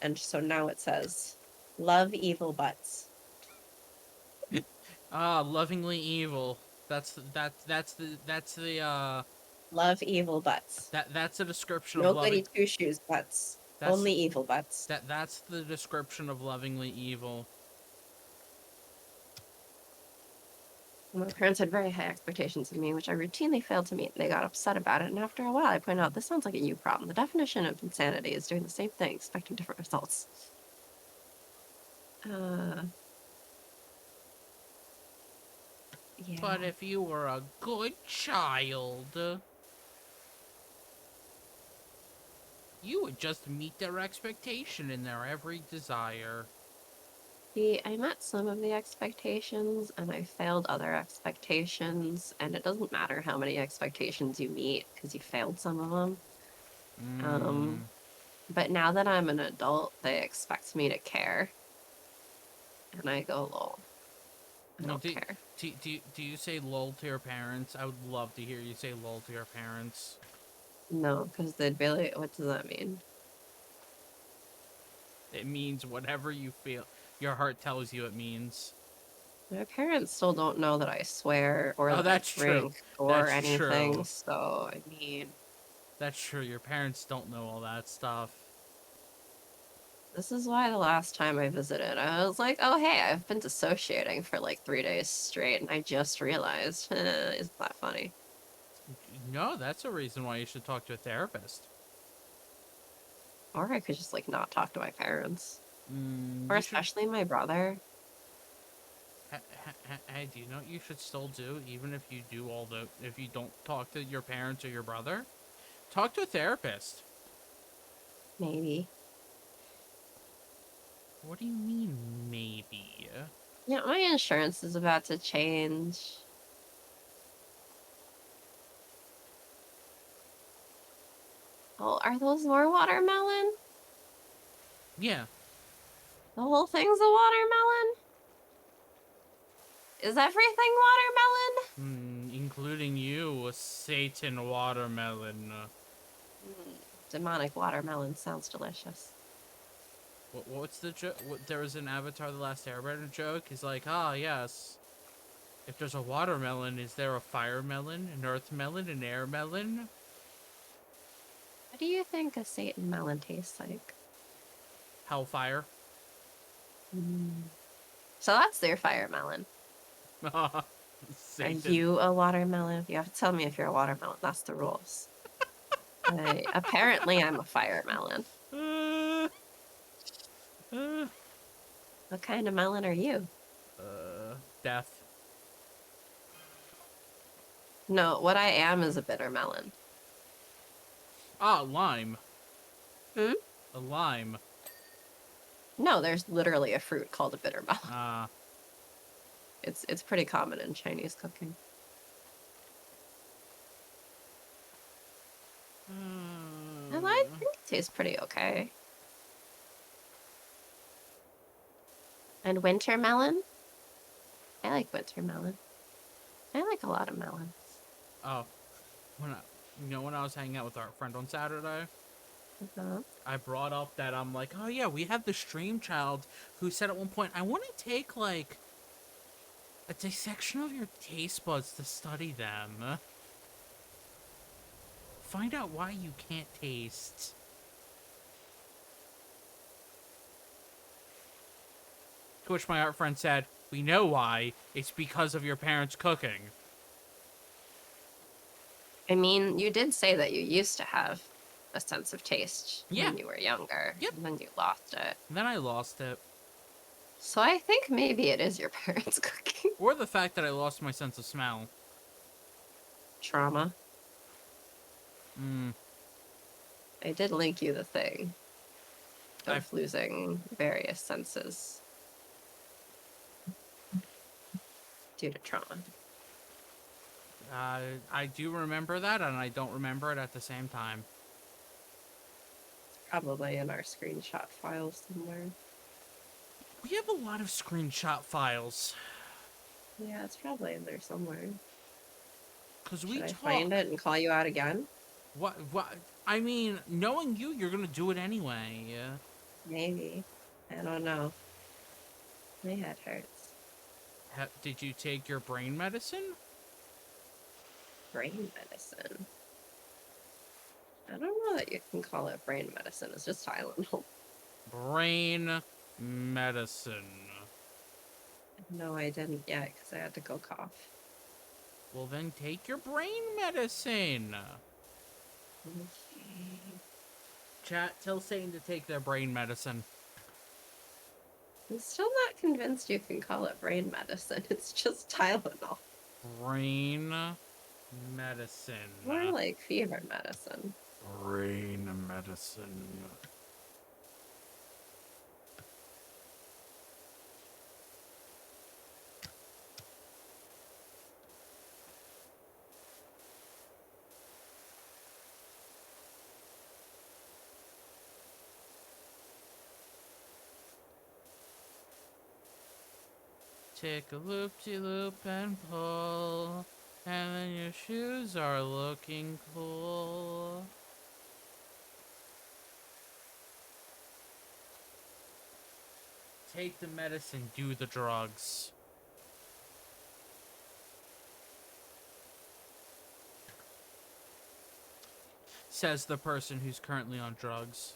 And so now it says, "Love evil butts." Ah, lovingly evil. That's the Love evil butts. that's the description of No loving. goody two shoes butts. That's Only evil butts. that's the description of lovingly evil. My parents had very high expectations of me, which I routinely failed to meet. They got upset about it, and after a while, I pointed out this sounds like a you problem. The definition of insanity is doing the same thing, expecting different results. Uh, But yeah. if you were a good child, you would just meet their expectation in their every desire. See, I met some of the expectations, and I failed other expectations, and it doesn't matter how many expectations you meet because you failed some of them. Mm. But now that I'm an adult, they expect me to care, and I go, lol. I No, don't care. do you say lol to your parents? I would love to hear you say lol to your parents. No, because they'd be like, what does that mean? It means whatever you feel your heart tells you it means. My parents still don't know that I swear or Oh, that I that's true. drink or That's anything, true. so I mean, That's true. Your parents don't know all that stuff. this is why the last time I visited, I was like, oh, hey, I've been dissociating for like 3 days straight, and I just realized. Isn't that funny? No, that's a reason why you should talk to a therapist. Or I could just like not talk to my parents. Or You should. especially my brother. Hey, do you know what you should still do, even if you do all the, if you don't talk to your parents or your brother? Talk to a therapist. Maybe. What do you mean, maybe? Yeah, my insurance is about to change. Oh, are those more watermelon? Yeah. The whole thing's a watermelon? Is everything Including you, Satan Watermelon. watermelon? Demonic watermelon sounds delicious. What's the joke? There was an Avatar: The Last Airbender joke. He's like, ah, yes. If there's a watermelon, is there a fire melon, an earth melon, an air melon? What do you think a Satan melon tastes like? Hellfire. Mm. So that's their fire melon. Are Satan. you a watermelon? You have to tell me if you're a watermelon. That's the rules. Apparently, I'm a fire melon. Uh, uh, What kind of melon are you? Death. No, what I am is a bitter melon. Ah, lime. Hmm? A lime. No, there's literally a fruit called a bitter melon. Ah. It's pretty common in Chinese cooking. And I think it tastes pretty okay. And winter melon? I like winter melon. I like a lot of melons. Oh, when I was hanging out with our friend on Saturday, Uh-huh. I brought up that I'm like, oh yeah, we have the stream child who said at one point, I want to take like a dissection of your taste buds to study them. Find out why you can't taste. To which my art friend said, we know why. It's because of your parents' cooking. I mean, you did say that you used to have a sense of taste Yeah. when you were younger, Yep. and then you lost it. And then I lost it. So I think maybe it is your parents' cooking. Or the fact that I lost my sense of smell. Trauma. Hmm. I did link you the thing of losing various senses due to trauma. I do remember that, and I don't remember it at the same time. It's probably in our screenshot files somewhere. We have a lot of screenshot files. Yeah, it's probably in there somewhere. Because we Should I talk. find it and call you out again? What? I mean, knowing you, you're gonna do it anyway. Maybe. I don't know. My head hurts. Did you take your brain medicine? Brain medicine. I don't know that you can call it brain medicine. It's just Tylenol. Brain medicine. No, I didn't yet because I had to go cough. Well, then take your brain medicine. Okay. Chat, tell Satan to take their brain medicine. I'm still not convinced you can call it brain medicine. It's just Tylenol. Brain medicine. More like fever medicine. Brain medicine. take a loop-de-loop and pull, and then your shoes are looking cool. Take the medicine, do the drugs. Says the person who's currently on drugs.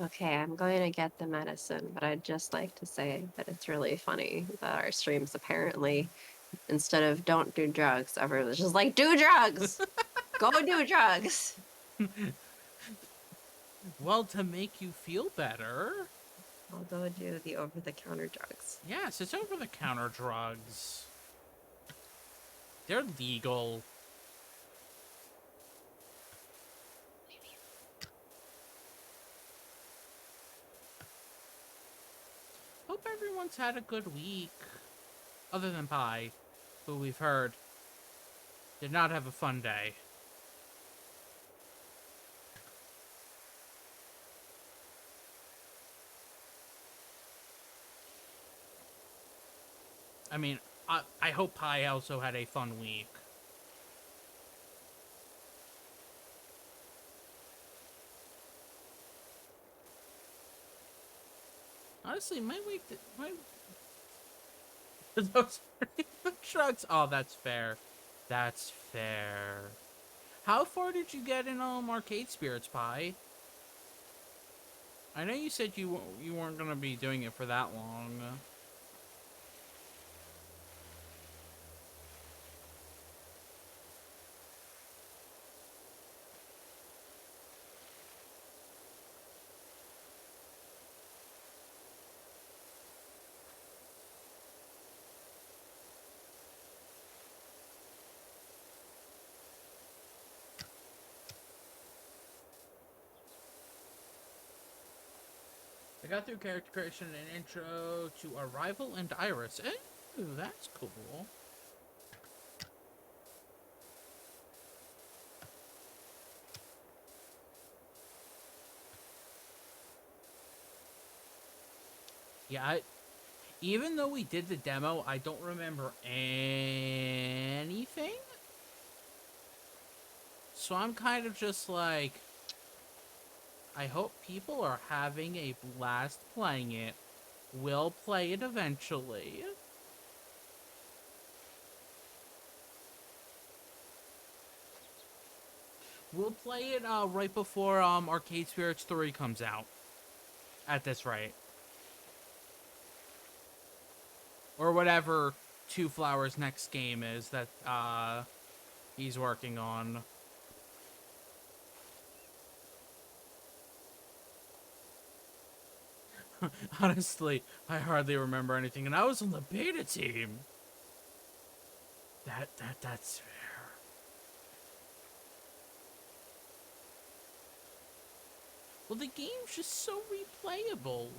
Okay, I'm going to get the medicine, but I'd just like to say that it's really funny that our streams apparently, instead of don't do drugs, everyone's just like, do drugs! Go do drugs! Well, to make you feel better. I'll go do the over-the-counter drugs. Yes, it's over-the-counter drugs. They're legal. Hope everyone's had a good week. Other than Pi, who we've heard did not have a fun day. I mean, I hope Pi also had a fun week. Honestly, my week... Those are the drugs. Oh, that's fair. That's fair. How far did you get in Arcade Spirits, Pi? I know you said you weren't gonna be doing it for that long. I got through character creation and intro to Arrival and Iris. Ooh, that's cool. Yeah, even though we did the demo, I don't remember anything. So I'm kind of just like, I hope people are having a blast playing it. We'll play it eventually. We'll play it right before Arcade Spirits 3 comes out. At this rate. Or whatever Two Flowers' next game is that he's working on. Honestly, I hardly remember anything, and I was on the beta team. That's fair. Well, the game's just so replayable.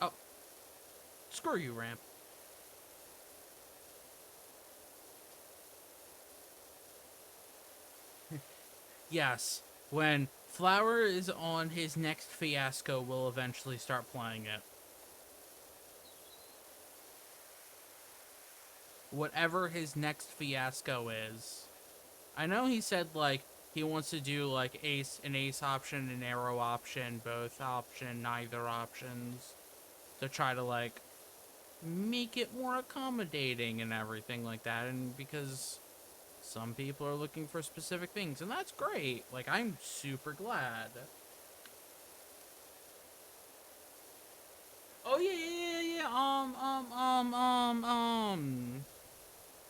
Oh, screw you, Ramp. Yes, when Flower is on his next fiasco, we'll eventually start playing it. Whatever his next fiasco is. I know he said, like, he wants to do, like, an ace option, an arrow option, both option, neither options. To try to, like, make it more accommodating and everything like that. And because some people are looking for specific things, and that's great. Like, I'm super glad. Oh, yeah.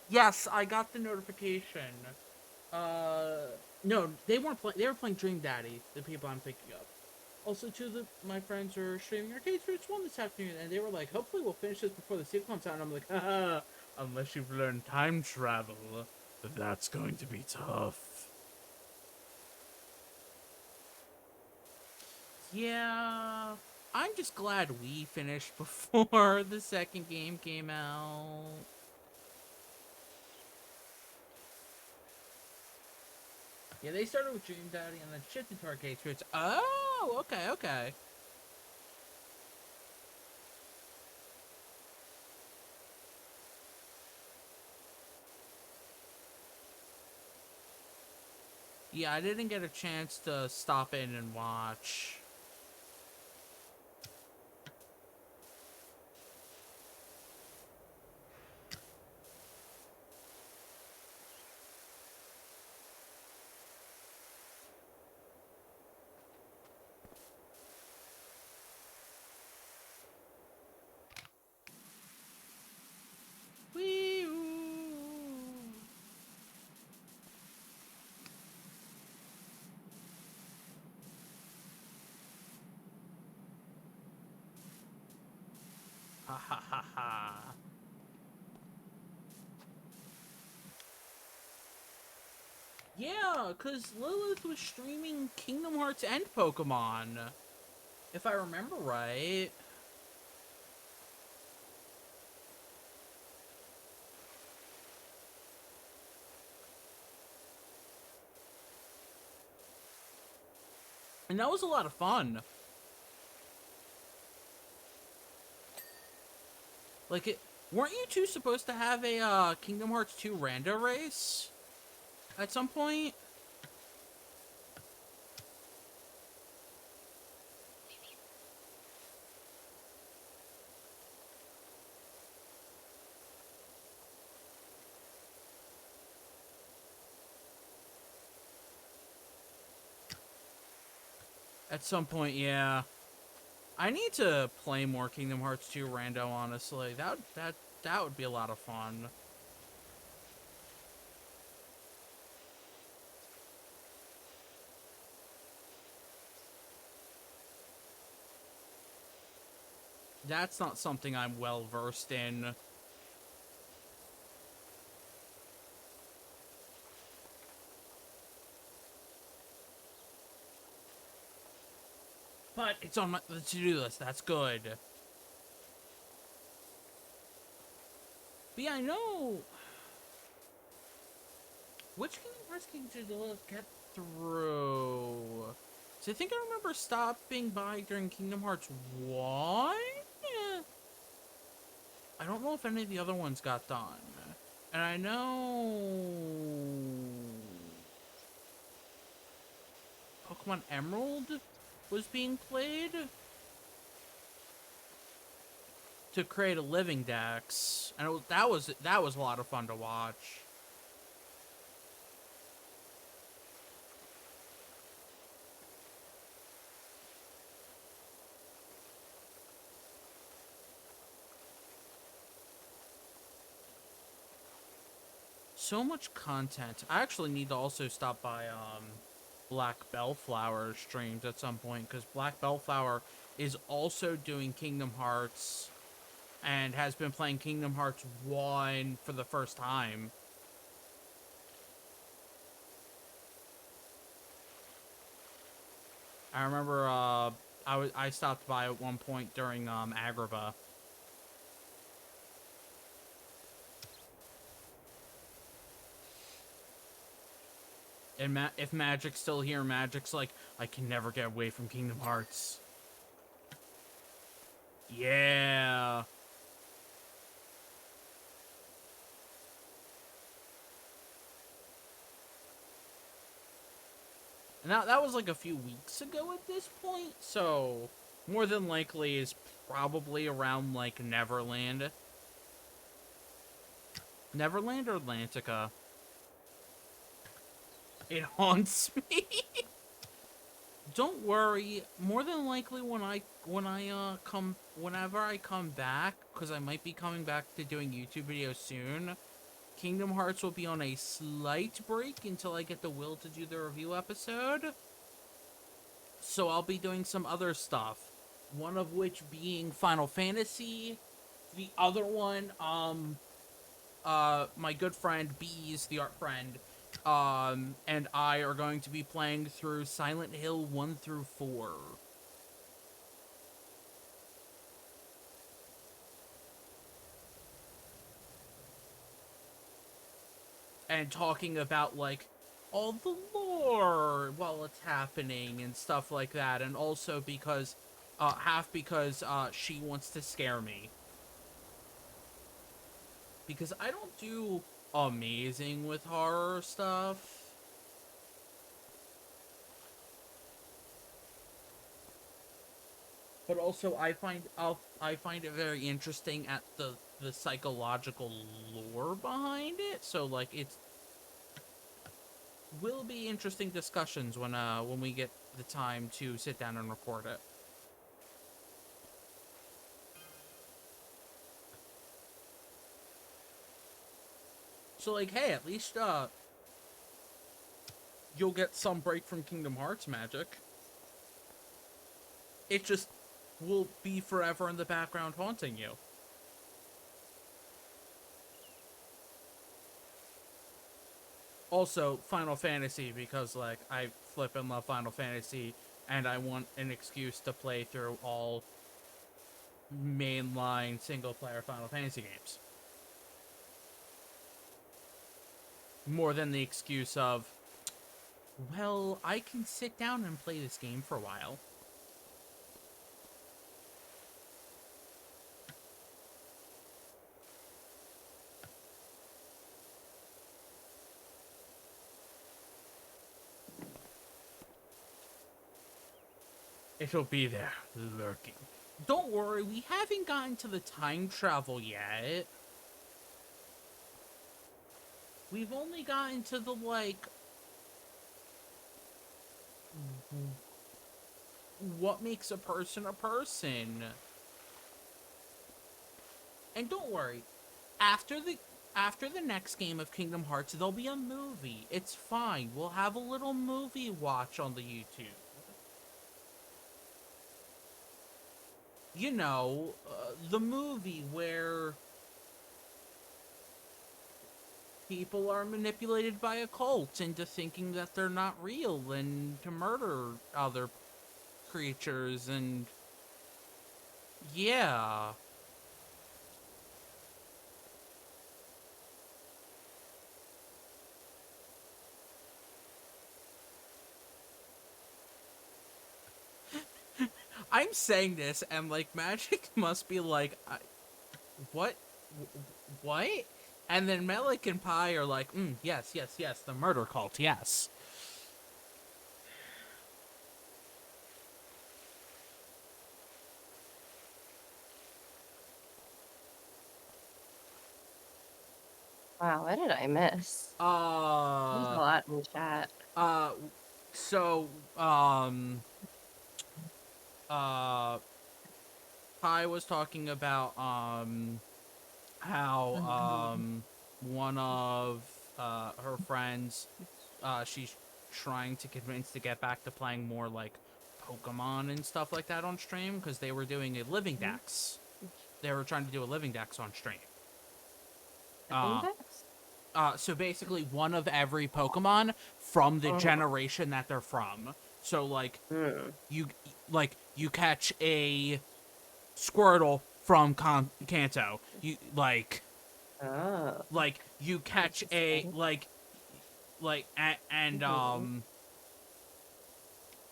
Yes, I got the notification. No, they weren't playing. They were playing Dream Daddy, the people I'm thinking of. Also, two of my friends are streaming Arcade Spirits 1 this afternoon, and they were like, hopefully we'll finish this before the sequel comes out. And I'm like, haha, unless you've learned time travel, that's going to be tough. Yeah, I'm just glad we finished before the second game came out. Yeah, they started with Dream Daddy and then shifted to Arcade Spirits. Oh, okay, okay. Yeah, I didn't get a chance to stop in and watch. Wee ha ha ha ha. Yeah, because Lilith was streaming Kingdom Hearts and Pokemon, if I remember right. And that was a lot of fun. Like, weren't you two supposed to have a Kingdom Hearts 2 rando race at some point? At some point, yeah. I need to play more Kingdom Hearts 2 rando, honestly. That would be a lot of fun. That's not something I'm well versed in. But it's on the to-do list. That's good. But yeah, I know. Which Kingdom Hearts game did Lilith get through? So I think I remember stopping by during Kingdom Hearts 1? Yeah. I don't know if any of the other ones got done. And I know Pokemon Emerald was being played to create a living dex, and that was a lot of fun to watch. So much content. I actually need to also stop by Black Bellflower streams at some point, because Black Bellflower is also doing Kingdom Hearts and has been playing Kingdom Hearts 1 for the first time. I remember I stopped by at one point during Agrabah. And if Magic's still here, Magic's like, I can never get away from Kingdom Hearts. Yeah. And that was like a few weeks ago at this point, so more than likely is probably around like Neverland. Neverland or Atlantica? It haunts me. Don't worry. More than likely, whenever I come back, because I might be coming back to doing YouTube videos soon, Kingdom Hearts will be on a slight break until I get the will to do the review episode. So I'll be doing some other stuff. One of which being Final Fantasy. The other one, my good friend Bees, the art friend, and I are going to be playing through Silent Hill 1 through 4. and talking about like all the lore while it's happening and stuff like that, and also because half because she wants to scare me, because I don't do amazing with horror stuff. But also, I find it very interesting at the psychological lore behind it. So like, it's will be interesting discussions when we get the time to sit down and record it. So like, hey, at least you'll get some break from Kingdom Hearts magic. It just will be forever in the background haunting you. Also, Final Fantasy, because like I flip and love Final Fantasy, and I want an excuse to play through all mainline single-player Final Fantasy games. More than the excuse of, well, I can sit down and play this game for a while. It'll be there, lurking. Don't worry, we haven't gotten to the time travel yet. We've only gotten to the, like, what makes a person a person. And don't worry, after the next game of Kingdom Hearts, there'll be a movie. It's fine. We'll have a little movie watch on the YouTube. You know, the movie where people are manipulated by a cult into thinking that they're not real and to murder other creatures, and yeah. I'm saying this and like Magic must be like, what? What? And then Melik and Pi are like, yes, yes, yes, the murder cult, yes. Wow, what did I miss? There's a lot in chat. So, Pi was talking about, how, one of, her friends, she's trying to convince to get back to playing more, like, Pokemon and stuff like that on stream, because they were doing a Living Dex. They were trying to do a Living Dex on stream. So basically one of every Pokemon from the generation that they're from. So, like, you catch a Squirtle from Kanto. You, like, you catch a,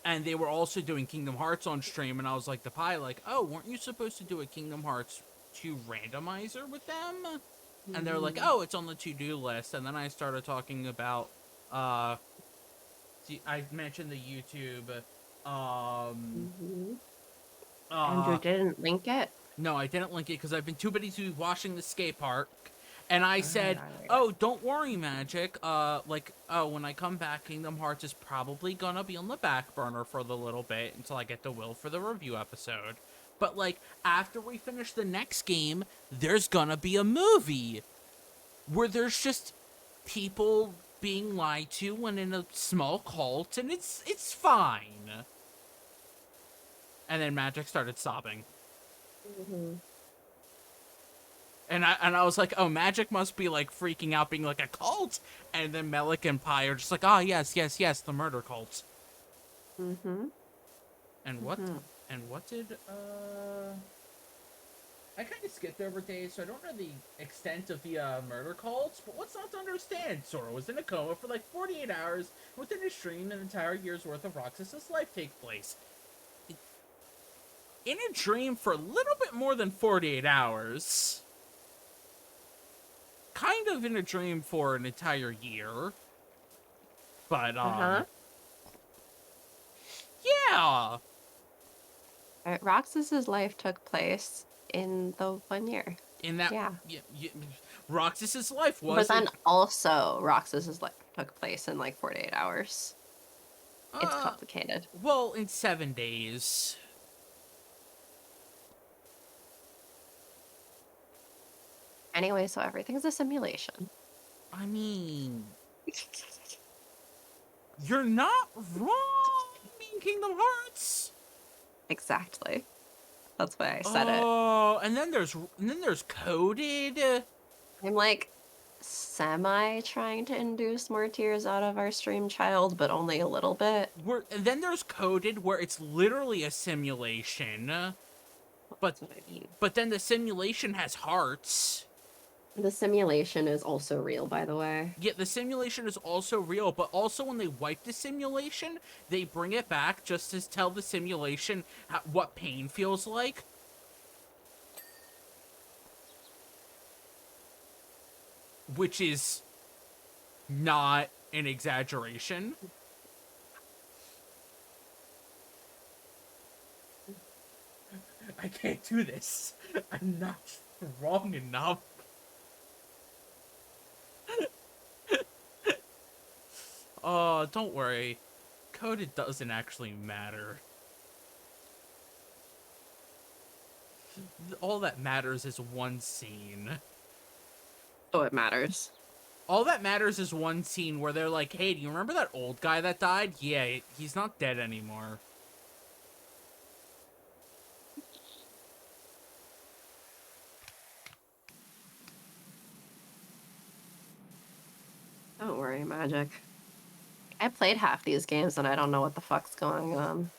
and they were also doing Kingdom Hearts on stream, and I was like, the Pi, like, oh, weren't you supposed to do a Kingdom Hearts 2 randomizer with them? And they're like, oh, it's on the to-do list. And then I started talking about, I mentioned the YouTube, and you didn't link it? No, I didn't link it because I've been too busy watching the skate park. And I said, oh, don't worry, Magic. When I come back, Kingdom Hearts is probably gonna be on the back burner for the little bit until I get the will for the review episode. But, like, after we finish the next game, there's gonna be a movie where there's just people being lied to and in a small cult, and it's fine. And then Magic started sobbing. And I was like, oh, Magic must be, like, freaking out, being like a cult. And then Melik and Pi are just like, ah, yes, yes, yes, the murder cult. And what? And what did I kind of skipped over days, so I don't know the extent of the murder calls, but what's not to understand? Sora was in a coma for like 48 hours. Within his dream, an entire year's worth of Roxas's life take place. In a dream for a little bit more than 48 hours. Kind of in a dream for an entire year. But, Uh-huh. yeah. Roxas's life took place in the 1 year. In that, Yeah. Roxas's life But was then also Roxas's life took place in like 48 hours. It's uh, complicated. well, in 7 days. Anyway, so everything's a simulation. I mean, you're not wrong in Kingdom Hearts. Exactly. That's why I said it. Oh, and then there's coded. I'm like semi trying to induce more tears out of our stream child, but only a little bit. And then there's coded where it's literally a simulation. But That's what I mean. but then the simulation has hearts. The simulation is also real, by the way. Yeah, the simulation is also real, but also when they wipe the simulation, they bring it back just to tell the simulation what pain feels like. Which is not an exaggeration. I can't do this. I'm not strong enough. Oh, don't worry. Coded doesn't actually matter. All that matters is one scene. Oh, it matters. All that matters is one scene where they're like, hey, do you remember that old guy that died? Yeah, he's not dead anymore. Don't worry, Magic. I played half these games and I don't know what the fuck's going on.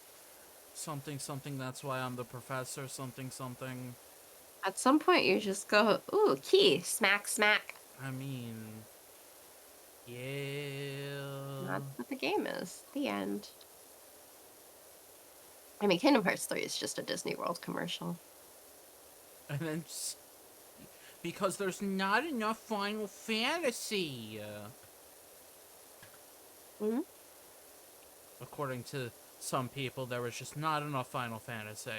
Something, something, that's why I'm the professor, something, something. At some point, you just go, ooh, key, smack, smack. I mean, yeah. That's what the game is. The end. I mean, Kingdom Hearts 3 is just a Disney World commercial. And then, because there's not enough Final Fantasy. Mm-hmm. According to some people, there was just not enough Final Fantasy.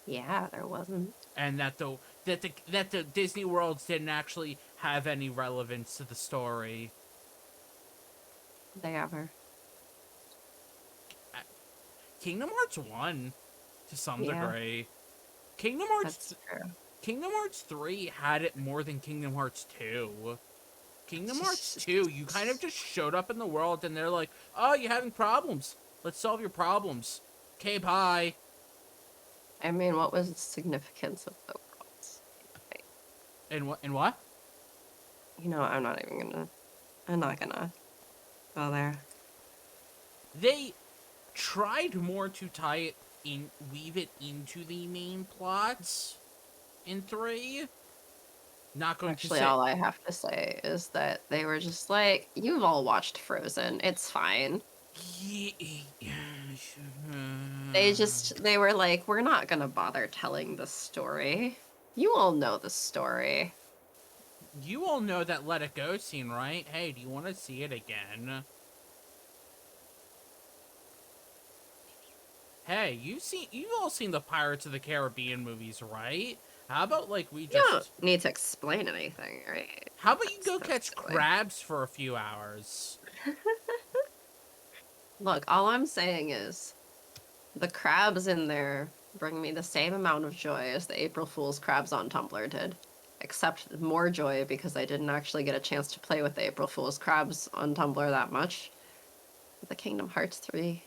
Yeah, there wasn't. And that the Disney Worlds didn't actually have any relevance to the story. They ever. Kingdom Hearts 1, to some Yeah. degree. Kingdom Hearts That's true. Kingdom Hearts 3 had it more than Kingdom Hearts 2. Kingdom Hearts 2, you kind of just showed up in the world and they're like, oh, you're having problems. Let's solve your problems. Okay, bye. I mean, what was the significance of the worlds? And what? You know, I'm not gonna go there. They tried more to tie it in, weave it into the main plots in 3. Not going Actually, to say. all I have to say is that they were just like, you've all watched Frozen. It's fine. They were like, we're not gonna bother telling the story. You all know the story. You all know that Let It Go scene, right? Hey, do you want to see it again? Hey, you've all seen the Pirates of the Caribbean movies, right? How about like we You just don't need to explain anything, right? How about you go That's catch silly. crabs for a few hours? Look, all I'm saying is the crabs in there bring me the same amount of joy as the April Fool's crabs on Tumblr did. Except more joy because I didn't actually get a chance to play with the April Fool's crabs on Tumblr that much. The Kingdom Hearts 3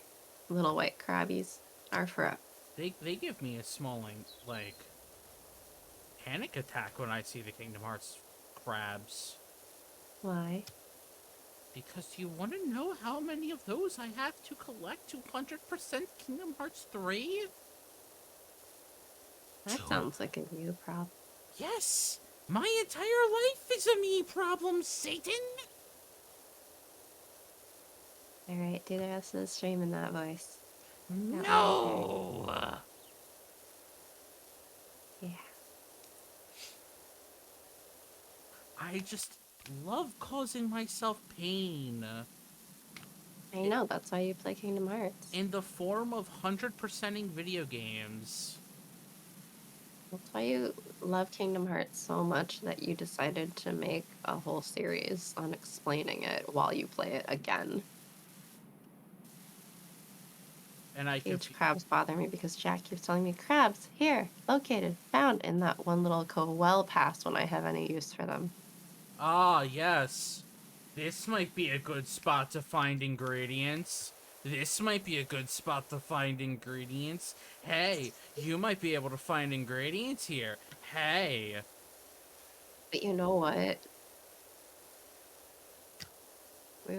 little white crabbies are for They give me a small like panic attack when I see the Kingdom Hearts crabs. Why? Because you want to know how many of those I have to collect to 100% Kingdom Hearts 3? That sounds like a you problem. Yes! My entire life is a me problem, Satan! Alright, do the rest of the stream in that voice. That way I hear you. No! Yeah. I just love causing myself pain. I know, that's why you play Kingdom Hearts. In the form of 100%ing video games. That's why you love Kingdom Hearts so much that you decided to make a whole series on explaining it while you play it again. And I Cage crabs bother me because Jack keeps telling me crabs here, located, found in that one little well pass when I have any use for them. Ah, yes. This might be a good spot to find ingredients. This might be a good spot to find ingredients. Hey, you might be able to find ingredients here. Hey. But you know what? We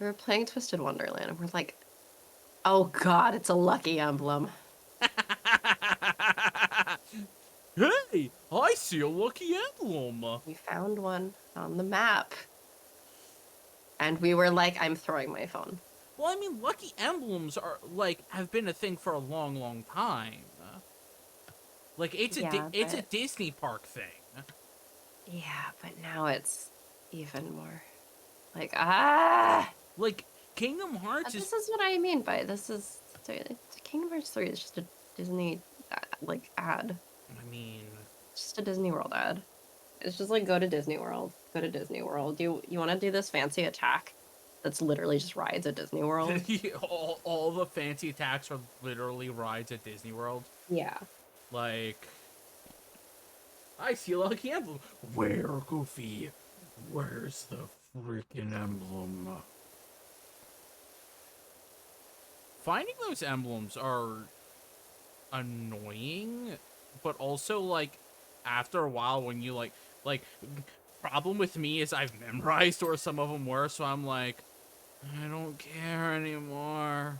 were playing Twisted Wonderland and we're like, oh god, it's a lucky emblem. Hey, I see a lucky emblem. We found one on the map. And we were like, I'm throwing my phone. Well, I mean, lucky emblems are, like, have been a thing for a long, long time. Like, it's a Disney park thing. Yeah, but now it's even more like, Like, Kingdom Hearts This is what I mean by this is... Kingdom Hearts 3 is just a Disney, like, ad. I mean... It's just a Disney World ad. It's just like, go to Disney World. Go to Disney World. You want to do this fancy attack that's literally just rides at Disney World? all the fancy attacks are literally rides at Disney World. Yeah. Like... I see a lucky emblem. Where, Goofy? Where's the freaking emblem? Finding those emblems are annoying, but also, like, after a while when you, like, problem with me is I've memorized where some of them were, so I'm like, I don't care anymore.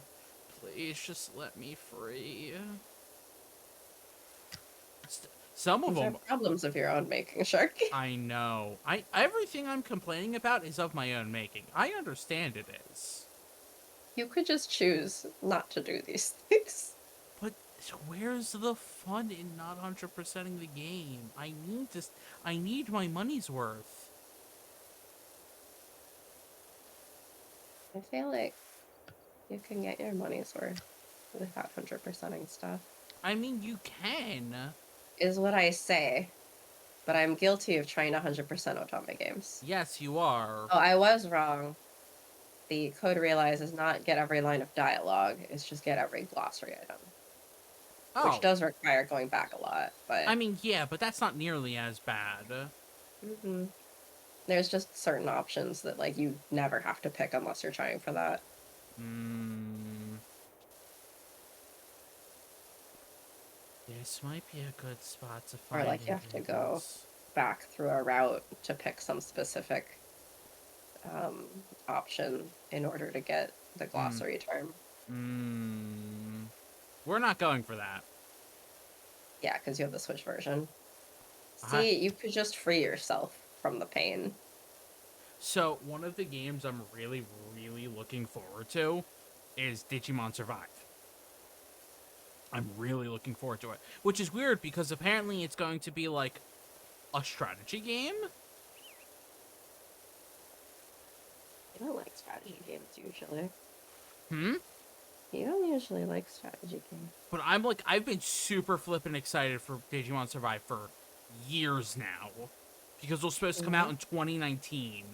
Please just let me free. Some of them are problems of your own making, Sharky. I know. Everything I'm complaining about is of my own making. I understand it is. You could just choose not to do these things. But where's the fun in not 100%ing the game? I need my money's worth. I feel like you can get your money's worth without 100%ing stuff. I mean, you can. Is what I say. But I'm guilty of trying to 100% Otome games. Yes, you are. Oh, I was wrong. The code realize is not get every line of dialogue. It's just get every glossary item. Oh. Which does require going back a lot, but... I mean, yeah, but that's not nearly as bad. Mm-hmm. There's just certain options that, like, you never have to pick unless you're trying for that. This might be a good spot to find. Or, like, you have to go back through a route to pick some specific option in order to get the glossary term. We're not going for that. Yeah, because you have the Switch version. See, you could just free yourself from the pain. So, one of the games I'm really, really looking forward to is Digimon Survive. I'm really looking forward to it. Which is weird, because apparently it's going to be, like, a strategy game? You don't like strategy games, usually. Hmm? You don't usually like strategy games. But I've been super flippin' excited for Digimon Survive for years now. Because it was supposed to come out in 2019.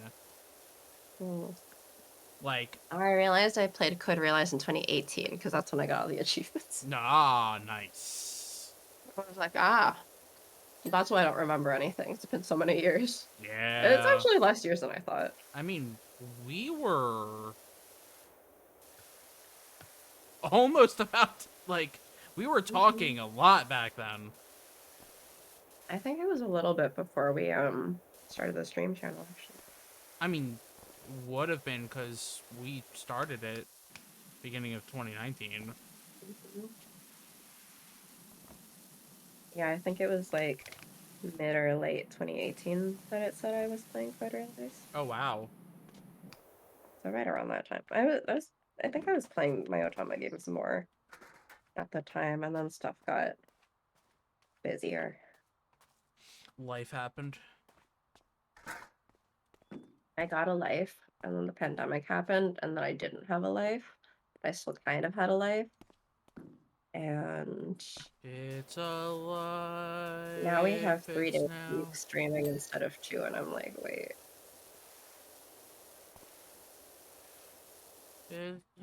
Like... I realized I played Code Realize in 2018, because that's when I got all the achievements. Ah, nice. I was like, that's why I don't remember anything. It's been so many years. Yeah. It's actually less years than I thought. I mean, we were... almost about, like, we were talking a lot back then. I think it was a little bit before we started the stream channel, actually. I mean, would have been, because we started it beginning of 2019. Yeah, I think it was like mid or late 2018 that it said I was playing Fighter Allies. Oh, wow. So right around that time. I think I was playing my Otama games more at the time, and then stuff got busier. Life happened. I got a life, and then the pandemic happened, and then I didn't have a life. I still kind of had a life. And It's a now we life, have 3 days it's a week now. streaming instead of 2, and I'm like, wait.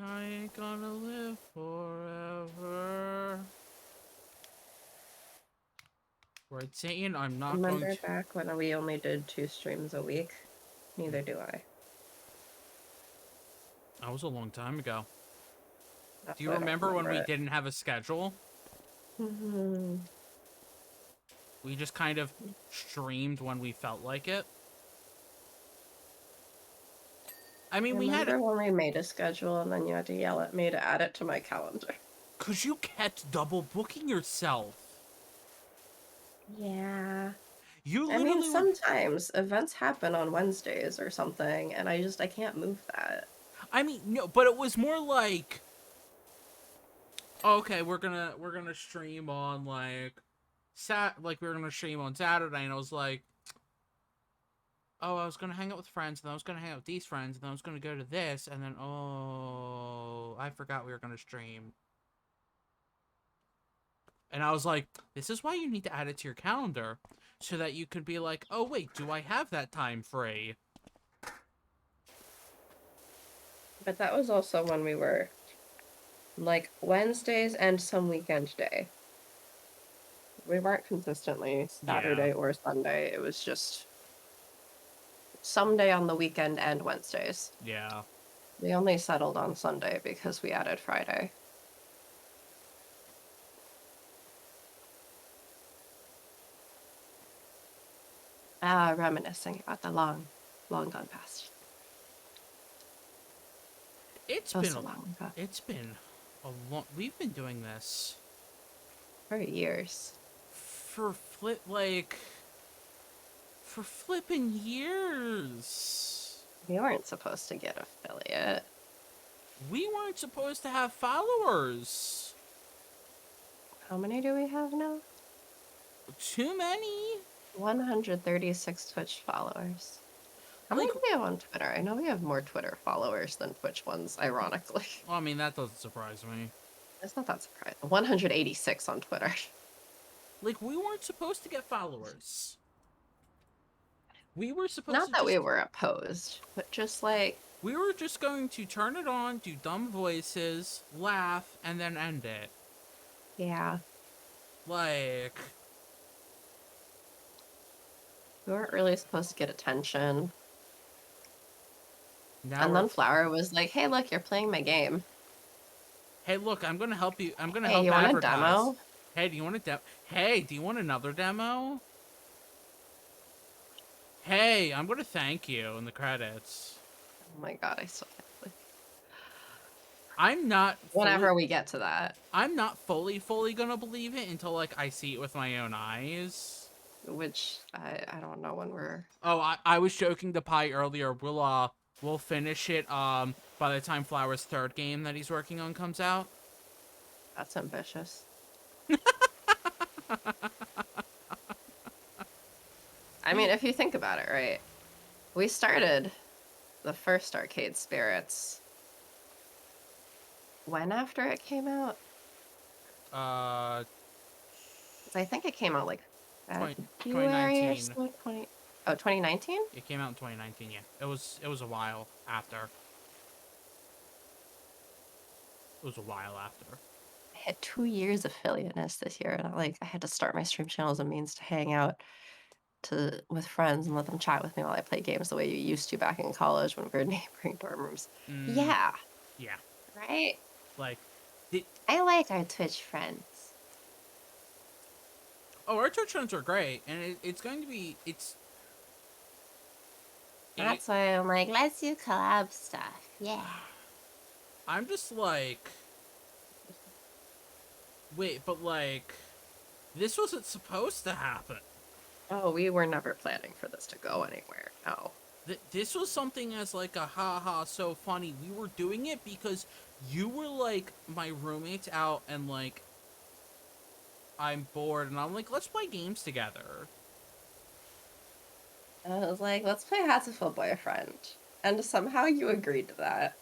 I ain't gonna live forever. Right, Satan, I'm not going Remember to... back when we only did 2 streams a week? Neither do I. That was a long time ago. Do That's you why I don't remember when remember we it. didn't have a schedule? Mhm. We just kind of streamed when we felt like it. I mean, we had... Remember when we made a schedule and then you had to yell at me to add it to my calendar? Because you kept double booking yourself. Yeah. You I mean, literally would... sometimes events happen on Wednesdays or something, and I can't move that. I mean, no, but it was more like... Okay, we're gonna stream on, like... Like, we were gonna stream on Saturday, and I was like... Oh, I was gonna hang out with friends, and then I was gonna hang out with these friends, and then I was gonna go to this, and then, oh... I forgot we were gonna stream. And I was like, this is why you need to add it to your calendar. So that you could be like, oh wait, do I have that time free? But that was also when we were like Wednesdays and some weekend day. We weren't consistently Yeah. Saturday or Sunday. It was just someday on the weekend and Wednesdays. Yeah. We only settled on Sunday because we added Friday. Ah, reminiscing about the long gone past. It's Oh, been so long ago. it's been a long... We've been doing this For years. for for flipping years. We weren't supposed to get affiliate. We weren't supposed to have followers. How many do we have now? Too many. 136 Twitch followers. How Like, many do we have on Twitter? I know we have more Twitter followers than Twitch ones, ironically. well, I mean, that doesn't surprise me. It's not that surprising. 186 on Twitter. Like, we weren't supposed to get followers. We were supposed Not to that just... we were opposed, but just like... We were just going to turn it on, do dumb voices, laugh, and then end it. Yeah. Like... We weren't really supposed to get attention. Now And we're... then Flower was like, hey, look, you're playing my game. Hey, look, I'm gonna help you. I'm gonna Hey, help you want a advertise. demo? Hey, do you want a demo? Hey, do you want another demo? Hey, I'm gonna thank you in the credits. Oh my god, I still can't believe. I'm not Whenever we get to that. I'm not fully gonna believe it until, like, I see it with my own eyes. Which, I don't know when we're... Oh, I was joking to Pi earlier. We'll finish it, by the time Flower's third game that he's working on comes out. That's ambitious. I mean, if you think about it, right? We started the first Arcade Spirits when after it came out? Uh, 'Cause I think it came out like 20, February or 2019. so. 2019? It came out in 2019, yeah. It was a while after. It was a while after. I had 2 years affiliateness this year, and I had to start my stream channel as a means to hang out with friends and let them chat with me while I play games the way you used to back in college when we were neighboring dorm rooms. Yeah. Yeah. Right? Like, I like our Twitch friends. oh, our Twitch friends are great, and it's going to be, That's why I'm like, let's do collab stuff. Yeah. I'm just like, wait, but like, This wasn't supposed to happen. Oh, we were never planning for this to go anywhere. No. This was something as like a haha so funny. We were doing it because you were like, my roommate's out and like I'm bored and I'm like, let's play games together. And I was like, let's play Hatoful Boyfriend. And somehow you agreed to that.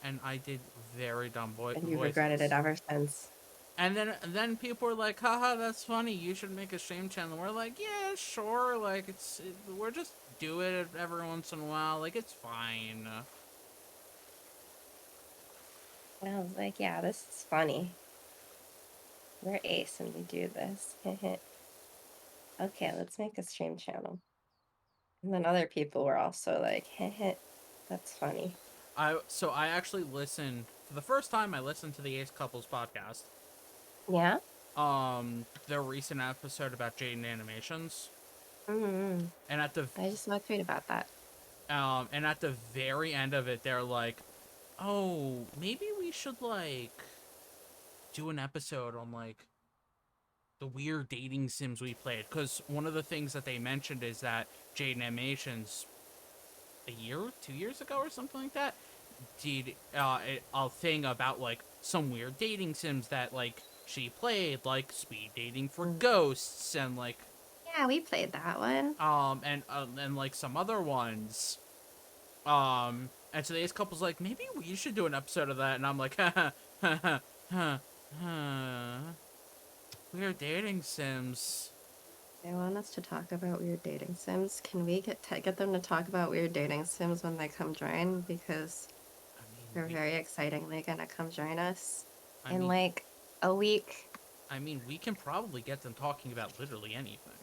And I did very dumb And you've regretted it voices. ever since. And then people were like, haha, that's funny. You should make a stream channel. We're like, yeah, sure. Like we're just do it every once in a while. Like it's fine. And I was like, yeah, this is funny. We're ace and we do this. Okay, let's make a stream channel. And then other people were also like, that's funny. I actually listened for the first time. I listened to the Ace Couples podcast. Yeah? Their recent episode about Jaden Animations, Mm-hmm. and at the I just saw a tweet about that. and at the very end of it, they're like, "Oh, maybe we should like do an episode on like the weird dating sims we played." Because one of the things that they mentioned is that Jaden Animations, a year, 2 years ago, or something like that, did a thing about like some weird dating sims that like she played, like speed dating for ghosts and like Yeah, we played that one. and like some other ones. And so the Ace couple's like, maybe we should do an episode of that, and I'm like, weird dating sims. They want us to talk about weird dating sims. Can we get them to talk about weird dating sims when they come join? Because I they're mean, very excitingly gonna come join us I in mean, like a week. I mean, we can probably get them talking about literally anything.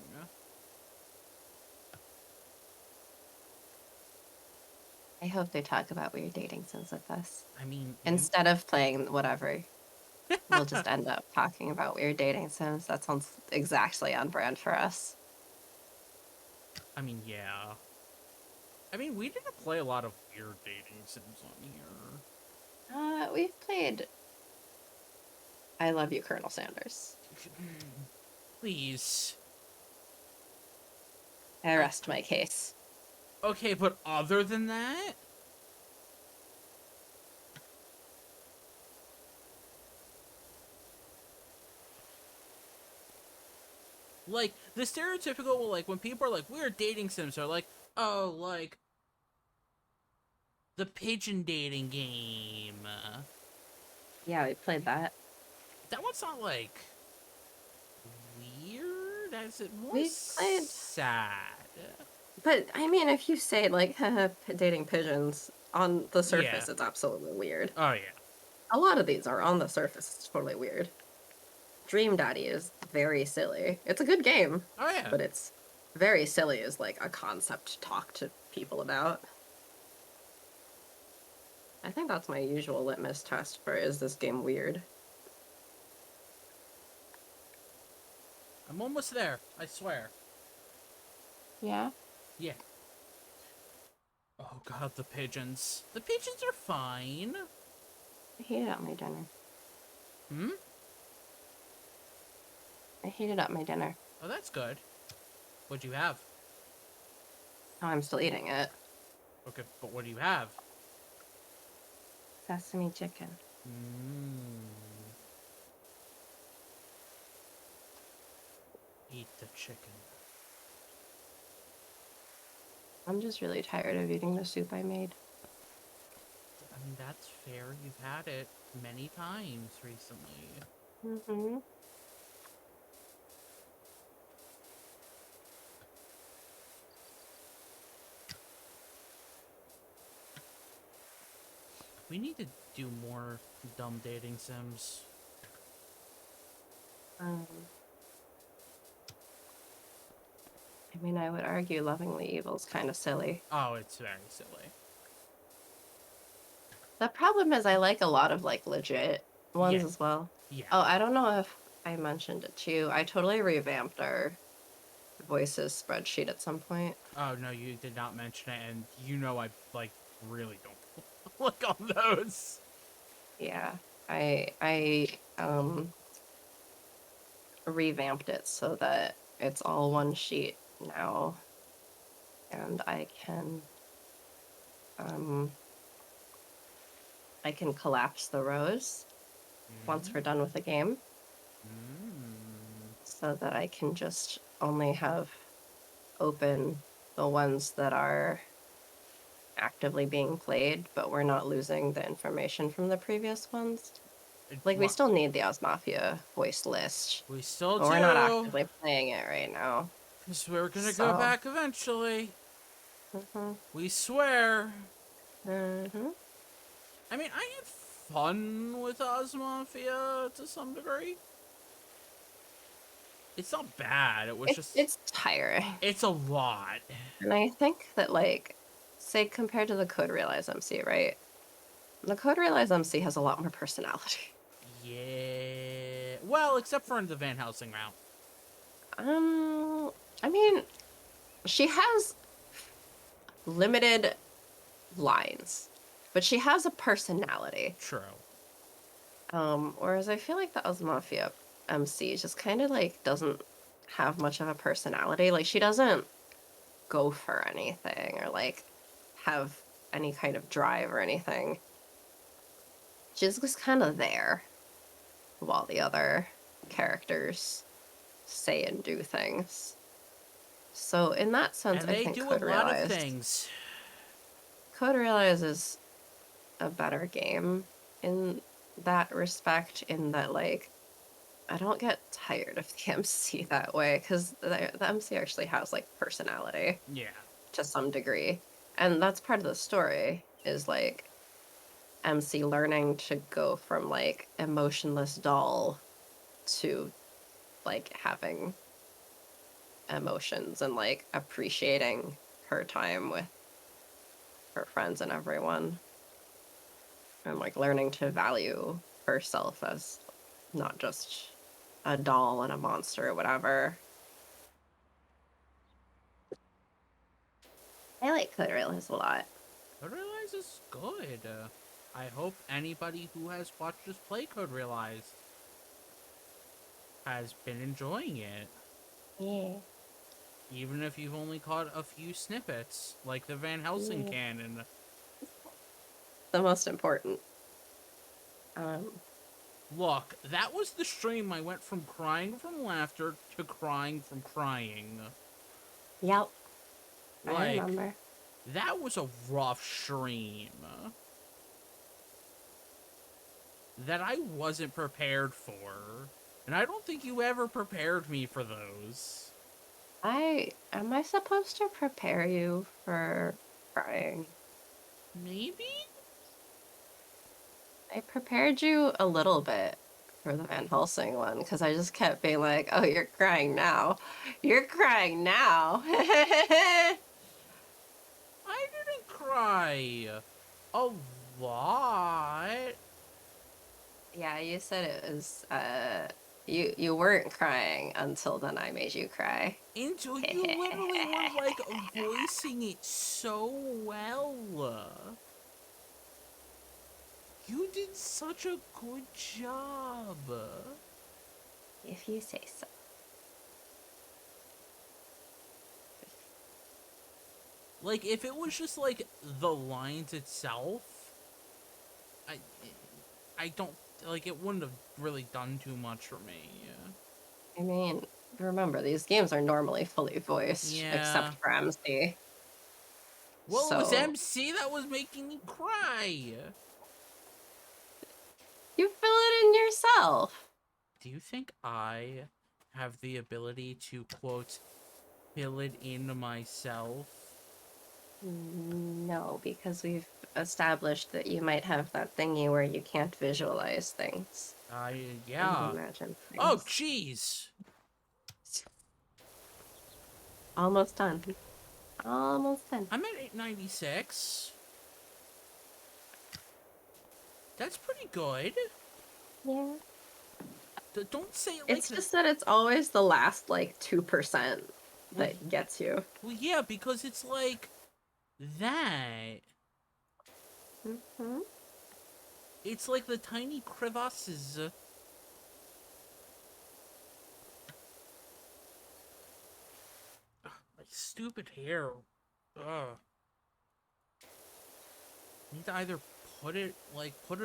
I hope they talk about weird dating sims with us. I mean, Instead of playing whatever, we'll just end up talking about weird dating sims. That sounds exactly on brand for us. I mean, yeah. I mean, we didn't play a lot of weird dating sims on here. We've played I Love You, Colonel Sanders. Please. I rest my case. Okay, but other than that? Like, the stereotypical, like, when people are like, we're dating sims, are like, oh, like, the pigeon dating game. Yeah, we played that. That one's not, like, weird, as it more We played... sad. But, I mean, if you say, like, dating pigeons, on the surface, Yeah. it's absolutely weird. Oh, yeah. A lot of these are on the surface. It's totally weird. Dream Daddy is very silly. It's a good game. Oh, yeah. But it's very silly as, like, a concept to talk to people about. I think that's my usual litmus test for, is this game weird? I'm almost there, I swear. Yeah? Yeah. Oh, God, the pigeons. The pigeons are fine. I heated up my dinner. Hmm? I heated up my dinner. Oh, that's good. What'd you have? Oh, I'm still eating it. Okay, but what do you have? Sesame chicken. Eat the chicken. I'm just really tired of eating the soup I made. I mean, that's fair. You've had it many times recently. Mm-hmm. We need to do more dumb dating sims. I mean, I would argue Lovingly Evil's kind of silly. Oh, it's very silly. The problem is I like a lot of, like, legit ones as well. Yeah. Oh, I don't know if I mentioned it to you. I totally revamped our voices spreadsheet at some point. Oh, no, you did not mention it, and you know I, like, really don't look on those. Yeah. I revamped it so that it's all one sheet now. And um, I can collapse the rows once we're done with the game so that I can just only have open the ones that are actively being played, but we're not losing the information from the previous ones. Like, we still need the Osmafia voice list. We still but do. we're not actively playing it right now. Because we're gonna go back eventually. Mm-hmm. We swear. Mm-hmm. I mean, I had fun with Osmafia to some degree. It's not bad. It was just... It's tiring. It's a lot. And I think that, like, say compared to the Code Realize MC, right? The Code Realize MC has a lot more personality. Yeah. Well, except for in the Van Helsing route. I mean, she has limited lines, but she has a personality. True. Whereas I feel like the Osmafia MC just kind of like doesn't have much of a personality. Like, she doesn't go for anything or like have any kind of drive or anything. She's just kind of there while the other characters say and do things. So in that sense, And I they think do Code a lot of Realize things. Code Realize is a better game in that respect, in that, like, I don't get tired of the MC that way, because the MC actually has, like, personality. Yeah. To some degree. And that's part of the story, is, like, MC learning to go from, like, emotionless doll to, like, having emotions and, like, appreciating her time with her friends and everyone. And, like, learning to value herself as not just a doll and a monster or whatever. I like Code Realize a lot. Code Realize is good. I hope anybody who has watched us play Code Realize has been enjoying it. Yeah. Even if you've only caught a few snippets, like the Van Helsing canon. The most important. Look, that was the stream I went from crying from laughter to crying from crying. Yep. Like, I remember. that was a rough stream. That I wasn't prepared for. And I don't think you ever prepared me for those. Am I supposed to prepare you for crying? Maybe? I prepared you a little bit for the Van Helsing one, because I just kept being like, oh, you're crying now. You're crying now. I didn't cry a lot. Yeah, you said it was, you weren't crying until then I made you cry. Until you literally were, like, voicing it so well. You did such a good job. If you say so. Like, if it was just, like, the lines itself, I don't, like, it wouldn't have really done too much for me. I mean, remember, these games are normally fully voiced, Yeah. except for MC. Well, So, it was MC that was making me cry. you fill it in yourself. Do you think I have the ability to, quote, fill it in myself? No, because we've established that you might have that thingy where you can't visualize things. Yeah. Imagine things. Oh, jeez. Almost done. Almost done. I'm at 896. That's pretty good. Yeah. Don't say it like It's just that it's always the last, like, 2% that gets you. Well, yeah, because it's like that. Mm-hmm. It's like the tiny crevasses. Stupid hair. Ugh. I need to either put it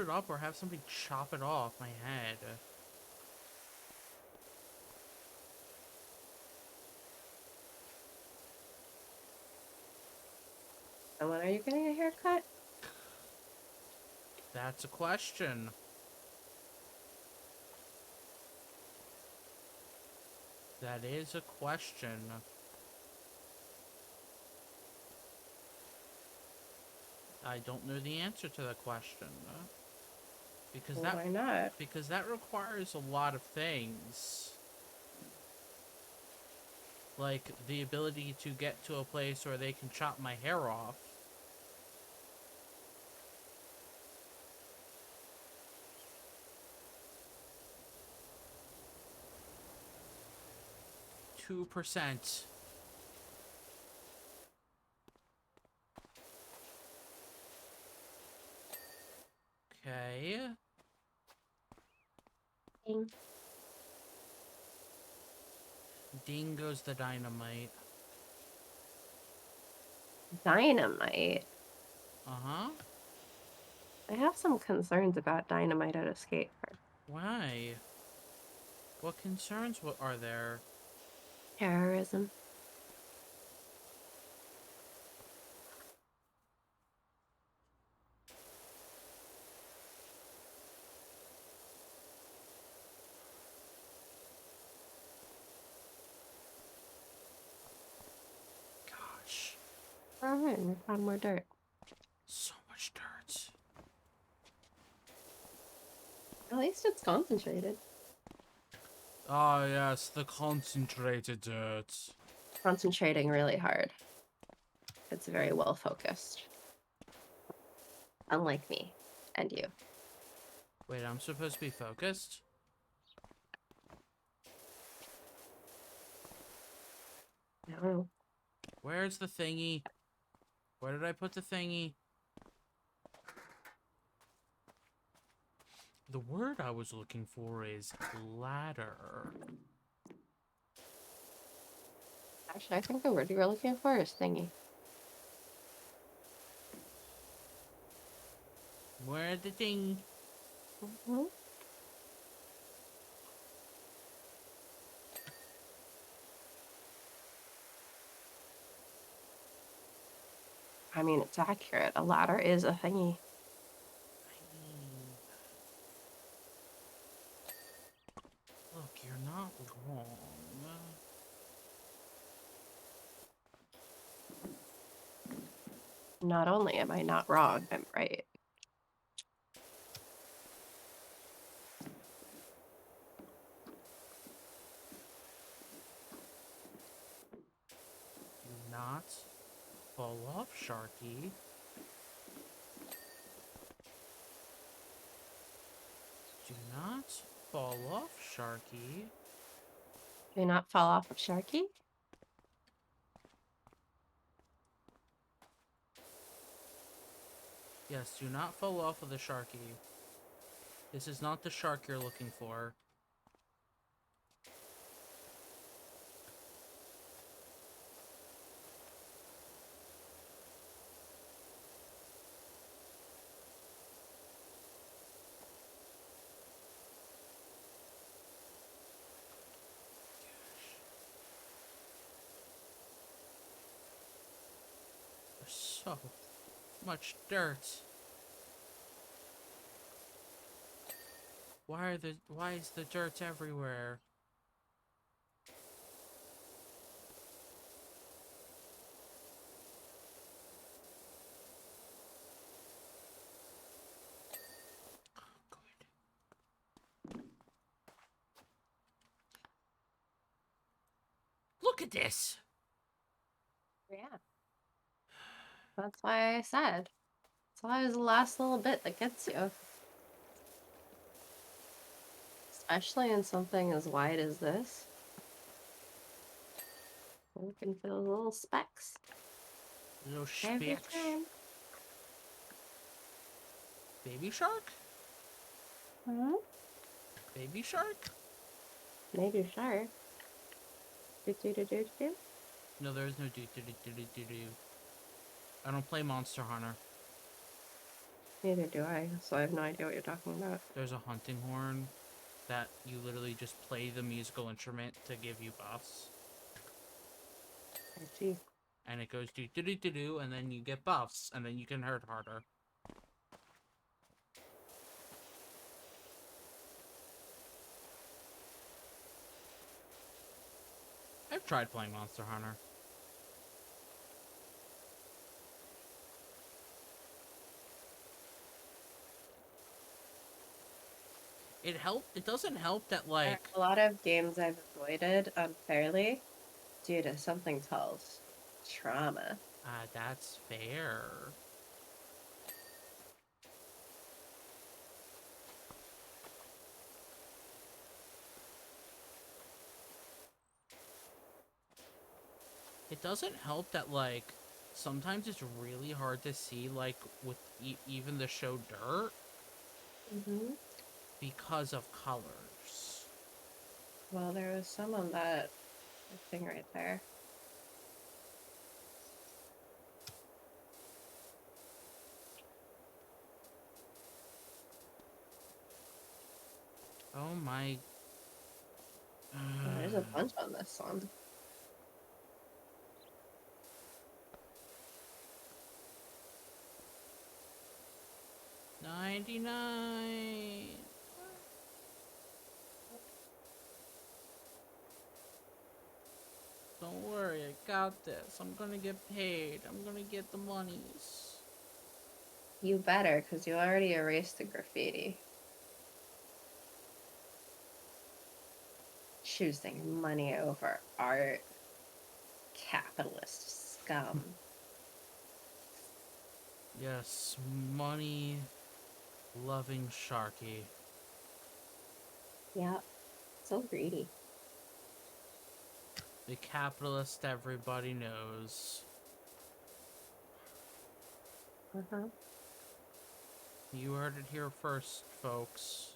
up or have somebody chop it off my head. And when are you getting a haircut? That's a question. That is a question. I don't know the answer to the question. Because Well, why not? because that requires a lot of things. Like the ability to get to a place where they can chop my hair off. %. Okay. Ding. Ding goes the dynamite. Dynamite. Uh-huh. I have some concerns about dynamite at a skate park. Why? What concerns are there? Terrorism. Gosh. Alright, we found more dirt. So much dirt. At least it's concentrated. Ah, yes, the concentrated dirt. Concentrating really hard. It's very well focused. Unlike me and you. Wait, I'm supposed to be focused? No. Where's the thingy? Where did I put the thingy? The word I was looking for is ladder. Actually, I think the word you were looking for is thingy. Where's the thing? Mm-hmm. I mean, it's accurate. A ladder is a thingy. Look, you're not wrong. Not only am I not wrong, I'm right. Do not fall off, Sharky. Do not fall off, Sharky. Do not fall off of Sharky. Yes, do not fall off of the Sharky. This is not the shark you're looking for. There's so much dirt. Why is the dirt everywhere? Good. Look at this. Yeah. That's why I said. It's always the last little bit that gets you. Especially in something as wide as this. Looking for those little specks. Little Every specks. time. Baby shark? Hmm? Baby shark? Maybe shark. Do do do do do. No, there is no do do do do do do do. I don't play Monster Hunter. Neither do I, so I have no idea what you're talking about. There's a hunting horn that you literally just play the musical instrument to give you buffs. I see. And it goes do do do do do, and then you get buffs, and then you can hurt harder. I've tried playing Monster Hunter. It doesn't help that, There are like, a lot of games I've avoided unfairly due to something called trauma. that's fair. It doesn't help that, like, sometimes it's really hard to see, like, with even the show Dirt Mm-hmm. because of colors. Well, there was some on that thing right there. Oh my. Oh, there's a bunch on this one. $99. Don't worry, I got this. I'm gonna get paid. I'm gonna get the monies. You better, because you already erased the graffiti. Choosing money over art. Capitalist scum. Yes, money loving Sharky. Yeah, so greedy. The capitalist everybody knows. Uh-huh. You heard it here first, folks.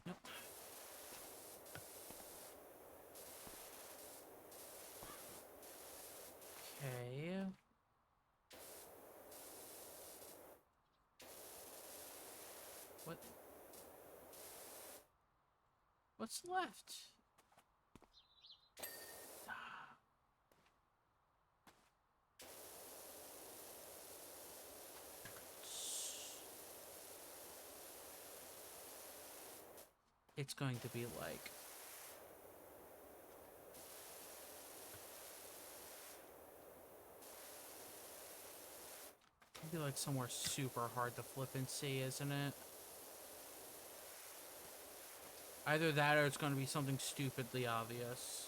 Yep. Okay. What? What's left? It's going to be like... It'll be like somewhere super hard to flip and see, isn't it? Either that or it's going to be something stupidly obvious.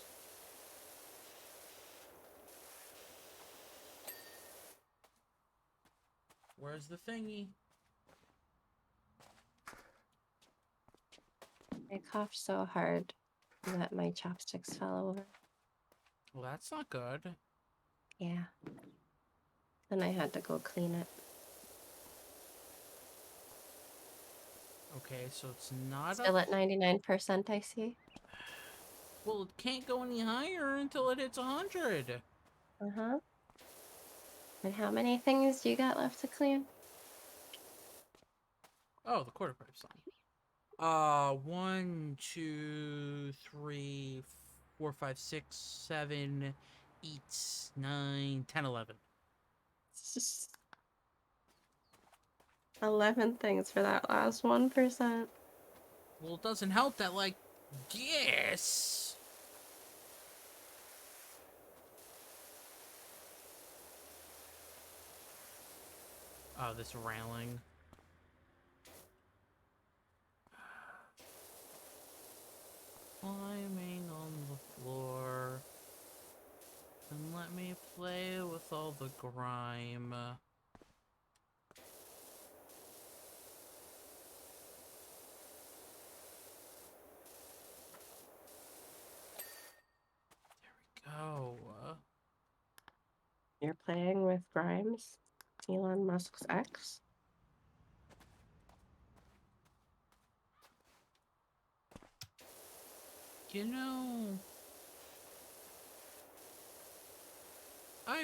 Where's the thingy? I coughed so hard that my chopsticks fell over. Well, that's not good. Yeah. Then I had to go clean it. Okay, so it's not Still up... at 99%, I see. Well, it can't go any higher until it hits 100. Uh-huh. And how many things do you got left to clean? Oh, the quarter pipe sign. 1, 2, 3, 4, 5, 6, 7, 8, 9, 10, 11. It's just 11 things for that last 1%. Well, it doesn't help that, like, yes. Oh, this railing. Climbing on the floor. And let me play with all the grime. Go. You're playing with Grimes, Elon Musk's ex. You know,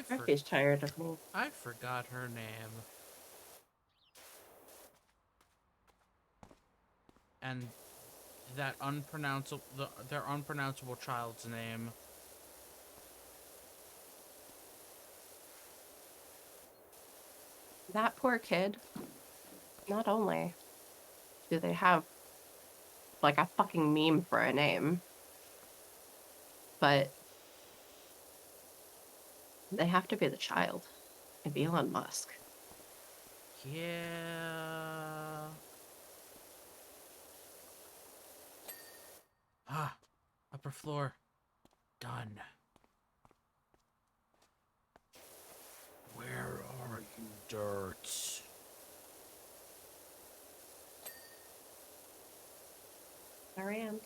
Sharky's tired of me. I forgot her name. And that their unpronounceable child's name. That poor kid. Not only do they have like a fucking meme for a name, but they have to be the child of Elon Musk. Yeah. Ah, upper floor. Done. Where are you, dirt? There I am.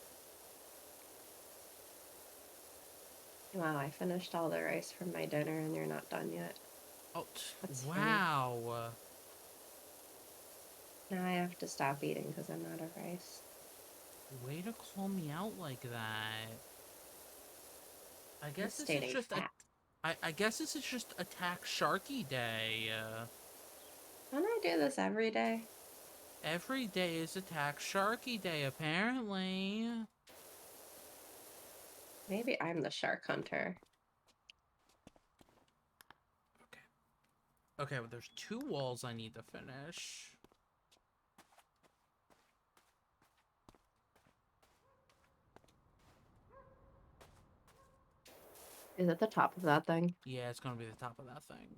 Wow, I finished all the rice from my dinner and you're not done yet. Oh, That's funny. wow. Now I have to stop eating because I'm out of rice. Way to call me out like that. I I'm guess this is stating just a. fact. I guess this is just Attack Sharky Day. Don't I do this every day? Every day is Attack Sharky Day, apparently. Maybe I'm the shark hunter. Okay. Okay, well, there's 2 walls I need to finish. Is it the top of that thing? Yeah, it's gonna be the top of that thing.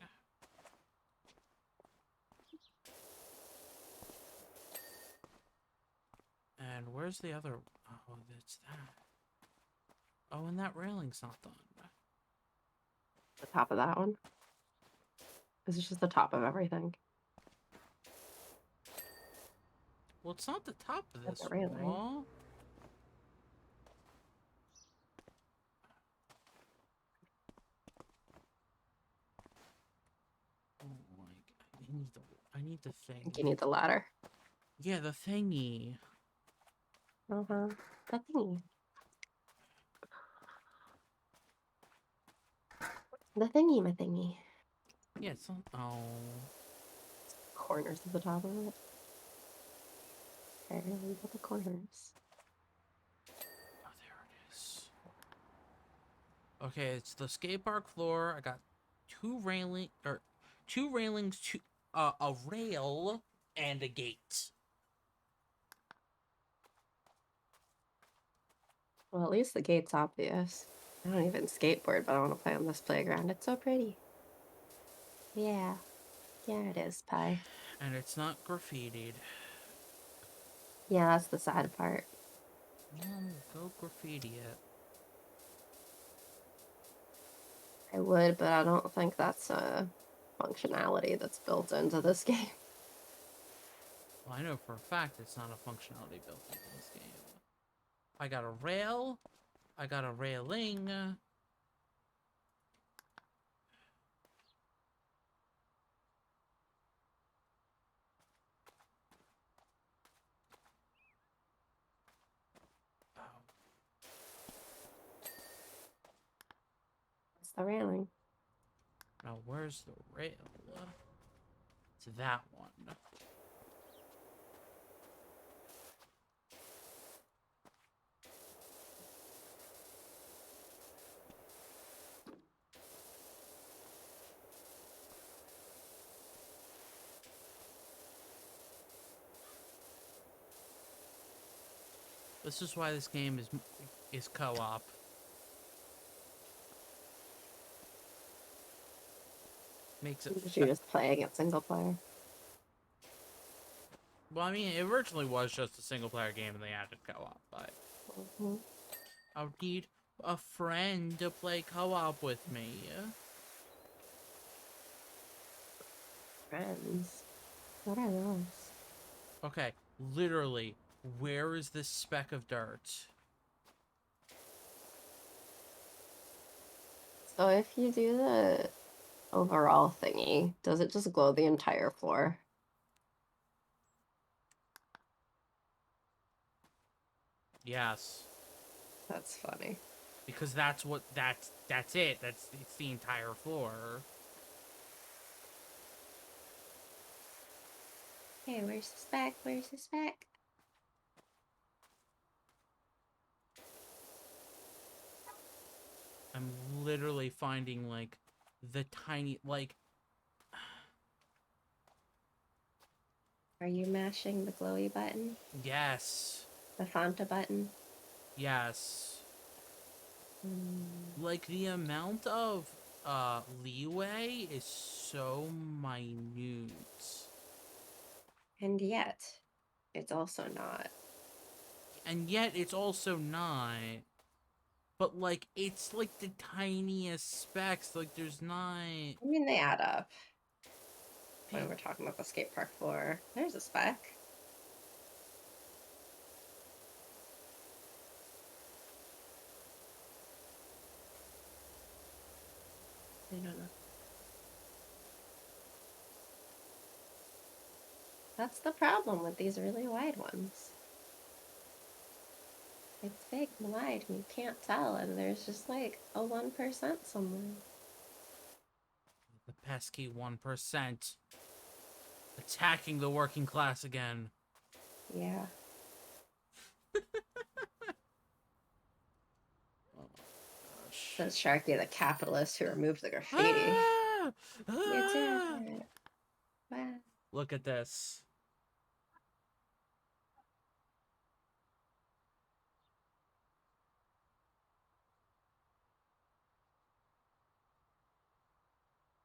And where's the other? Oh, it's that. Oh, and that railing's not done. The top of that one? Is it just the top of everything? Well, it's not the top of At this the railing. wall. Oh my god, I need the I think thing. you need the ladder. Yeah, the thingy. Uh-huh. The thingy. The thingy, my thingy. Yeah, it's not. Oh. Corners of the top of it. Barely but the corners. Oh, there it is. Okay, it's the skate park floor. I got 2 railings, a rail, and a gate. Well, at least the gate's obvious. I don't even skateboard, but I want to play on this playground. It's so pretty. Yeah. Yeah, it is, Pie. And it's not graffitied. Yeah, that's the sad part. Go graffiti it. I would, but I don't think that's a functionality that's built into this game. Well, I know for a fact it's not a functionality built into this game. I got a rail. I got a railing. Oh, It's the railing. now where's the rail? It's that one. This is why this game is co-op. Makes it Because you're just playing it single player. well, I mean, it originally was just a single-player game and they added co-op, but Mm-hmm. I would need a friend to play co-op with me. Friends. What are those? Okay, literally, where is this speck of dirt? So if you do the overall thingy, does it just glow the entire floor? Yes. That's funny. Because that's it. It's the entire floor. Hey, where's the spec? Where's the spec? I'm literally finding like the tiny like Are you mashing the glowy button? yes. The Fanta button? Yes. Mm. Like the amount of leeway is so minute. And yet, it's also not. And yet it's also not. But like it's like the tiniest specks. Like there's not I mean, they add up when we're talking about the skate park floor. There's a spec. I don't know. That's the problem with these really wide ones. It's big and wide and you can't tell, and there's just like a 1% somewhere. the pesky 1% attacking the working class again. Yeah. Oh gosh. Says Sharky, the capitalist who removed the graffiti. Ah! You did Ah! it. Wow. Look at this.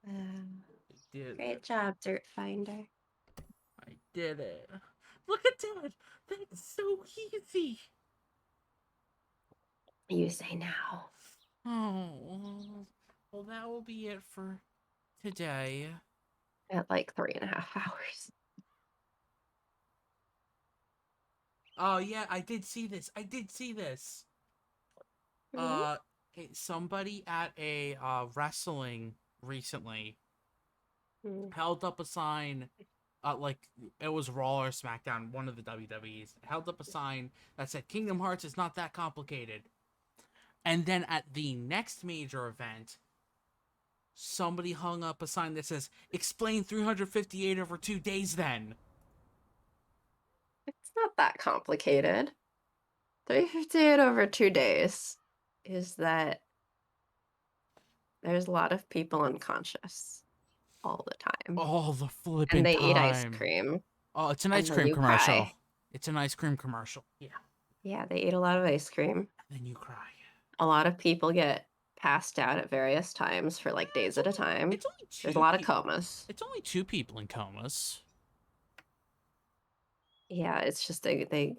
Wow. I did Great it. job, Dirt Finder. I did it. Look at that. That's so easy. You say now. Oh, well, that will be it for today. At like 3.5 hours. Oh, yeah, I did see this. I did see this. Mm-hmm. Somebody at a wrestling recently Mm. held up a sign, like it was Raw or SmackDown, one of the WWEs, held up a sign that said Kingdom Hearts is not that complicated. And then at the next major event, somebody hung up a sign that says, explain 358 over 2 days then. It's not that complicated. 358 over 2 days is that there's a lot of people unconscious all the time. All the And flipping they eat ice time. cream. Oh, it's an And ice then cream you commercial. cry. It's an ice cream commercial. Yeah. Yeah, they eat a lot of ice cream. And then you cry. A lot of people get passed out at various times for like days at a time. It's only There's a two lot of people. comas. It's only 2 people in comas. Yeah, it's just they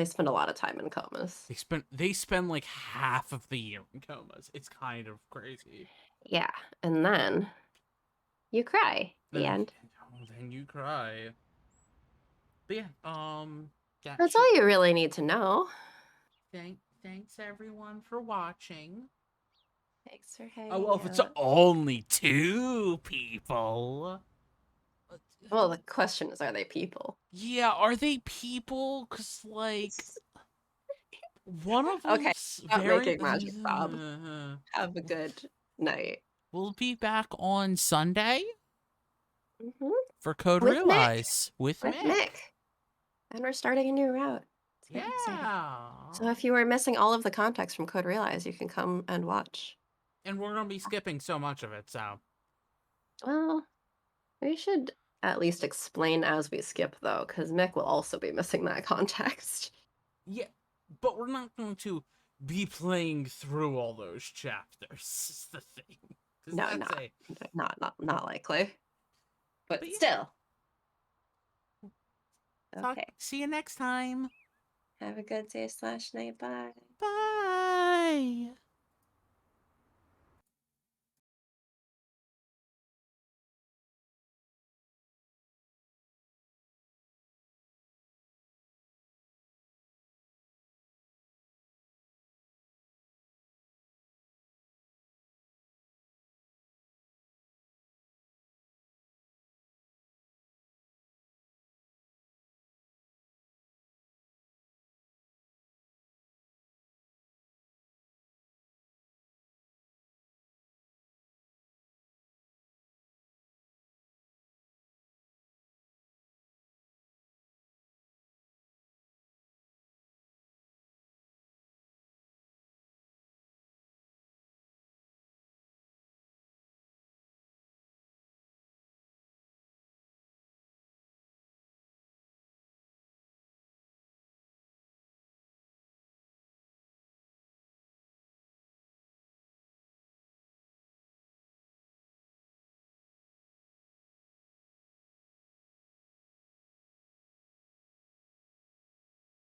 spend a lot of time in comas. They spend like half of the year in comas. It's kind of crazy. Yeah, and then you cry. The Then, end. then you cry. But yeah, that That's should. all you really need to know. Thanks everyone for watching. Thanks for Oh hanging well, if it's out. only 2 people. Well, the question is, are they people? Yeah, are they people? Cause like one of Okay, them's stop very. making magic, Bob. Have a good night. We'll be back on Sunday Hmm. for Code With Mick. Realize with With Mick. Mick. And we're starting a new route. It's very exciting. Yeah. So if you were missing all of the context from Code Realize, you can come and watch. And we're gonna be skipping so much of it, so. Well, we should at least explain as we skip, though, because Mick will also be missing that context. Yeah, but we're not going to be playing through all those chapters. Is the thing. No, not likely. But Yeah. still. Okay. See you next time. Have a good day / night. Bye. Bye.